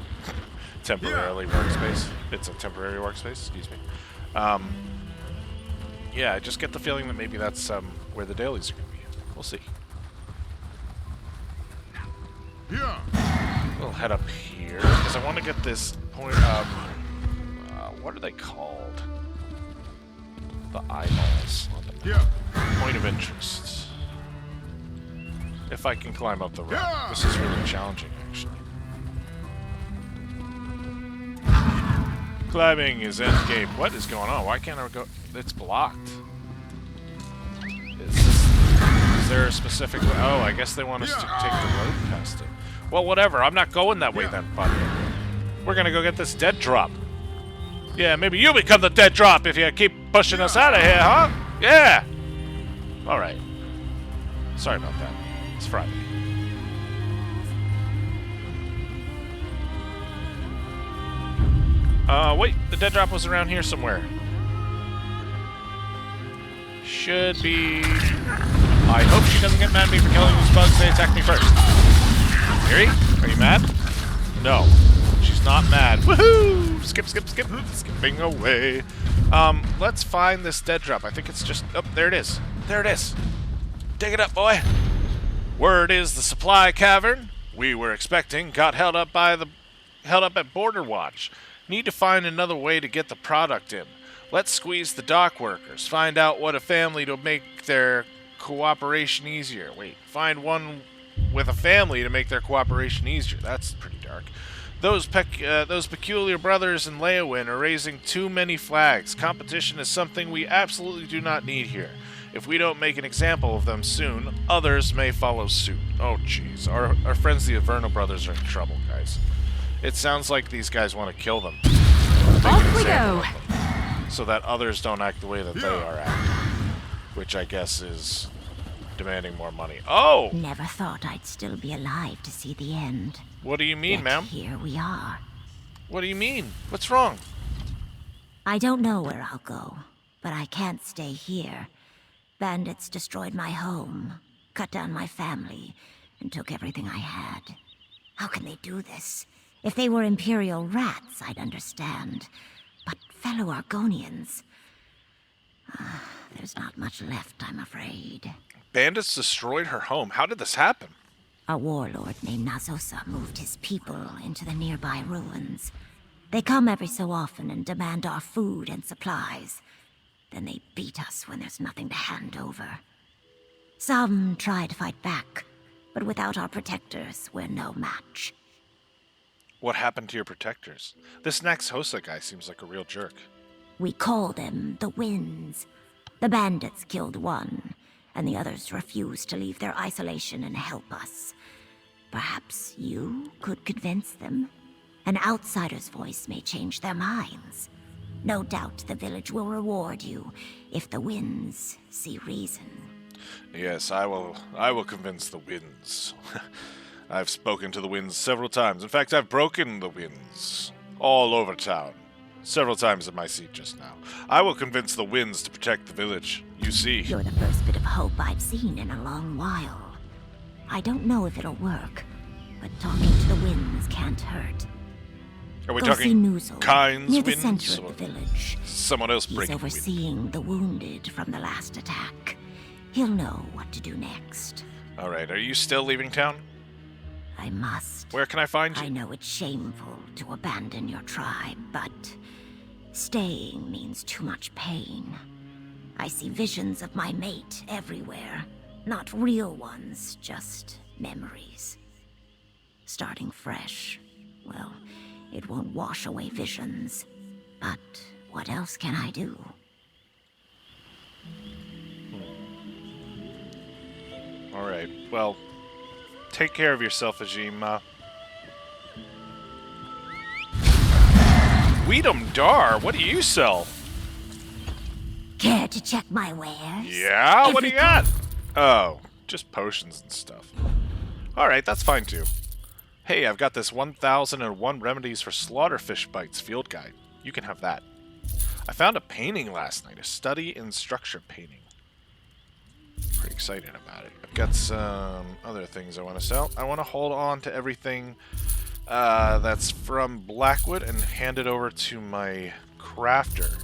Temporarily workspace. It's a temporary workspace, excuse me. Yeah, I just get the feeling that maybe that's where the dailies are going to be. We'll see. Yeah. We'll head up here, because I want to get this point, what are they called? The eyeballs. Point of interest. If I can climb up the rock. This is really challenging, actually. Climbing is endgame. What is going on? Why can't I go? It's blocked. Is there a specific... Oh, I guess they want us to take the road past it. Well, whatever. I'm not going that way then, buddy. We're gonna go get this dead drop. Yeah, maybe you become the dead drop if you keep pushing us out of here, huh? Yeah! Alright. Sorry about that. It's Friday. Wait. The dead drop was around here somewhere. Should be... I hope she doesn't get mad at me for killing these bugs. They attacked me first. Miri, are you mad? No. She's not mad. Woohoo! Skip, skip, skip. Skipping away. Let's find this dead drop. I think it's just... Oh, there it is. There it is. Dig it up, boy. Word is the supply cavern we were expecting got held up at Border Watch. Need to find another way to get the product in. Let's squeeze the dock workers. Find out what a family to make their cooperation easier. Wait, find one with a family to make their cooperation easier. That's pretty dark. Those peculiar brothers in Leowin are raising too many flags. Competition is something we absolutely do not need here. If we don't make an example of them soon, others may follow suit. Oh, jeez. Our friends the Overno brothers are in trouble, guys. It sounds like these guys want to kill them. Off we go! So that others don't act the way that they are acting. Which I guess is demanding more money. Oh! Never thought I'd still be alive to see the end. What do you mean, Yet ma'am? Here we are. What do you mean? What's wrong? I don't know where I'll go, but I can't stay here. Bandits destroyed my home, cut down my family, and took everything I had. How can they do this? If they were Imperial rats, I'd understand. But fellow Argonians... there's not much left, I'm afraid. Bandits destroyed her home. How did this happen? A warlord named Nazosa moved his people into the nearby ruins. They come every so often and demand our food and supplies. Then they beat us when there's nothing to hand over. Some try to fight back, but without our protectors, we're no match. What happened to your protectors? This Naxhosa guy seems like a real jerk. We call them the Winds. The bandits killed one, and the others refused to leave their isolation and help us. Perhaps you could convince them? An outsider's voice may change their minds. No doubt the village will reward you if the Winds see reason. Yes, I will convince the Winds. I've spoken to the Winds several times. In fact, I've broken the Winds all over town. Several times in my seat just now. I will convince the Winds to protect the village. You see. You're the first bit of hope I've seen in a long while. I don't know if it'll work, but talking to the Winds can't hurt. Are we Go talking see Noozle, Kynes near the Winds? center of the village. Someone else He's breaking overseeing the wounded from the last attack. He'll know what to do next. All right, are you still leaving town? I must. Where can I find you? I know it's shameful to abandon your tribe, but staying means too much pain. I see visions of my mate everywhere. Not real ones, just memories. Starting fresh, well, it won't wash away visions, but What else can I do? Alright, well, take care of yourself, Ajima. Weedum Dar, what do you sell? Care to check my wares? Yeah, what do you got? Oh, just potions and stuff. Alright, that's fine too. Hey, I've got this 1001 Remedies for Slaughterfish Bites field guide. You can have that. I found a painting last night, a study in structure painting. Pretty excited about it. I've got some other things I want to sell. I want to hold on to everything that's from Blackwood and hand it over to my crafter.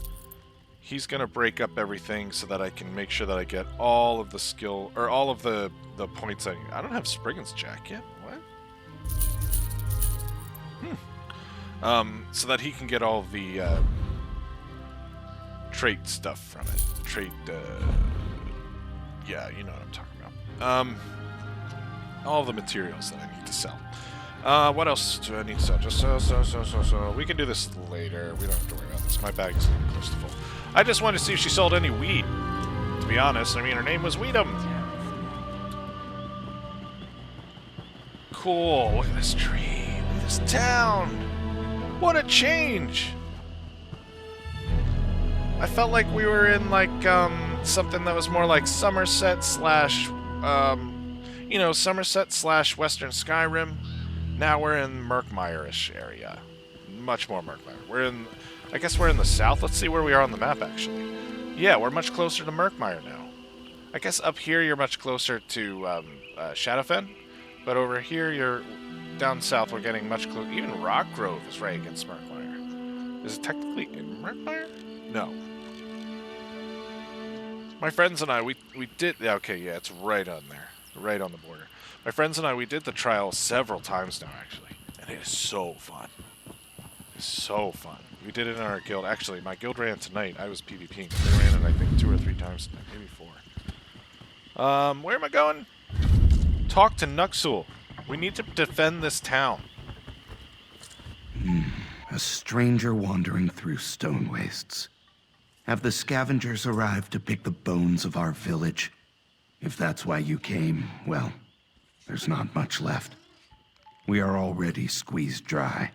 He's going to break up everything so that I can make sure that I get all of the skill, or all of the points I need. I don't have Spriggan's Jack yet. What? So that he can get all the trait stuff from it. Trait, yeah, you know what I'm talking about. All the materials that I need to sell. What else do I need to sell? Just so. We can do this later. We don't have to worry about this. My bag is close to full. I just wanted to see if she sold any weed. To be honest, I mean, her name was Weedum. Cool. Look at this tree. Look at this town. What a change. I felt like we were in, like, something that was more like Somerset slash, Somerset slash Western Skyrim. Now we're in Murkmire-ish area. Much more Murkmire. I guess we're in the south. Let's see where we are on the map, actually. Yeah, we're much closer to Murkmire now. I guess up here you're much closer to Shadowfen, but over here you're down south. We're getting much closer. Even Rockgrove is right against Murkmire. Is it technically in Murkmire? No. My friends and I, we did... Okay, yeah, it's right on there. Right on the border. My friends and I, we did the trial several times now, actually. And it is so fun. It's so fun. We did it in our guild. Actually, my guild ran tonight. I was PvPing. They ran it, I think, 2 or 3 times tonight. Maybe 4. Where am I going? Talk to Nuxul. We need to defend this town. A stranger wandering through stone wastes. Have the scavengers arrived to pick the bones of our village? If that's why you came, well, there's not much left. We are already squeezed dry.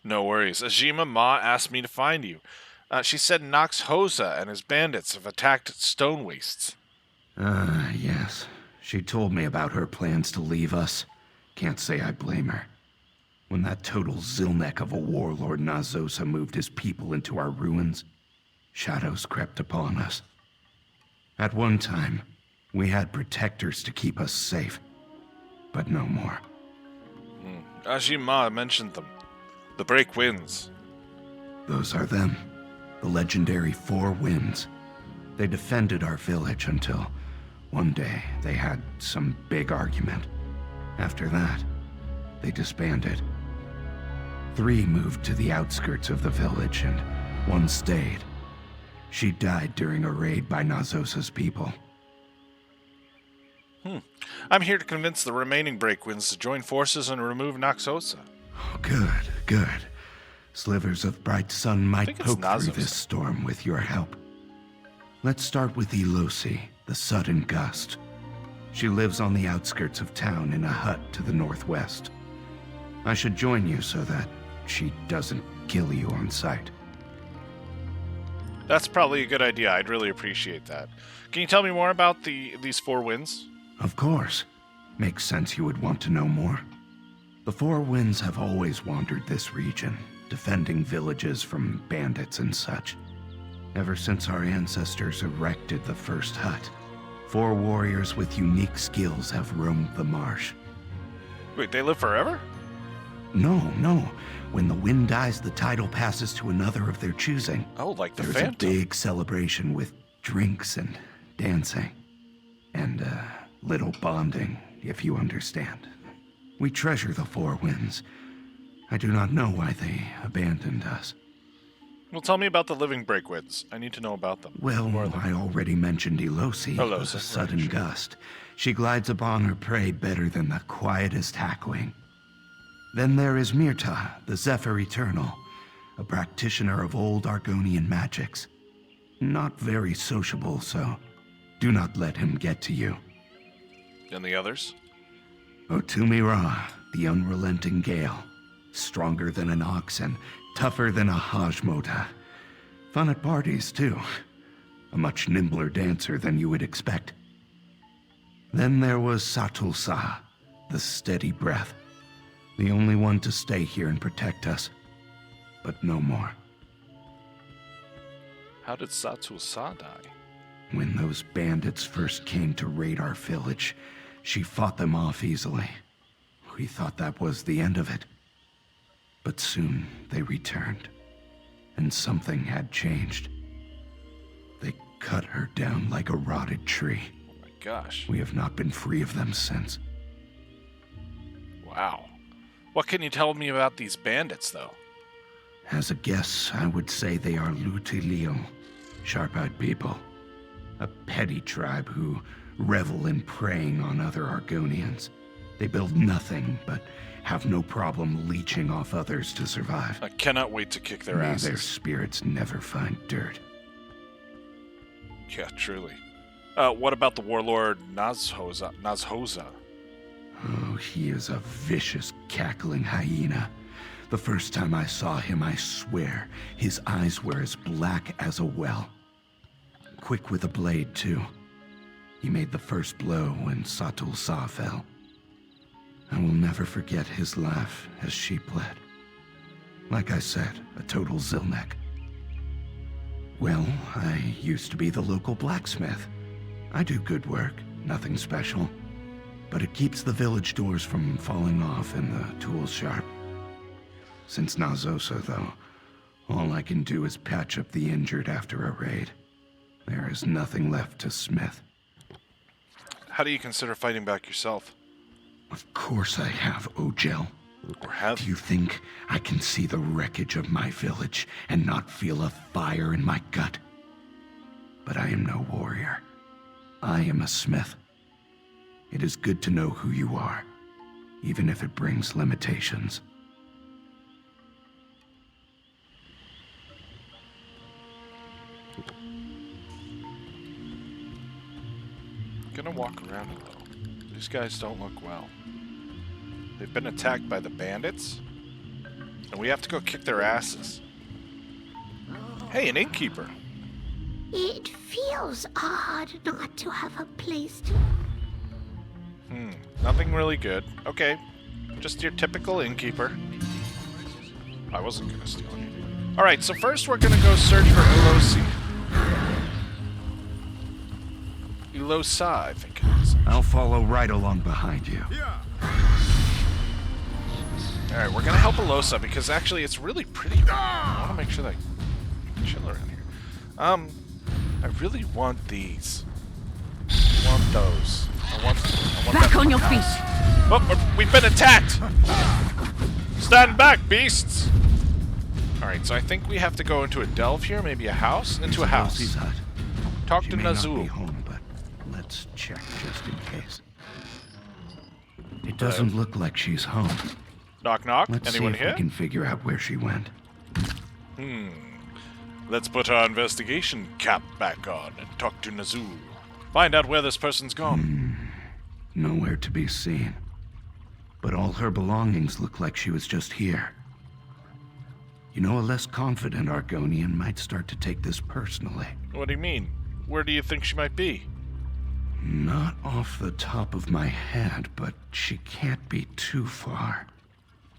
No worries. Ajima Ma asked me to find you. She said Nox Hosa and his bandits have attacked stone wastes. Yes. She told me about her plans to leave us. Can't say I blame her. When that total Zilnek of a warlord Nazosa moved his people into our ruins, shadows crept upon us. At one time, we had protectors to keep us safe, but no more. Ajima mentioned them. The Break Winds. Those are them. The legendary Four Winds. They defended our village until one day they had some big argument. After that, they disbanded. 3 moved to the outskirts of the village and 1 stayed. She died during a raid by Nazosa's people. I'm here to convince the remaining Breakwinds to join forces and remove Noxosa. Oh, good. Slivers of bright sun might poke through this storm with your help. Let's start with Elosi, the sudden gust. She lives on the outskirts of town in a hut to the northwest. I should join you so that she doesn't kill you on sight. That's probably a good idea. I'd really appreciate that. Can you tell me more about these 4 winds? Of course. Makes sense you would want to know more. The 4 winds have always wandered this region, defending villages from bandits and such. Ever since our ancestors erected the first hut, 4 warriors with unique skills have roamed the marsh. Wait, they live forever? No. When the wind dies, the title passes to another of their choosing. Oh, like the Phantom. Phantom. There's a big celebration with drinks and dancing. And little bonding, if you understand. We treasure the 4 winds. I do not know why they abandoned us. Well, tell me about the living Breakwinds. I need to know about them. Well, I already mentioned Elosi, the sudden gust. She glides upon her prey better than the quietest hackling. Then there is Mirta, the Zephyr Eternal. a practitioner of old Argonian magics. Not very sociable, so do not let him get to you. And the others? Otumi Ra, the unrelenting gale. Stronger than an ox and tougher than a Hajmota. Fun at parties, too. A much nimbler dancer than you would expect. Then there was Satul Sa, the steady breath. The only one to stay here and protect us. But no more. How did Satul Sa die? When those bandits first came to raid our village, she fought them off easily. We thought that was the end of it. But soon they returned, and something had changed. They cut her down like a rotted tree. Oh my gosh. We have not been free of them since. Wow. What can you tell me about these bandits, though? As a guess, I would say they are Lutilio, sharp-eyed people. A petty tribe who revel in preying on other Argonians. They build nothing, but have no problem leeching off others to survive. I cannot wait to kick their May asses. their spirits never find dirt. Yeah, truly. What about the warlord Nazhoza? Oh, he is a vicious, cackling hyena. The first time I saw him, I swear, his eyes were as black as a well. Quick with a blade, too. He made the first blow when Satul Sa fell. I will never forget his laugh as she bled. Like I said, a total Zilnek. Well, I used to be the local blacksmith. I do good work, nothing special. But it keeps the village doors from falling off and the tools sharp. Since Nazosa, though, all I can do is patch up the injured after a raid. There is nothing left to smith. How do you consider fighting back yourself? Of course I have, Ojel. Or have Do you think I can see the wreckage of my village and not feel a fire in my gut? But I am no warrior. I am a smith. It is good to know who you are, even if it brings limitations. Gonna walk around it though. These guys don't look well. They've been attacked by the bandits, and we have to go kick their asses. Hey, an innkeeper. It feels odd not to have a place to... Nothing really good. Okay, just your typical innkeeper. I wasn't gonna steal anything. Alright, so first we're gonna go search for Elosi. Elosa, I think it is. I'll follow right along behind you. Alright, we're gonna help Elosa because actually it's really pretty. I wanna make sure that I chill around here. I really want these. I want those. I want Back on your feet! Oh, we've been attacked! Stand back, beasts! Alright, so I think we have to go into a delve here, maybe a house? Into a house. Hut. Talk She to may not be Nazul. home, but let's check just in case. It doesn't look like she's home. Knock knock. Let's Anyone see if here? we can figure out where she went. Let's put our investigation cap back on and talk to Nazul. Find out where this person's gone. Nowhere to be seen. But all her belongings look like she was just here. You know, a less confident Argonian might start to take this personally. What do you mean? Where do you think she might be? Not off the top of my head, but she can't be too far.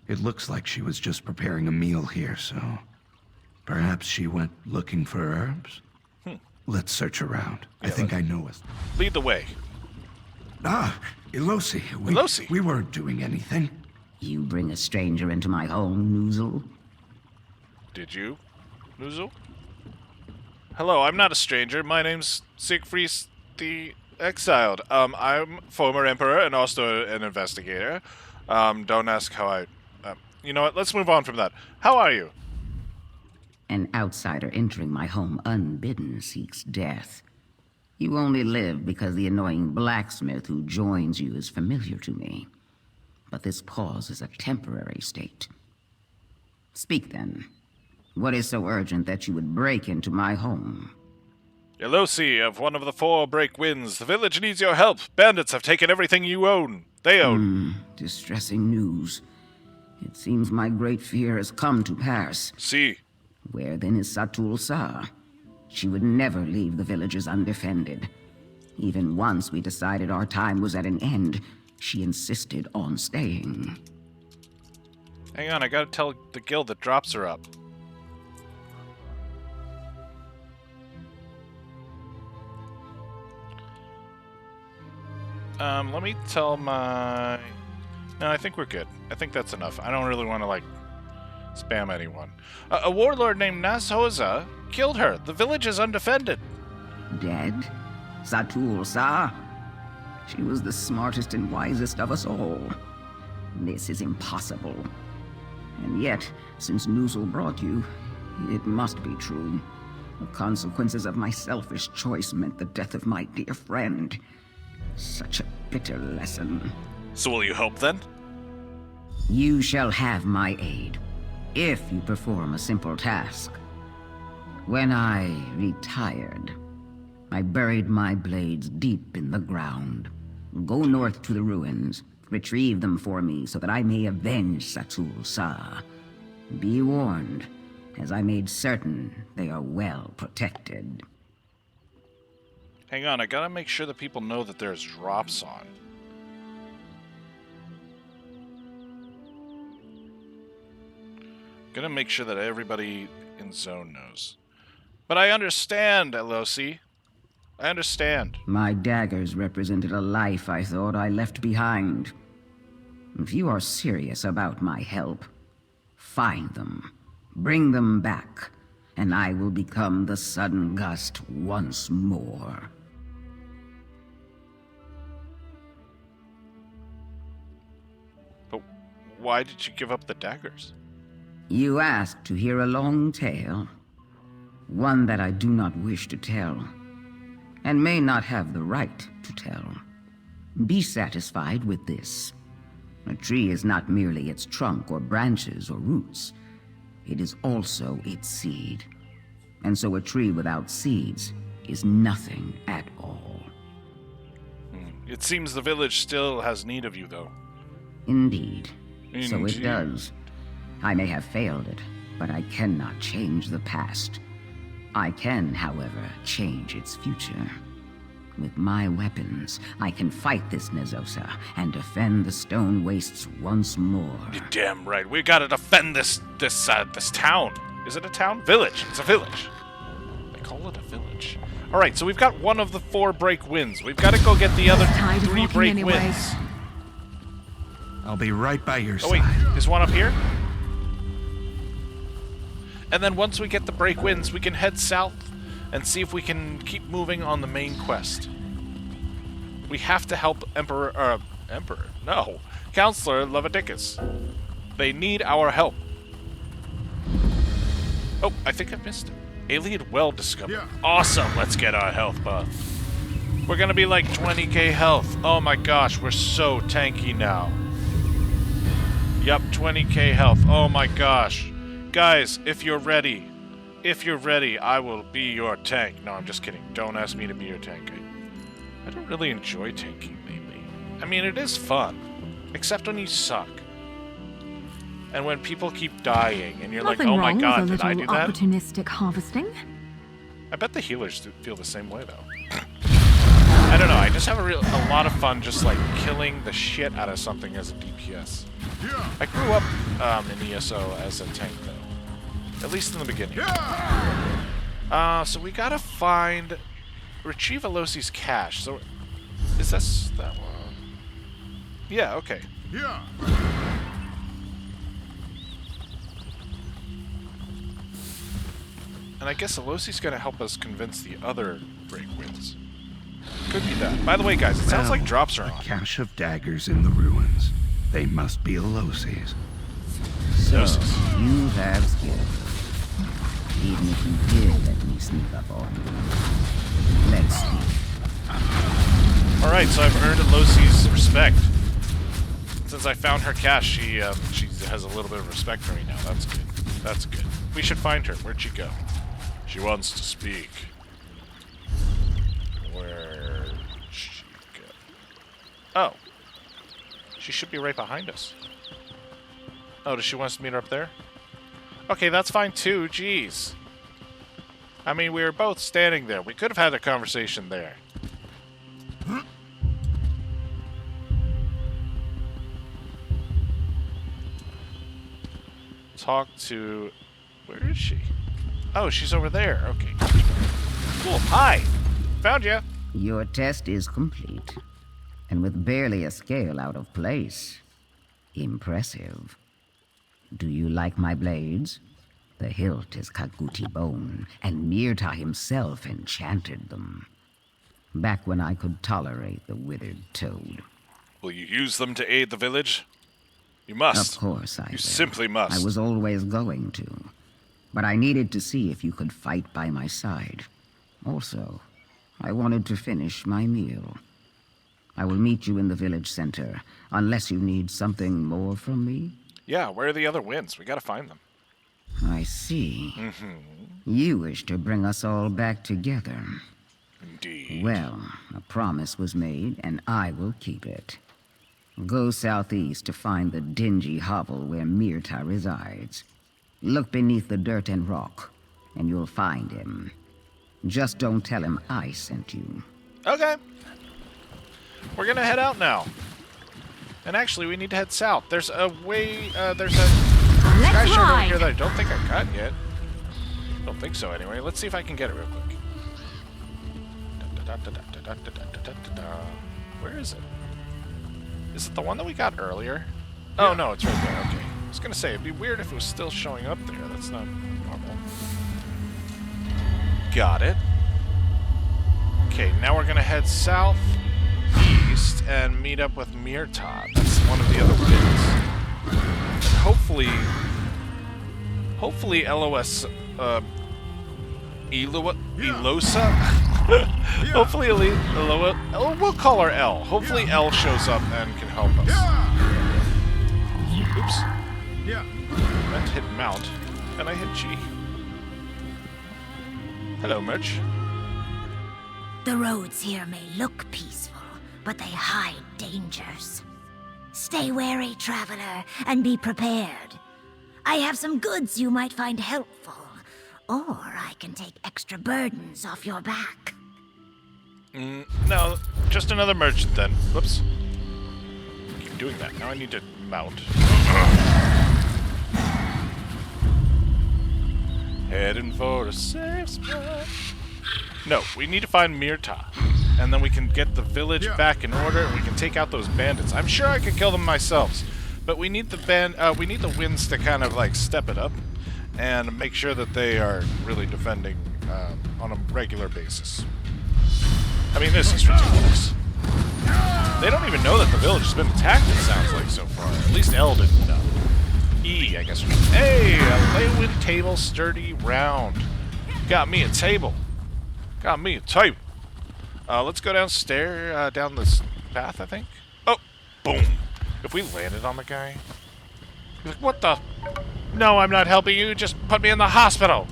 It looks like she was just preparing a meal here, so... perhaps she went looking for herbs? Let's search around. I think I know us. Lead the way. Ah, Elosi. Elosi? We weren't doing anything. You bring a stranger into my home, Noozle? Did you, Nazul? Hello, I'm not a stranger. My name's Sigfris the Exiled. I'm former emperor and also an investigator. Don't ask how I... you know what? Let's move on from that. How are you? An outsider entering my home unbidden seeks death. You only live because the annoying blacksmith who joins you is familiar to me. But this pause is a temporary state. Speak then. What is so urgent that you would break into my home? Elosi of one of the 4 break winds. The village needs your help. Bandits have taken everything you own. They own. Distressing news. It seems my great fear has come to pass. See. Where then is Satul Sa? She would never leave the villages undefended. Even once we decided our time was at an end, she insisted on staying. Hang on, I gotta tell the guild that drops are up. Let me tell my... No, I think we're good. I think that's enough. I don't really want to, like, spam anyone. A warlord named Nashoza killed her. The village is undefended. Dead? Satul Sa? She was the smartest and wisest of us all. This is impossible. And yet, since Nuzul brought you, it must be true. The consequences of my selfish choice meant the death of my dear friend. Such a bitter lesson. So will you help then? You shall have my aid, if you perform a simple task. When I retired, I buried my blades deep in the ground. Go north to the ruins, retrieve them for me so that I may avenge Satul Sa. Be warned, as I made certain they are well protected. Hang on, I gotta make sure that people know that there's drops on. Gonna make sure that everybody in zone knows. But I understand, Elosi. I understand. My daggers represented a life I thought I left behind. If you are serious about my help, find them, bring them back, and I will become the sudden gust once more. But why did you give up the daggers? You asked to hear a long tale, one that I do not wish to tell, and may not have the right to tell. Be satisfied with this. A tree is not merely its trunk or branches or roots. It is also its seed. And so a tree without seeds is nothing at all. It seems the village still has need of you, though. Indeed. So it Indeed. does. I may have failed it, but I cannot change the past. I can, however, change its future. With my weapons, I can fight this Nezosa and defend the stone wastes once more. You're damn right. We gotta defend this town. Is it a town? Village. It's a village. They call it a village. All right, so we've got one of the 4 break wins. We've got to go get the other 3 break wins. I'll be right by your side. Oh wait, is one up here? And then once we get the break wins, we can head south and see if we can keep moving on the main quest. We have to help Counselor Leviticus. They need our help. Oh, I think I missed it. Alien well discovered. Yeah. Awesome, let's get our health buff. We're gonna be like 20k health. Oh my gosh, we're so tanky now. Yup, 20k health. Oh my gosh. Guys, if you're ready, I will be your tank. No, I'm just kidding. Don't ask me to be your tank. I don't really enjoy tanking lately. I mean, it is fun. Except when you suck. And when people keep dying, and you're Nothing like, oh my wrong god, with did a I little do that? opportunistic harvesting. I bet the healers feel the same way, though. I don't know, I just have a lot of fun just, like, killing the shit out of something as a DPS. I grew up in ESO as a tank, though. At least in the beginning. So we gotta retrieve Elosi's cache. So, is this that one? Yeah, okay. Yeah. And I guess Elosi's gonna help us convince the other break wins. Could be that. By the way, guys, it sounds like drops are on. A cache of daggers in the ruins. They must be Elosi's. So, you have skills. Even if you did let me sneak up on you. Let's see. Alright, so I've earned Elosi's respect. Since I found her cache, she has a little bit of respect for me now. That's good. That's good. We should find her. Where'd she go? She wants to speak. Where'd she go? Oh. She should be right behind us. Oh, does she want us to meet her up there? Okay, that's fine too. Jeez. I mean, we were both standing there. We could have had a conversation there. Talk to... Where is she? Oh, she's over there. Okay. Cool. Hi. Found you. Your test is complete. And with barely a scale out of place. Impressive. Do you like my blades? The hilt is Kaguti bone, and Mirta himself enchanted them. Back when I could tolerate the withered toad. Will you use them to aid the village? You must. Of course I will. You simply must. I was always going to. But I needed to see if you could fight by my side. Also, I wanted to finish my meal. I will meet you in the village center, unless you need something more from me. Yeah, where are the other winds? We gotta find them. I see. You wish to bring us all back together. Indeed. Well, a promise was made, and I will keep it. Go southeast to find the dingy hovel where Mirta resides. Look beneath the dirt and rock, and you'll find him. Just don't tell him I sent you. Okay. We're gonna head out now. And actually, we need to head south. There's a way, there's a sky shard over here that I don't think I got yet. Don't think so, anyway. Let's see if I can get it real quick. Where is it? Is it the one that we got earlier? Oh, no, it's right there. Okay. I was gonna say, it'd be weird if it was still showing up there. That's not normal. Got it. Okay, now we're gonna head south. East and meet up with Mirta. That's one of the other winds. And hopefully LOS, Elosa? Hopefully Eloa, we'll call her L. Hopefully L shows up and can help us. Oops. Yeah. I meant to hit mount, and I hit G. Hello, Merch. The roads here may look peaceful, but they hide dangers. Stay wary, traveler, and be prepared. I have some goods you might find helpful, or I can take extra burdens off your back. No, just another merchant then. Whoops. Keep doing that. Now I need to mount. Heading for a safe spot. No, we need to find Mirta. And then we can get the village back in order, and we can take out those bandits. I'm sure I could kill them myself, but we need the winds to kind of like step it up and make sure that they are really defending on a regular basis. I mean, this is ridiculous. They don't even know that the village has been attacked, it sounds like, so far. At least L didn't know. E, I guess. Hey, a Laywood table, sturdy, round. Got me a table. Got me a table. Let's go downstairs, down this path, I think. Oh, boom. If we landed on the guy... He's like, what the... No, I'm not helping you. Just put me in the hospital.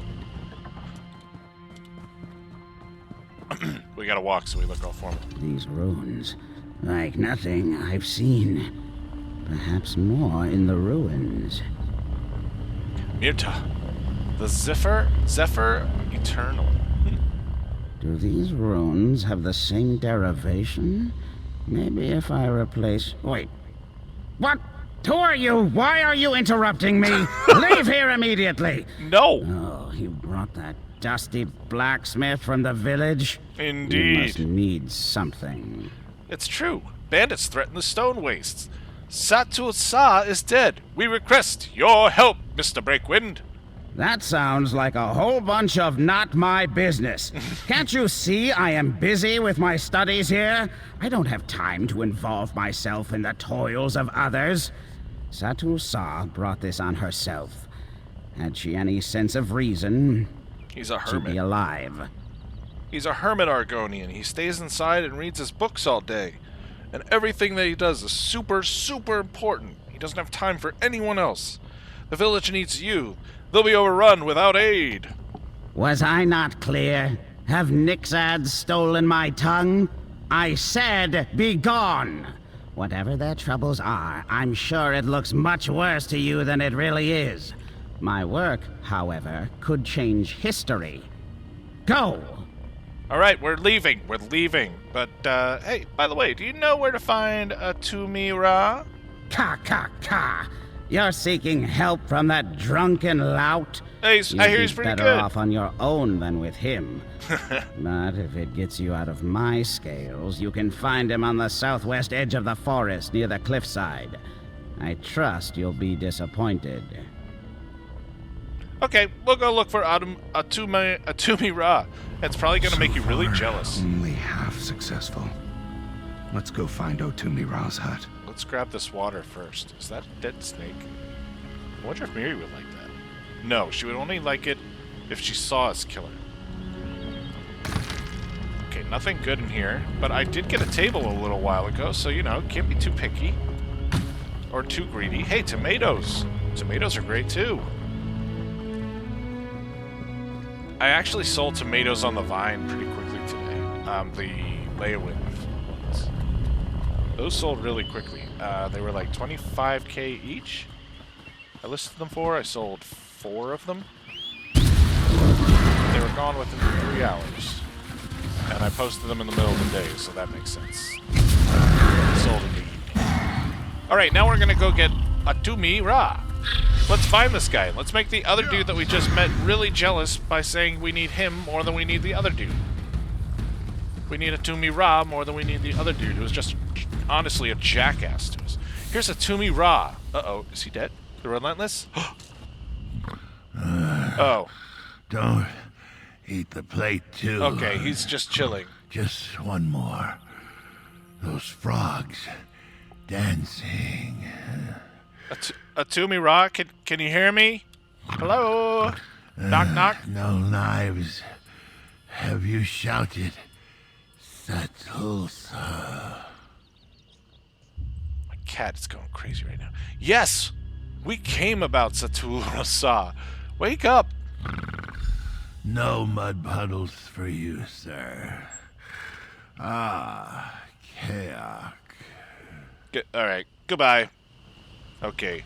We gotta walk so we look all formal. These ruins, like nothing I've seen. Perhaps more in the ruins. Mirta. The Zephyr Eternal. Do these runes have the same derivation? Maybe if I replace... Wait. What? Who are you? Why are you interrupting me? Leave here immediately! No! Oh, you brought that dusty blacksmith from the village? Indeed. You must need something. It's true. Bandits threaten the stone wastes. Satul Sa is dead. We request your help, Mr. Breakwind. That sounds like a whole bunch of not my business. Can't you see I am busy with my studies here? I don't have time to involve myself in the toils of others. Satul Sa brought this on herself. Had she any sense of reason, He's a hermit. she'd be alive. He's a hermit Argonian. He stays inside and reads his books all day. And everything that he does is super, super important. He doesn't have time for anyone else. The village needs you. They'll be overrun without aid. Was I not clear? Have Nixads stolen my tongue? I said, be gone! Whatever their troubles are, I'm sure it looks much worse to you than it really is. My work, however, could change history. Go! Alright, we're leaving. We're leaving. But, hey, by the way, do you know where to find a Tumira? Ka! You're seeking help from that drunken lout? Hey, I hear he's pretty better good. off on your own than with him. But if it gets you out of my scales, you can find him on the southwest edge of the forest near the cliffside. I trust you'll be disappointed. Okay, we'll go look for Tumira. It's probably going to make you really jealous. Only half successful. Let's go find Otumira's hut. Let's grab this water first. Is that a dead snake? I wonder if Miri would like that. No, she would only like it if she saw us kill her. Okay, nothing good in here. But I did get a table a little while ago, so, you know, can't be too picky. Or too greedy. Hey, tomatoes! Tomatoes are great, too. I actually sold tomatoes on the vine pretty quickly today. The layaway ones. Those sold really quickly. They were like 25k each. I listed them for. I sold 4 of them. They were gone within 3 hours. And I posted them in the middle of the day, so that makes sense. Sold in the evening. Alright, now we're gonna go get Tumira. Let's find this guy. Let's make the other dude that we just met really jealous by saying we need him more than we need the other dude. We need a Tumira more than we need the other dude who was just honestly a jackass to us. Here's a Tumira. Uh-oh, is he dead? The Relentless? Oh. Don't eat the plate, too. Okay, he's just chilling. Just one more. Those frogs dancing. Tumira, can you hear me? Hello? Knock, knock. No knives. Have you shouted? Satulsa. My cat is going crazy right now. Yes! We came about Satulsa. Wake up! No mud puddles for you, sir. Ah, Kayak. Alright, goodbye. Okay,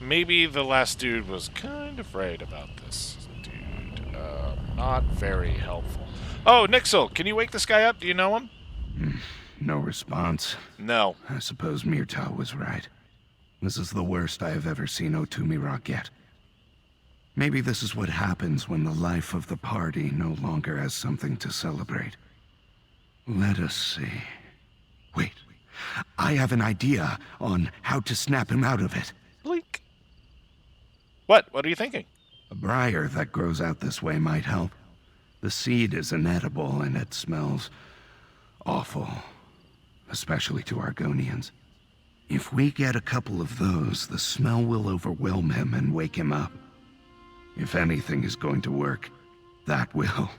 maybe the last dude was kind of right about this dude. Not very helpful. Oh, Nixel, can you wake this guy up? Do you know him? No response. No. I suppose Myrta was right. This is the worst I have ever seen Otumira get. Maybe this is what happens when the life of the party no longer has something to celebrate. Let us see. Wait. I have an idea on how to snap him out of it. Blink. What? What are you thinking? A briar that grows out this way might help. The seed is inedible and it smells awful, especially to Argonians. If we get a couple of those, the smell will overwhelm him and wake him up. If anything is going to work, that will.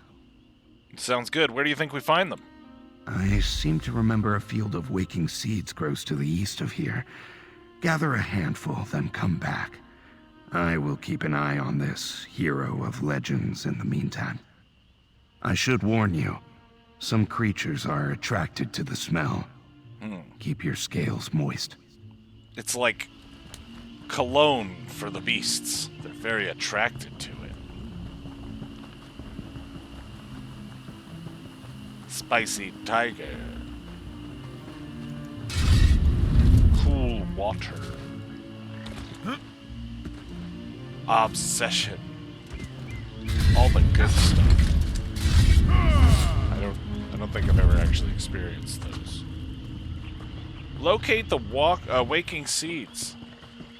Sounds good. Where do you think we find them? I seem to remember a field of waking seeds grows to the east of here. Gather a handful, then come back. I will keep an eye on this hero of legends in the meantime. I should warn you, some creatures are attracted to the smell. Keep your scales moist. It's like cologne for the beasts. They're very attracted to it. Spicy tiger. Cool water. Obsession. All the good stuff. I don't think I've ever actually experienced those. Locate the waking seeds.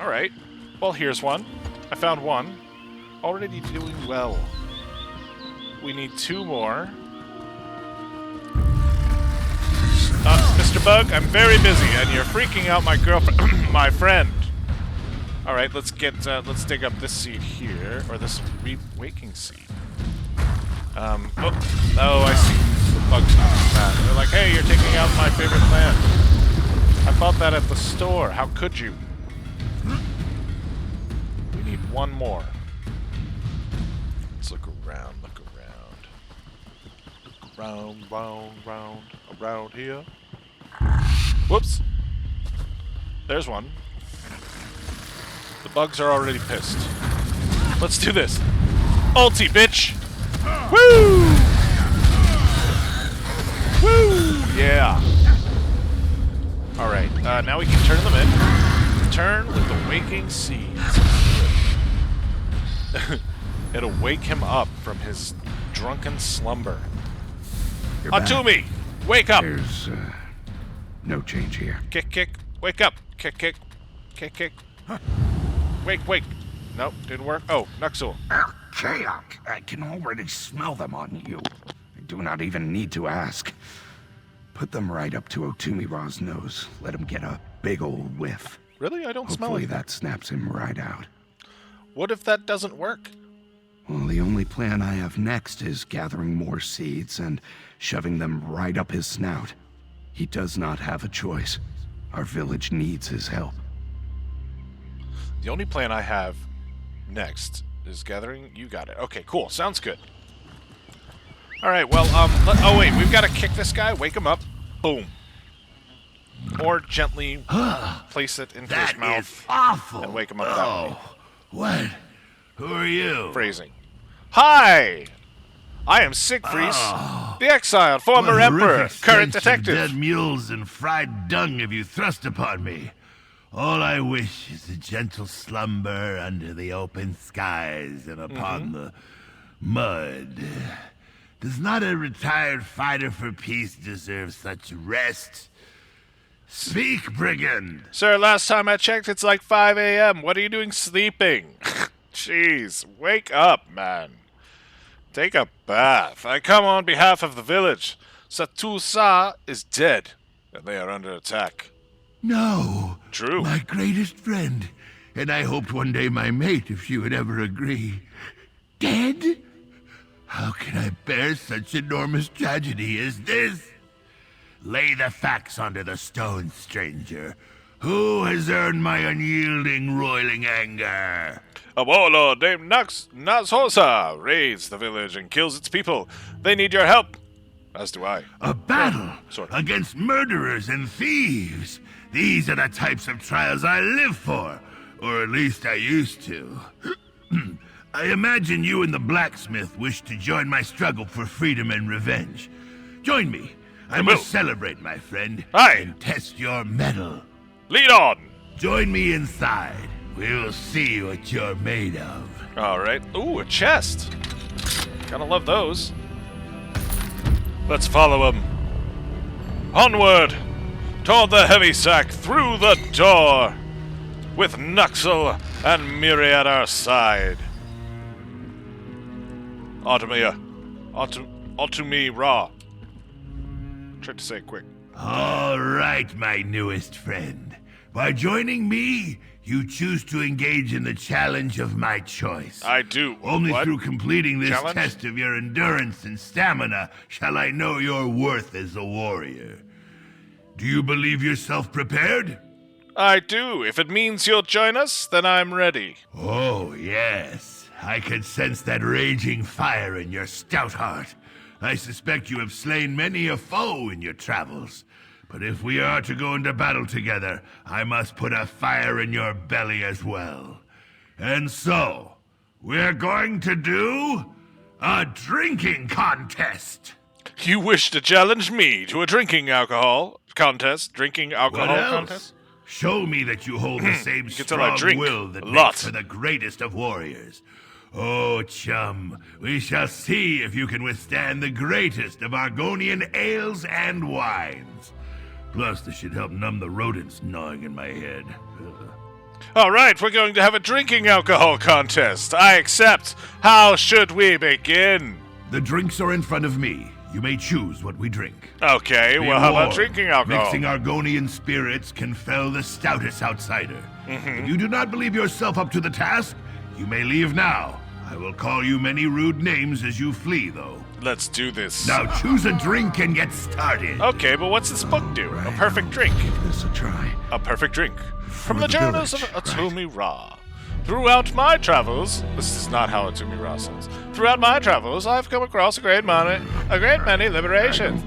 Alright. Well, here's one. I found one. Already doing well. We need 2 more. Mr. Bug, I'm very busy, and you're freaking out my girlfriend, my friend. All right, let's dig up this seed here, or this waking seed. Oh, I see. The bugs doing that. They're like, hey, you're taking out my favorite plant. I bought that at the store. How could you? We need 1 more. around, look around. Look around, round, around here. Whoops. There's one. The bugs are already pissed. Let's do this. Ulti, bitch! Woo! Woo! Yeah. Alright, now we can turn them in. Turn with the waking seeds. It'll wake him up from his drunken slumber. Atumi! Wake up! There's no change here. Kick, kick. Wake up. Kick, kick. Kick, kick. Wake. Nope, didn't work. Oh, Nuxel. Chaok, I can already smell them on you. I do not even need to ask. Put them right up to Otumi-Ra's nose. Let him get a big old whiff. Really? I don't smell Hopefully it. that snaps him right out. What if that doesn't work? Well, the only plan I have next is gathering more seeds and shoving them right up his snout. He does not have a choice. Our village needs his help. The only plan I have next is gathering. You got it. Okay, cool. Sounds good. All right. Well, oh wait, we've got to kick this guy. Wake him up. Boom. Or gently place it into his mouth. Is awful. And wake him up that way. What? Who are you? Phrasing. Hi. I am Sigfris, the exiled former What emperor, horrific current stench detective. Of dead mules and fried dung have you thrust upon me? All I wish is a gentle slumber under the open skies and upon the mud. Does not a retired fighter for peace deserve such rest? Speak, brigand! Sir, last time I checked, it's like 5 a.m. What are you doing sleeping? Jeez, wake up, man. Take a bath. I come on behalf of the village. Satusa is dead, and they are under attack. No. True. My greatest friend, and I hoped one day my mate, if she would ever agree. Dead? How can I bear such enormous tragedy as this? Lay the facts onto the stone, stranger. Who has earned my unyielding, roiling anger? A warlord named Nazhosa raids the village and kills its people. They need your help. As do I. A battle Sort of. against murderers and thieves. These are the types of trials I live for. Or at least I used to. I imagine you and the blacksmith wish to join my struggle for freedom and revenge. Join me. I must celebrate, my friend. Aye. And test your mettle. Lead on. Join me inside. We'll see what you're made of. All right. Ooh, a chest. Gotta love those. Let's follow him. Onward! Toward the heavy sack, through the door! With Nuxel and Miri at our side. Otumi-Ra. Tried to say it quick. All right, my newest friend. By joining me, you choose to engage in the challenge of my choice. I do. Only What? through completing this Challenge? test of your endurance and stamina shall I know your worth as a warrior. Do you believe yourself prepared? I do. If it means you'll join us, then I'm ready. Oh, yes. I can sense that raging fire in your stout heart. I suspect you have slain many a foe in your travels. But if we are to go into battle together, I must put a fire in your belly as well. And so, we're going to do a drinking contest. You wish to challenge me to a drinking alcohol contest? Drinking alcohol What else? contest? Show me that you hold the same can tell I strong drink will that a makes lot. for the greatest of warriors. Oh, chum, we shall see if you can withstand the greatest of Argonian ales and wines. Plus, this should help numb the rodents gnawing in my head. All right, we're going to have a drinking alcohol contest. I accept. How should we begin? The drinks are in front of me. You may choose what we drink. Okay, Be well, how about warned, drinking alcohol? Mixing Argonian spirits can fell the stoutest outsider. If you do not believe yourself up to the task, you may leave now. I will call you many rude names as you flee, though. Let's do this. Now choose a drink and get started. Okay, but what's this book do? A perfect drink. Give this a try. A perfect drink. From the journals of Atumi-Ra. Throughout my travels, this is not how Atsumi Ra sounds. Throughout my travels, I've come across a great many libations,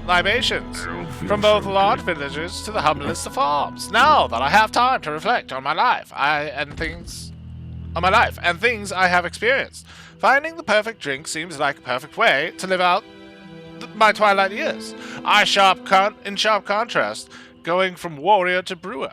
from both large villages to the humblest of farms. Now that I have time to reflect on my life, and things I have experienced, finding the perfect drink seems like a perfect way to live out my twilight years. In sharp contrast, going from warrior to brewer.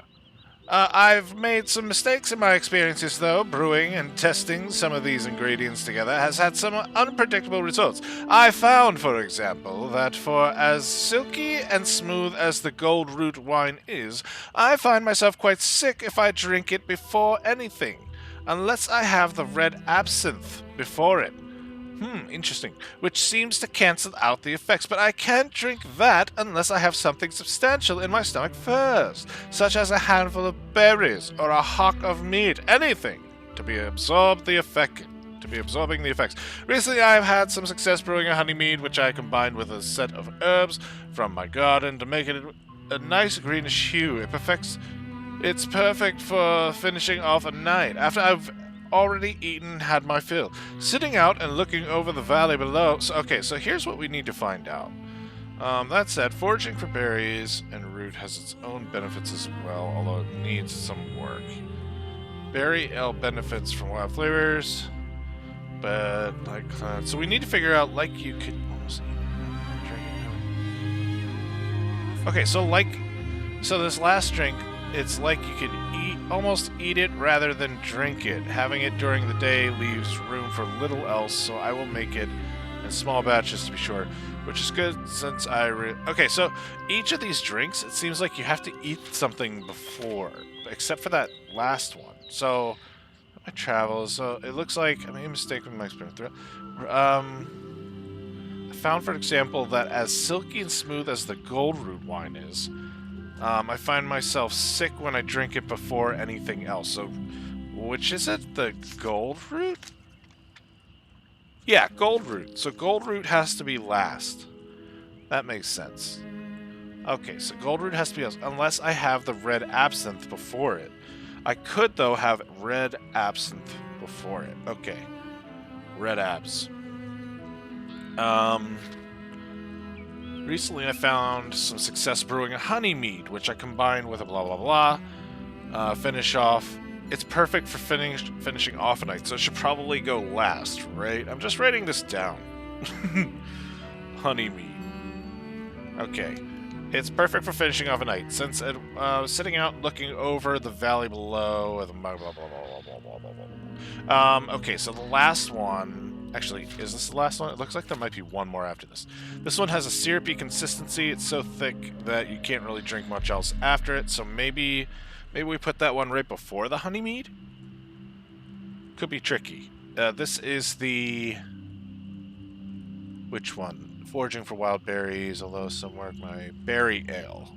I've made some mistakes in my experiences, though. Brewing and testing some of these ingredients together has had some unpredictable results. I found, for example, that for as silky and smooth as the gold root wine is, I find myself quite sick if I drink it before anything, unless I have the red absinthe before it. Interesting. Which seems to cancel out the effects, but I can't drink that unless I have something substantial in my stomach first, such as a handful of berries or a hock of meat, anything to be absorbing the effects. Recently, I have had some success brewing a honey mead, which I combined with a set of herbs from my garden to make it a nice greenish hue. It's perfect for finishing off a night after I've already eaten, had my fill, sitting out and looking over the valley below. So here's what we need to find out. That said, foraging for berries and root has its own benefits as well, although it needs some work. Berry ale benefits from wild flavors, but so we need to figure out you could almost drink it. So this last drink, it's like you could almost eat it rather than drink it. Having it during the day leaves room for little else, so I will make it in small batches to be sure, which is good since so each of these drinks, it seems like you have to eat something before, except for that last one. So, my travels, so it looks like I made a mistake with my experience. I found, for example, that as silky and smooth as the gold root wine is, I find myself sick when I drink it before anything else. So, which is it? The gold root? Yeah, gold root. So gold root has to be last. That makes sense. Okay, so gold root has to be last, unless I have the red absinthe before it. I could, though, have red absinthe before it. Okay. Red abs. Recently, I found some success brewing a honey mead, which I combined with a blah blah blah. Finish off. It's perfect for finishing off a night, so it should probably go last, right? I'm just writing this down. Honey mead. Okay. It's perfect for finishing off a night, since it was sitting out looking over the valley below. Blah, blah, blah. Okay, so the last one. Actually, is this the last one? It looks like there might be one more after this. This one has a syrupy consistency. It's so thick that you can't really drink much else after it. So maybe we put that one right before the honey mead? Could be tricky. This is the... Which one? Foraging for wild berries, although somewhere my berry ale.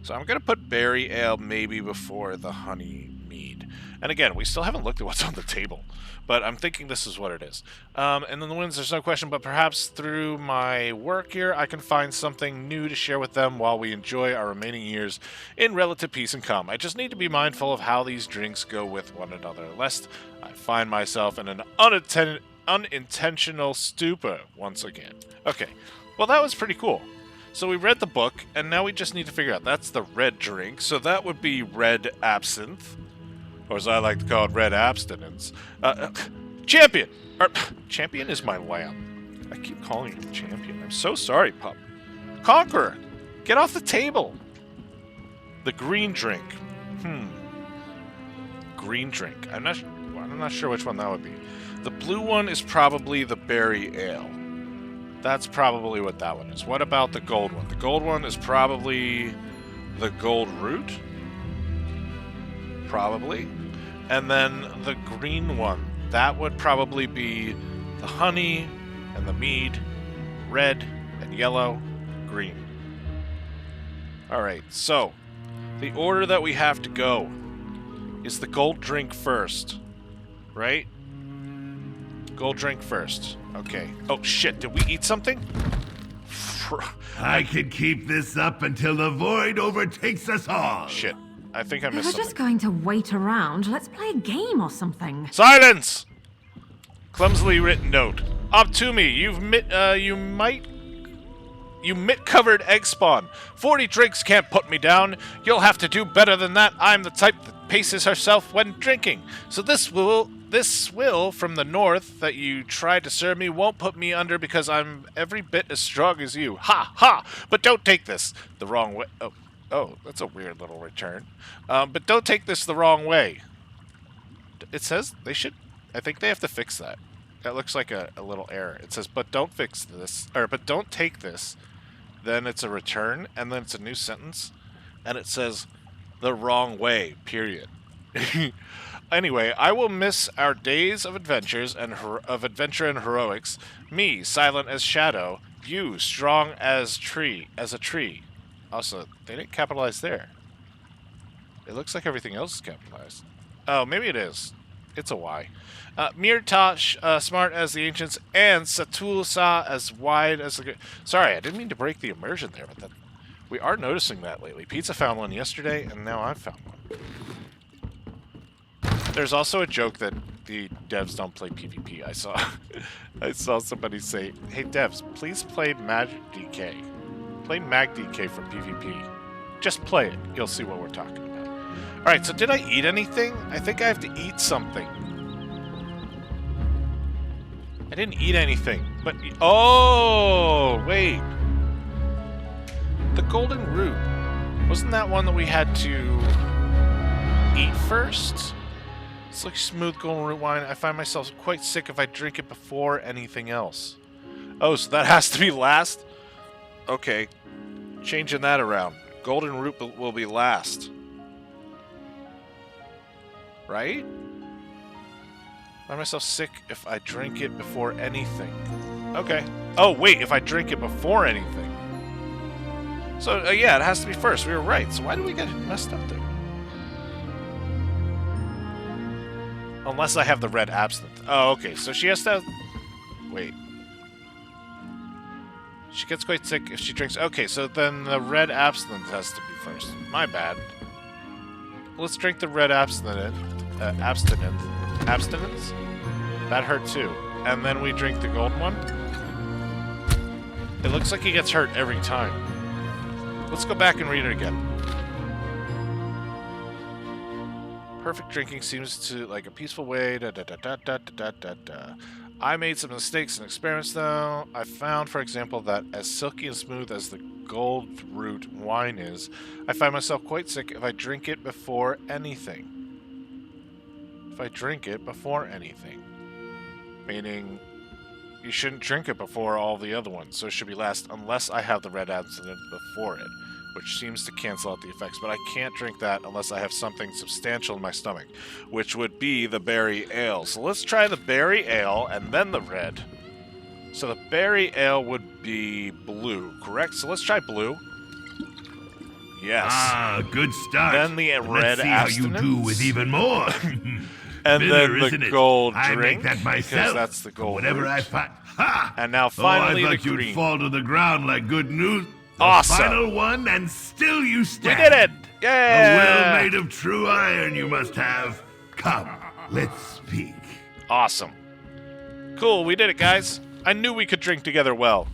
So I'm going to put berry ale maybe before the honey mead. And again, we still haven't looked at what's on the table, but I'm thinking this is what it is. And then the winds, there's no question, but perhaps through my work here, I can find something new to share with them while we enjoy our remaining years in relative peace and calm. I just need to be mindful of how these drinks go with one another, lest I find myself in an unintentional stupor once again. Okay, well that was pretty cool. So we read the book, and now we just need to figure out, that's the red drink, so that would be red absinthe. Or as I like to call it, red abstinence. Champion! Champion is my lamb. I keep calling him Champion. I'm so sorry, pup. Conqueror! Get off the table! The green drink. Green drink. I'm not sure which one that would be. The blue one is probably the berry ale. That's probably what that one is. What about the gold one? The gold one is probably the gold root? Probably. And then the green one, that would probably be the honey and the mead, red and yellow, green. Alright, so the order that we have to go is the gold drink first, right? Gold drink first. Okay. Oh shit, did we eat something? I can keep this up until the void overtakes us all. Shit. I think I If missed we're something. just going to wait around, let's play a game or something. Silence! Clumsily written note. Up to me. You mitt-covered egg spawn. 40 drinks can't put me down. You'll have to do better than that. I'm the type that paces herself when drinking. So this will from the north that you tried to serve me won't put me under because I'm every bit as strong as you. Ha ha! But don't take this the wrong way. Oh, that's a weird little return. But don't take this the wrong way. It says they should. I think they have to fix that. That looks like a little error. It says, but don't fix this, or but don't take this. Then it's a return, and then it's a new sentence, and it says, the wrong way, period. Anyway, I will miss our days of adventures and adventure and heroics. Me, silent as shadow. You, strong as a tree. Also, they didn't capitalize there. It looks like everything else is capitalized. Oh, maybe it is. It's a Y. Mirtosh, smart as the ancients, and Satulsa as wide as the... Sorry, I didn't mean to break the immersion there, but we are noticing that lately. Pizza found one yesterday, and now I've found one. There's also a joke that the devs don't play PvP. I saw somebody say, hey devs, please play MagDK. Play MagDK from PvP. Just play it. You'll see what we're talking about. Alright, so did I eat anything? I think I have to eat something. I didn't eat anything, but... Oh, wait. The golden root. Wasn't that one that we had to eat first? It's like smooth golden root wine. I find myself quite sick if I drink it before anything else. Oh, so that has to be last? Okay. Changing that around. Golden root will be last. Right? I find myself sick if I drink it before anything. Okay. Oh, wait, if I drink it before anything. So, yeah, it has to be first. We were right. So why did we get messed up there? Unless I have the red absinthe. Oh, okay. So she has to... Wait. She gets quite sick if she drinks... Okay, so then the red absinthe has to be first. My bad. Let's drink the red abstinence. Abstinence? That hurt too. And then we drink the golden one. It looks like he gets hurt every time. Let's go back and read it again. Perfect drinking seems to like a peaceful way. I made some mistakes and experiments though. I found, for example, that as silky and smooth as the gold root wine is, I find myself quite sick if I drink it before anything. If I drink it before anything. Meaning, you shouldn't drink it before all the other ones, so it should be last unless I have the red absinthe before it, which seems to cancel out the effects, but I can't drink that unless I have something substantial in my stomach, which would be the berry ale. So let's try the berry ale and then the red. So the berry ale would be blue, correct? So let's try blue. Yes. Ah, good start. Then the red Let's see abstinence. how you do with even more. And Bitter, then the gold I drink, make that myself. because that's the gold Whatever root. I find. Ha! And now finally I the thought you'd green. fall to the ground like good news. The Awesome. final one, and still you stand. We did it! A Yeah! will made of true iron you must have. Come, let's speak. Awesome. Cool, we did it, guys. I knew we could drink together well.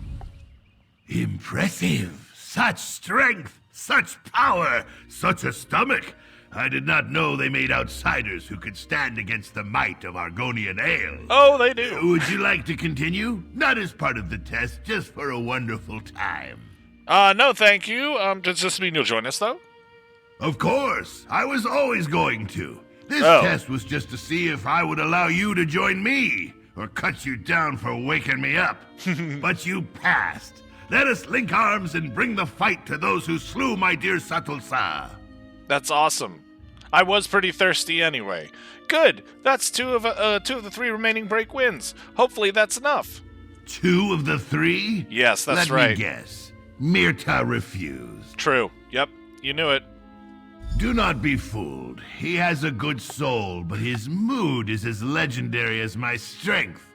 Impressive. Such strength, such power, such a stomach. I did not know they made outsiders who could stand against the might of Argonian ale. Oh, they do. Would you like to continue? Not as part of the test, just for a wonderful time. No, thank you. Does this mean you'll join us, though? Of course. I was always going to. This Oh. test was just to see if I would allow you to join me, or cut you down for waking me up. But you passed. Let us link arms and bring the fight to those who slew my dear Satulsa. That's awesome. I was pretty thirsty anyway. Good. That's two of the three remaining break wins. Hopefully that's enough. 2 of the 3? Yes, that's Let right. me guess. Mirta refused. True. Yep. You knew it. Do not be fooled. He has a good soul, but his mood is as legendary as my strength.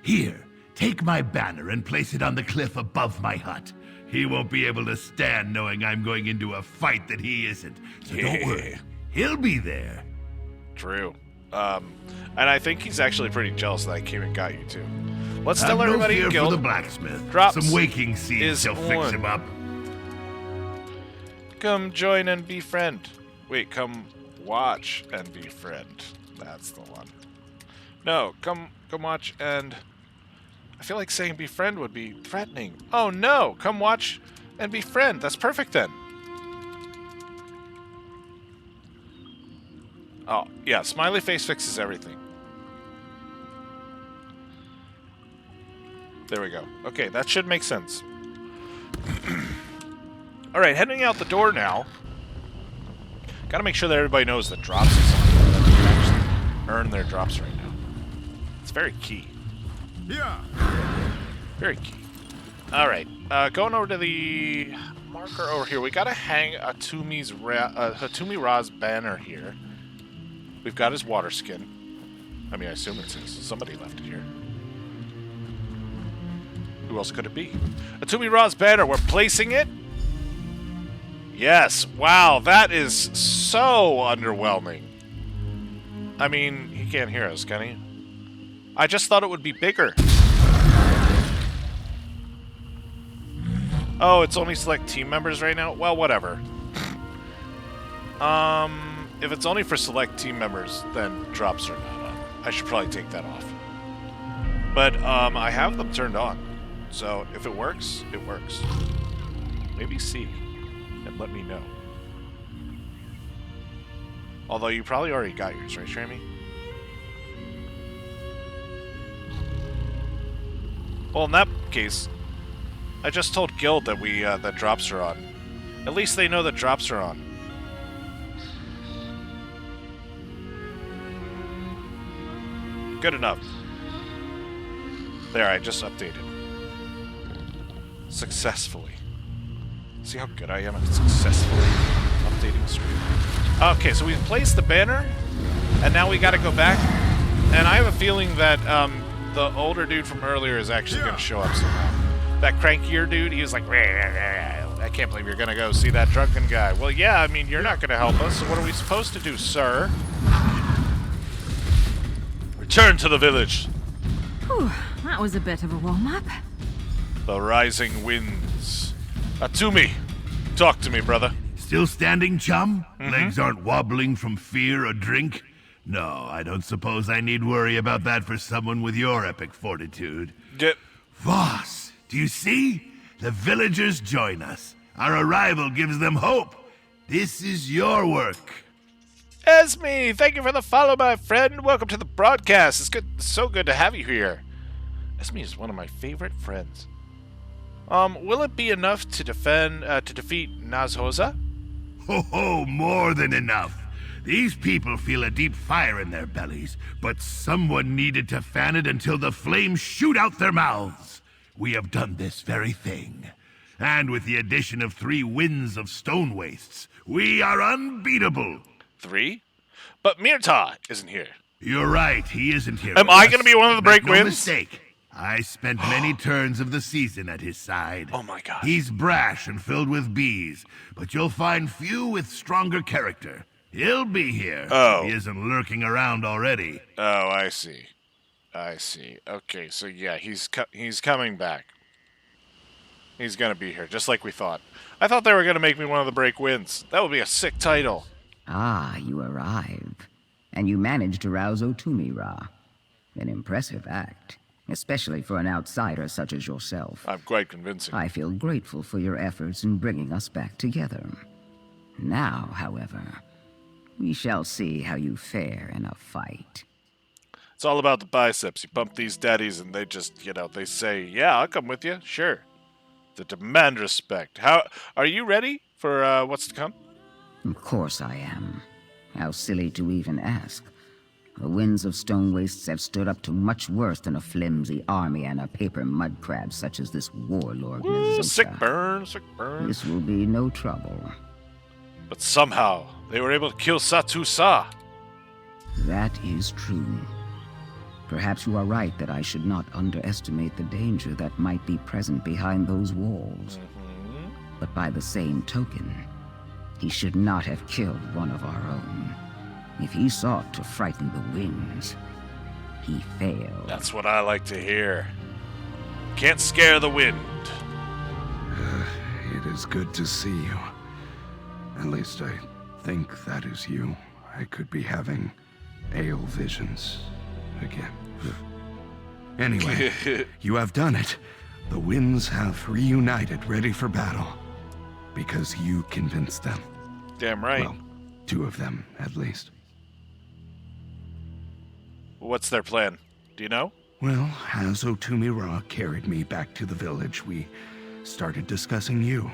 Here, take my banner and place it on the cliff above my hut. He won't be able to stand knowing I'm going into a fight that he isn't. So don't worry. He'll be there. True. And I think he's actually pretty jealous that I came and got you too. Let's Have tell no everybody fear in for Guild. the blacksmith. Drops Some waking seeds is shall fix on. him up. Come join and befriend. Wait, come watch and befriend. That's the one. No, come watch and... I feel like saying befriend would be threatening. Oh no! Come watch and befriend. That's perfect then. Oh, yeah, smiley face fixes everything. There we go. Okay, that should make sense. Alright, heading out the door now. Gotta make sure that everybody knows that drops is something that they can actually earn their drops right now. It's very key. Yeah. Very key. Alright, going over to the marker over here. We gotta hang Hatumi Ra's banner here. We've got his water skin. I mean, I assume it's his. Somebody left it here. Who else could it be? Hatumi Ra's banner. We're placing it. Yes. Wow, that is so underwhelming. I mean, he can't hear us, can he? I just thought it would be bigger. Oh, it's only select team members right now? Well, whatever. If it's only for select team members, then drops are not on. I should probably take that off. But, I have them turned on. So, if it works, it works. Maybe see and let me know. Although you probably already got yours, right, Shrami? Well, in that case, I just told Guild that that drops are on. At least they know that drops are on. Good enough. There, I just updated. Successfully. See how good I am at successfully updating stream. Okay, so we've placed the banner, and now we gotta go back. And I have a feeling that the older dude from earlier is actually gonna show up somehow. That crankier dude, he was like, I can't believe you're gonna go see that drunken guy. Well, yeah, I mean, you're not gonna help us, so what are we supposed to do, sir? Return to the village. Whew, that was a bit of a warm-up. The rising winds. Atumi, talk to me, brother. Still standing, chum? Legs aren't wobbling from fear or drink? No, I don't suppose I need worry about that for someone with your epic fortitude. Voss, do you see? The villagers join us. Our arrival gives them hope. This is your work. Esme, thank you for the follow, my friend. Welcome to the broadcast. It's good, so good to have you here. Esme is one of my favorite friends. Will it be enough to defeat Nazhoza? Ho, more than enough. These people feel a deep fire in their bellies, but someone needed to fan it until the flames shoot out their mouths. We have done this very thing. And with the addition of 3 winds of stone wastes, we are unbeatable. 3? But Mirta isn't here. You're right, he isn't here. Am I going to be one of the break wins? No mistake. I spent many turns of the season at his side. Oh my god. He's brash and filled with bees, but you'll find few with stronger character. He'll be here. Oh. He isn't lurking around already. Oh, I see. I see. Okay, so yeah, he's coming back. He's gonna be here, just like we thought. I thought they were gonna make me one of the break wins. That would be a sick title. Ah, you arrive. And you managed to rouse Otumi-Ra. An impressive act, especially for an outsider such as yourself. I'm quite convincing. I feel grateful for your efforts in bringing us back together. Now, however, we shall see how you fare in a fight. It's all about the biceps. You bump these daddies and they just, they say, yeah, I'll come with you. Sure. They demand respect. How are you ready for what's to come? Of course I am. How silly to even ask. The winds of stone wastes have stood up to much worse than a flimsy army and a paper mud crab such as this warlord. Ooh, sick burn, sick burn. This will be no trouble. But somehow, they were able to kill Satu-Sa. That is true. Perhaps you are right that I should not underestimate the danger that might be present behind those walls. But by the same token, he should not have killed one of our own. If he sought to frighten the winds, he failed. That's what I like to hear. Can't scare the wind. It is good to see you. At least I think that is you. I could be having ale visions again. Anyway, you have done it. The winds have reunited, ready for battle. Because you convinced them. Damn right. Well, 2 of them, at least. What's their plan? Do you know? Well, as Otumira carried me back to the village, we started discussing you,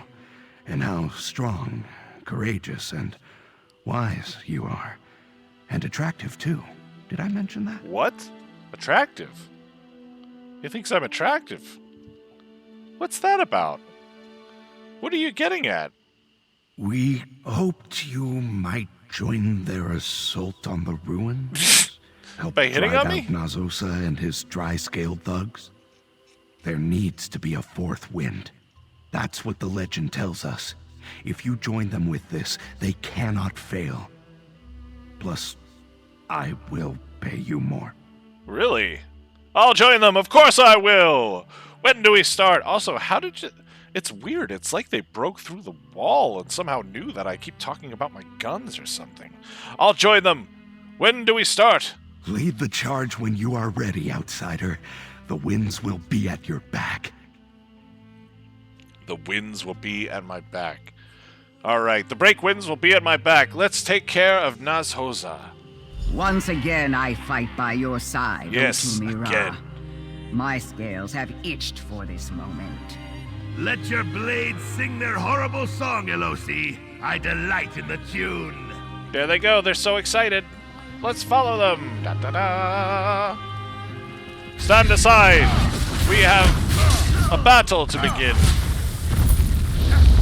and how strong, courageous, and wise you are. And attractive, too. Did I mention that? What? Attractive? He thinks I'm attractive? What's that about? What are you getting at? We hoped you might join their assault on the ruins. Help By hitting drive on me? out Nazosa and his dry-scaled thugs. There needs to be a 4th wind. That's what the legend tells us. If you join them with this, they cannot fail. Plus, I will pay you more. Really? I'll join them, of course I will! When do we start? Also, how did you... It's weird, it's like they broke through the wall and somehow knew that I keep talking about my guns or something. I'll join them! When do we start? Lead the charge when you are ready, outsider. The winds will be at your back. The winds will be at my back. Alright, the break winds will be at my back. Let's take care of Nazosa. Once again, I fight by your side, Yes, Otumira. again. My scales have itched for this moment. Let your blades sing their horrible song, Elosi. I delight in the tune. There they go, they're so excited. Let's follow them. Da da da. Stand aside. We have a battle to begin.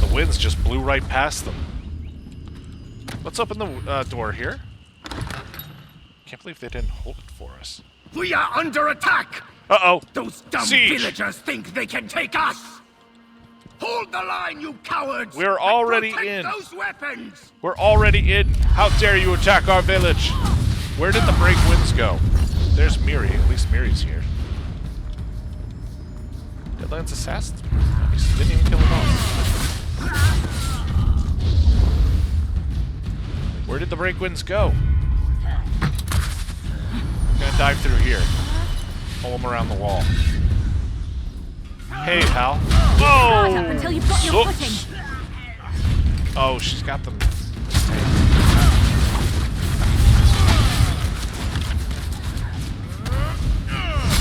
The winds just blew right past them. Let's open the door here. Can't believe they didn't hold it for us. We are under attack! Uh-oh. Those dumb Siege. villagers think they can take us! Hold the line, you cowards! We're already and protect in. those weapons! We're already in. How dare you attack our village? Where did the break winds go? There's Miri. At least Miri's here. Deadlands assassins. Didn't even kill them all. Where did the break winds go? I'm gonna dive through here. Pull them around the wall. Hey, pal. Whoa! Up until you've got your Oops. footing. Oh, she's got them.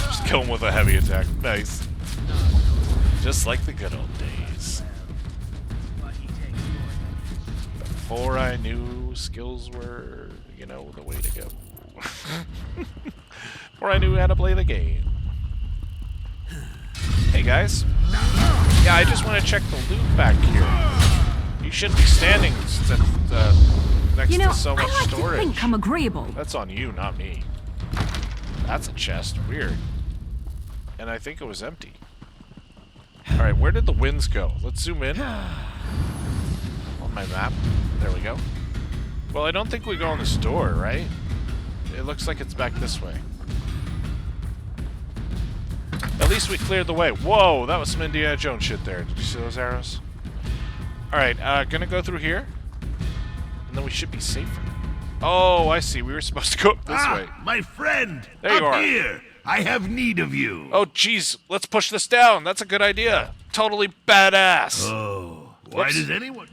Just kill him with a heavy attack. Nice. Just like the good old days. Before I knew skills were, you know, the way to go. Before I knew how to play the game. Hey guys. Yeah, I just want to check the loot back here. You shouldn't be standing next to so much I like storage. to think I'm agreeable. That's on you, not me. That's a chest. Weird. And I think it was empty. Alright, where did the winds go? Let's zoom in. On my map. There we go. Well, I don't think we go in this door, right? It looks like it's back this way. At least we cleared the way. Whoa, that was some Indiana Jones shit there. Did you see those arrows? Alright, gonna go through here. And then we should be safer. Oh, I see. We were supposed to go up this way. My friend! There you up are. Here! I have need of you. Oh, jeez. Let's push this down. That's a good idea. Totally badass. Oh, why Whoops. does anyone...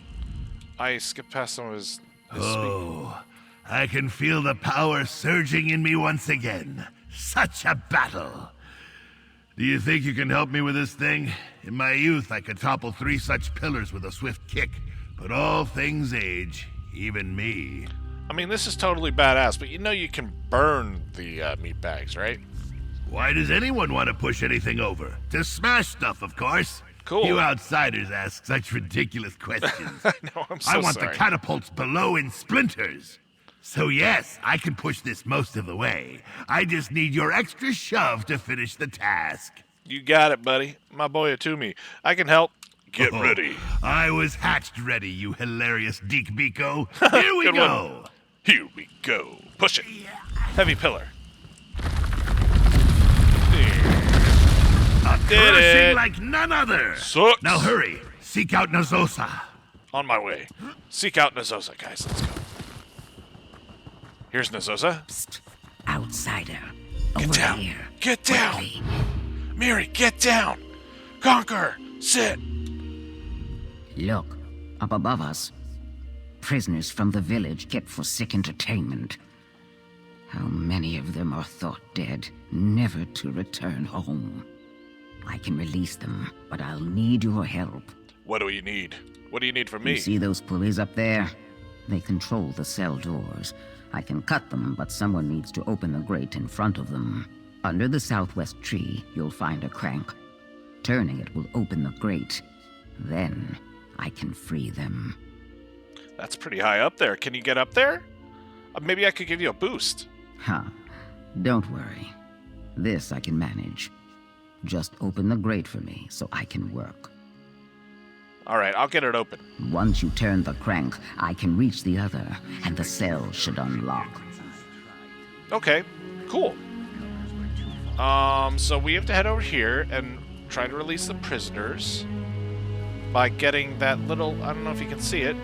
I skipped past some of his Oh, I can feel the power surging in me once again. Such a battle. Do you think you can help me with this thing? In my youth, I could topple 3 such pillars with a swift kick. But all things age, even me. I mean, this is totally badass, but you know you can burn the meat bags, right? Why does anyone want to push anything over? To smash stuff, of course. Cool. You outsiders ask such ridiculous questions. I know, I'm so I want sorry. the catapults below in splinters. So yes, I can push this most of the way. I just need your extra shove to finish the task. You got it, buddy. My boy Atumi. I can help. Get ready. I was hatched ready, you hilarious Deekbeako. Here we Good go. one. Here we go. Push it. Heavy pillar. Did Crushing it. like none other. Sucks. Now hurry. Seek out Nazosa. On my way. Seek out Nazosa, guys. Let's go. Here's Nazosa. Psst. Outsider. Get Over down. here. Get down. Quickly. Miri, get down. Conquer. Sit. Look, up above us. Prisoners from the village kept for sick entertainment. How many of them are thought dead, never to return home? I can release them, but I'll need your help. What do you need? What do you need from me? You see those pulleys up there? They control the cell doors. I can cut them, but someone needs to open the grate in front of them. Under the southwest tree, you'll find a crank. Turning it will open the grate. Then, I can free them. That's pretty high up there. Can you get up there? Maybe I could give you a boost. Ha. Don't worry. This I can manage. Just open the grate for me so I can work. All right, I'll get it open. Once you turn the crank, I can reach the other, and the cell should unlock. Okay, cool. So we have to head over here and try to release the prisoners by getting that little, I don't know if you can see it,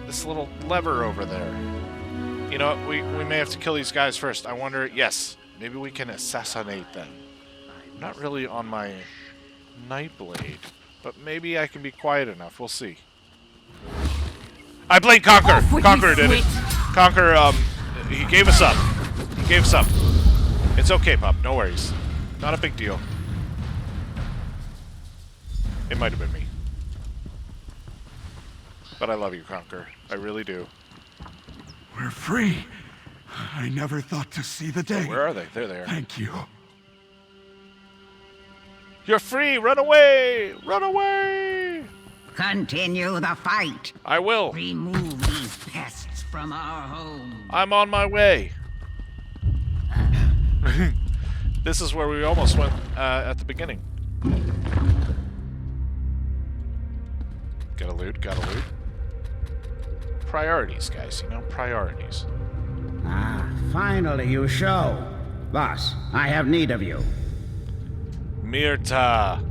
this little lever over there. You know what, we may have to kill these guys first. I wonder, yes, maybe we can assassinate them. I'm not really on my Nightblade, but maybe I can be quiet enough. We'll see. I blame Conquer. Conquer did it. Conquer, he gave us up. He gave us up. It's okay, Pup. No worries. Not a big deal. It might have been me. But I love you, Conquer. I really do. We're free. I never thought to see the day. Oh, where are they? There they are. Thank you. You're free! Run away! Run away! Continue the fight. I will. Remove these pests from our home. I'm on my way. This is where we almost went at the beginning. Gotta loot, gotta loot. Priorities, guys, you know, priorities. Ah, finally you show. Boss, I have need of you. Mirta,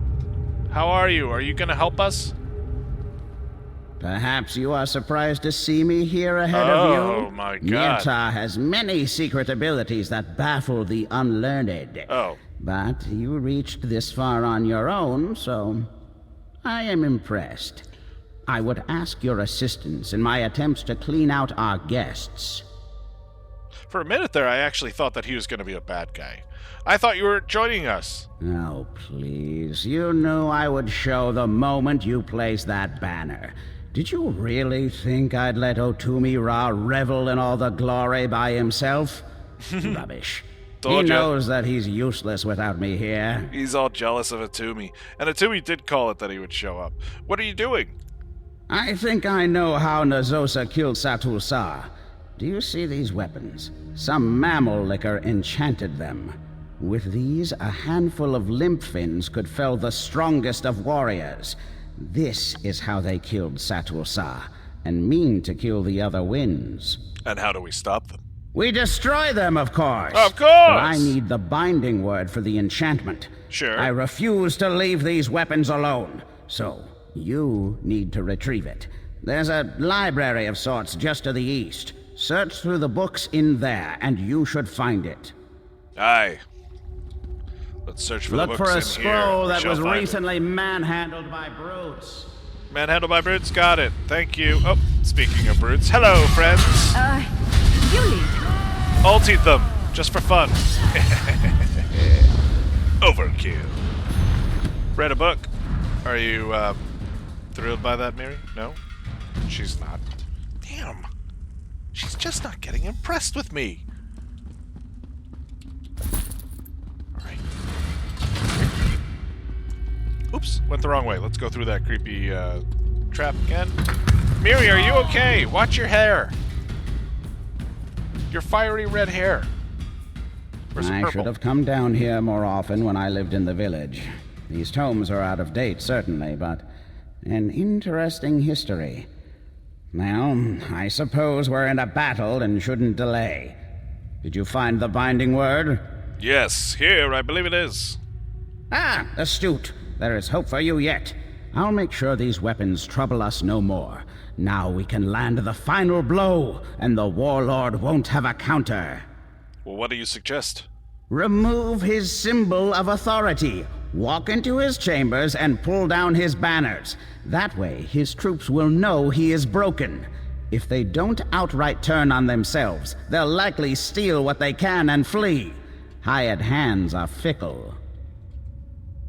how are you? Are you gonna help us? Perhaps you are surprised to see me here ahead of you? Oh my god. Mirta has many secret abilities that baffle the unlearned. Oh. But you reached this far on your own, so I am impressed. I would ask your assistance in my attempts to clean out our guests. For a minute there, I actually thought that he was gonna be a bad guy. I thought you were joining us. Oh, please. You knew I would show the moment you placed that banner. Did you really think I'd let Otumi Ra revel in all the glory by himself? Rubbish. Told He ya. knows that he's useless without me here. He's all jealous of Atumi. And Atumi did call it that he would show up. What are you doing? I think I know how Nazosa killed Satul Sa. Do you see these weapons? Some mammal liquor enchanted them. With these, a handful of limp fins could fell the strongest of warriors. This is how they killed Satul Sa, and mean to kill the other winds. And how do we stop them? We destroy them, of course. Of course! But I need the binding word for the enchantment. Sure. I refuse to leave these weapons alone. So, you need to retrieve it. There's a library of sorts just to the east. Search through the books in there, and you should find it. Aye. Let's search for Look the for books a in here. scroll We that shall was find it. recently manhandled by brutes. Manhandled by brutes, got it. Thank you. Oh, speaking of brutes, hello, friends. You lead. Ultied them, just for fun. Overkill. Read a book. Are you, thrilled by that, Miri? No? She's not. Damn. She's just not getting impressed with me. Alright. Oops, went the wrong way. Let's go through that creepy, trap again. Miri, are you okay? Watch your hair. Your fiery red hair. Where's the I purple? should have come down here more often when I lived in the village. These tomes are out of date, certainly, but An interesting history. Well, I suppose we're in a battle and shouldn't delay. Did you find the binding word? Yes, here, I believe it is. Ah, astute. There is hope for you yet. I'll make sure these weapons trouble us no more. Now we can land the final blow, and the warlord won't have a counter. Well, what do you suggest? Remove his symbol of authority. Walk into his chambers and pull down his banners. That way, his troops will know he is broken. If they don't outright turn on themselves, they'll likely steal what they can and flee. Hired hands are fickle.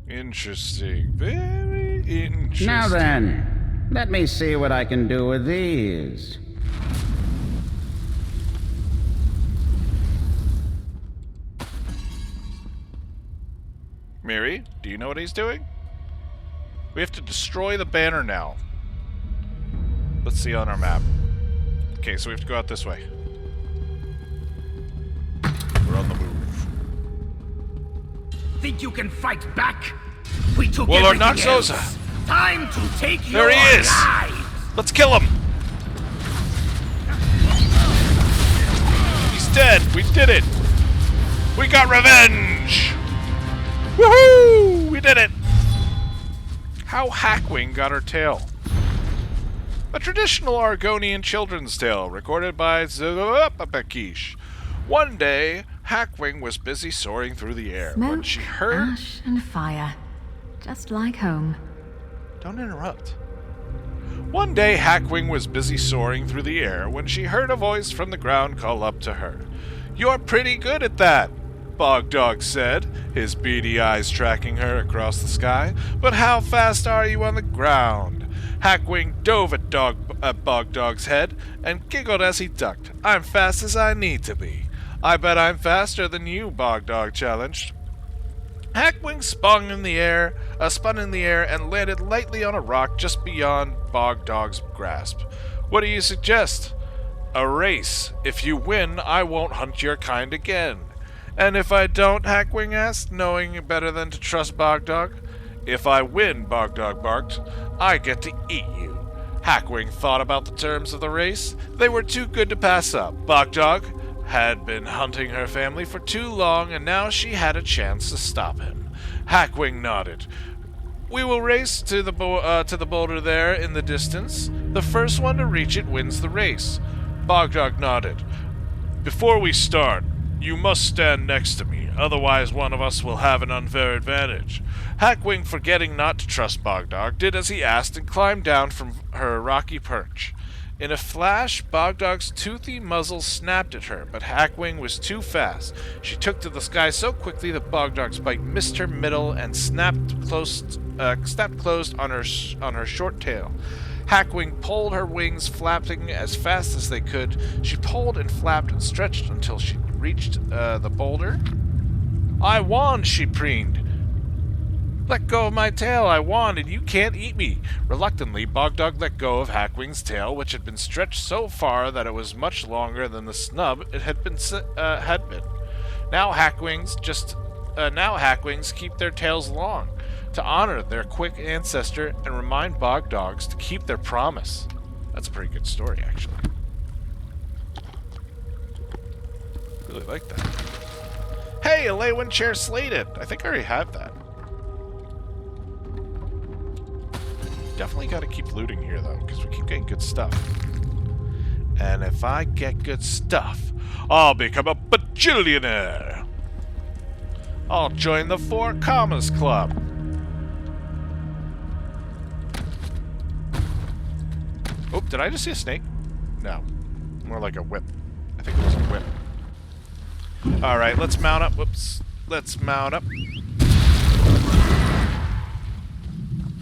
Interesting. Very interesting. Now then, let me see what I can do with these. Miri, do you know what he's doing? We have to destroy the banner now. Let's see on our map. Okay, so we have to go out this way. We're on the move. Think you can fight back? We took Warlord everything Noxosa! else. Time to take There your he is! lives! Let's kill him! He's dead! We did it! We got revenge! Woohoo! We did it! How Hackwing got her tail. A traditional Argonian children's tale recorded by Zupapakish. One day, Hackwing was busy soaring through the air when Smoke, she heard... ash, and fire. Just like home. Don't interrupt. One day, Hackwing was busy soaring through the air when she heard a voice from the ground call up to her. "You're pretty good at that," Bogdog said, his beady eyes tracking her across the sky. "But how fast are you on the ground?" Hackwing dove at Bogdog's head and giggled as he ducked. "I'm fast as I need to be." "I bet I'm faster than you," Bogdog challenged. Hackwing spun in the air and landed lightly on a rock just beyond Bogdog's grasp. "What do you suggest?" "A race. If you win, I won't hunt your kind again." "And if I don't?" Hackwing asked, knowing better than to trust Bogdog. "If I win," Bogdog barked, "I get to eat you." Hackwing thought about the terms of the race. They were too good to pass up. Bogdog had been hunting her family for too long, and now she had a chance to stop him. Hackwing nodded. "We will race to the boulder there in the distance. The first one to reach it wins the race." Bogdog nodded. "Before we start, you must stand next to me, otherwise one of us will have an unfair advantage." Hackwing, forgetting not to trust Bogdog, did as he asked and climbed down from her rocky perch. In a flash, Bogdog's toothy muzzle snapped at her, but Hackwing was too fast. She took to the sky so quickly that Bogdog's bite missed her middle and snapped closed on her short tail. Hackwing pulled her wings, flapping as fast as they could. She pulled and flapped and stretched until she reached the boulder. "I won," she preened. "Let go of my tail, I won, and you can't eat me." Reluctantly, Bogdog let go of Hackwing's tail, which had been stretched so far that it was much longer than the snub it had been. Now Hackwings keep their tails long, to honor their quick ancestor and remind Bogdogs to keep their promise. That's a pretty good story, actually. Really like that. Hey, a Leyland chair slated! I think I already have that. Definitely got to keep looting here, though, because we keep getting good stuff. And if I get good stuff, I'll become a bajillionaire. I'll join the 4 Commas Club. Oh, did I just see a snake? No. More like a whip. I think it was a whip. Alright, let's mount up. Whoops. Let's mount up.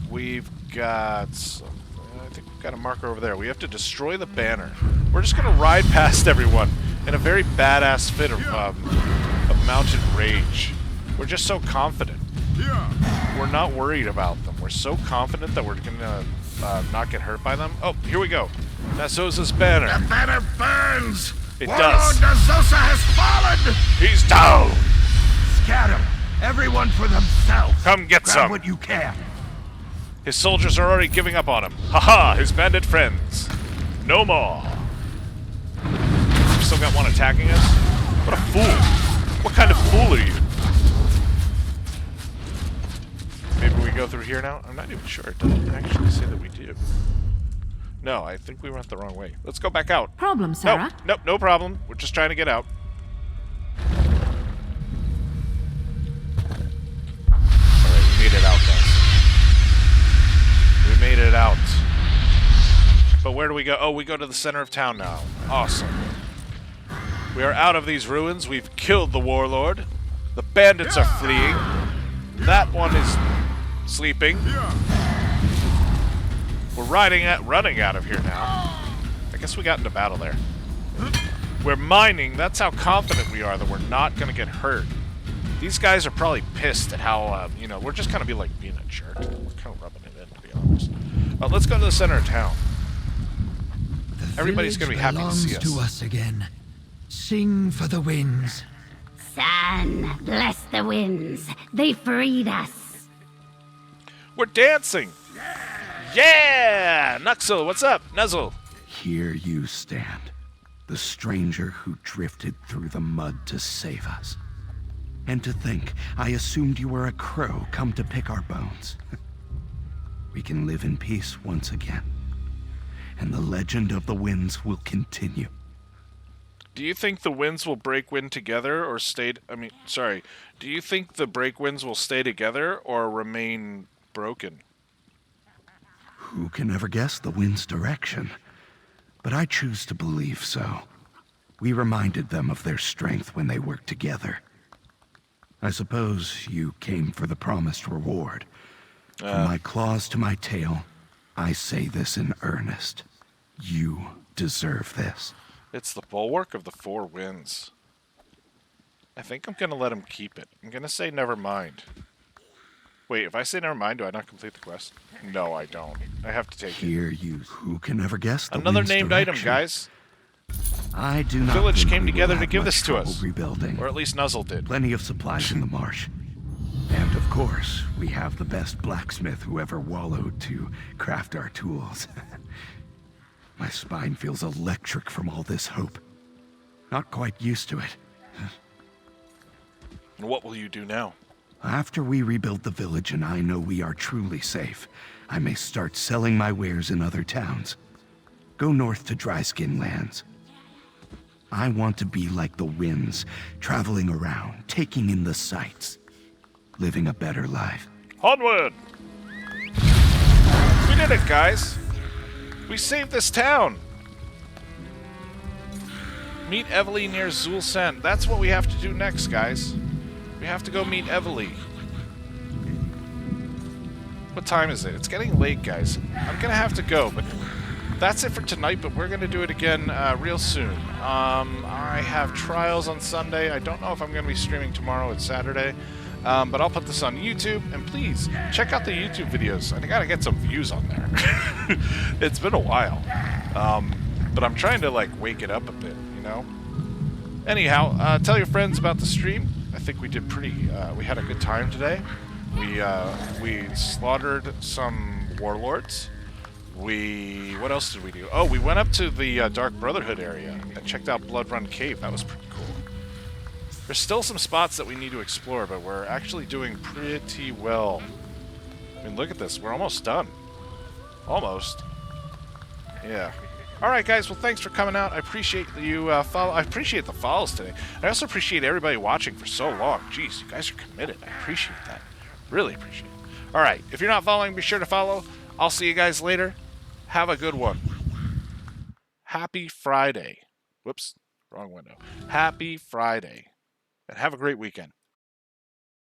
We've got some, I think we've got a marker over there. We have to destroy the banner. We're just going to ride past everyone in a very badass fit of mounted rage. We're just so confident. We're not worried about them. We're so confident that we're going to not get hurt by them. Oh, here we go. Nasosa's banner. The banner burns! It Warlord does. Nasosa has fallen! He's down! Scatter! Everyone for themselves! Come get Grab some. what you can. His soldiers are already giving up on him. Haha, his bandit friends. No more. Still got one attacking us? What a fool. What kind of fool are you? Maybe we go through here now? I'm not even sure. It doesn't actually say that we do. No, I think we went the wrong way. Let's go back out. Problem, Sarah? Nope, no problem. We're just trying to get out. Alright, we made it out, guys. We made it out. But where do we go? Oh, we go to the center of town now. Awesome. We are out of these ruins. We've killed the warlord. The bandits are fleeing. That one is sleeping. We're running out of here now. I guess we got into battle there. We're mining. That's how confident we are that we're not going to get hurt. These guys are probably pissed at how, you know, we're just kind of being a jerk. We're kind of rubbing it in, to be honest. Let's go to the center of town. Everybody's going to be happy to see us. To us again. Sing for the winds. San, bless the winds. They freed us. We're dancing. Yeah! Nuxel, what's up? Nuzzle. Here you stand, the stranger who drifted through the mud to save us. And to think, I assumed you were a crow come to pick our bones. We can live in peace once again. And the legend of the winds will continue. Do you think the winds will break wind together or stay... do you think the break winds will stay together or remain broken? Who can ever guess the wind's direction? But I choose to believe so. We reminded them of their strength when they worked together. I suppose you came for the promised reward. From my claws to my tail, I say this in earnest. You deserve this. It's the bulwark of the four winds. I think I'm going to let him keep it. I'm going to say never mind. Wait, if I say never mind, do I not complete the quest? No, I don't. I have to take Here it. Who can ever guess the Another wind's named direction? item, guys. I do not. Village think came we together will to have give much this to trouble us. Rebuilding. Or at least Nuzzle did. Plenty of supplies in the marsh. And of course, we have the best blacksmith who ever wallowed to craft our tools. My spine feels electric from all this hope. Not quite used to it. And what will you do now? After we rebuild the village and I know we are truly safe, I may start selling my wares in other towns. Go north to Dryskin Lands. I want to be like the winds, traveling around, taking in the sights, living a better life. Onward! We did it, guys! We saved this town! Meet Evely near Zulsan. That's what we have to do next, guys. We have to go meet Evely. What time is it? It's getting late, guys. I'm gonna have to go, but that's it for tonight, but we're gonna do it again real soon. I have trials on Sunday. I don't know if I'm gonna be streaming tomorrow. It's Saturday. But I'll put this on YouTube, and please check out the YouTube videos. I gotta get some views on there. It's been a while. But I'm trying to, like, wake it up a bit, you know? Anyhow, tell your friends about the stream. I think we did pretty, we had a good time today. We slaughtered some warlords. What else did we do? Oh, we went up to the Dark Brotherhood area and checked out Blood Run Cave. That was pretty cool. There's still some spots that we need to explore, but we're actually doing pretty well. I mean, look at this. We're almost done. Almost. Yeah. Alright, guys. Well, thanks for coming out. I appreciate you follow. I appreciate the follows today. I also appreciate everybody watching for so long. Jeez, you guys are committed. I appreciate that. Really appreciate it. Alright. If you're not following, be sure to follow. I'll see you guys later. Have a good one. Happy Friday. Whoops. Wrong window. Happy Friday. And have a great weekend.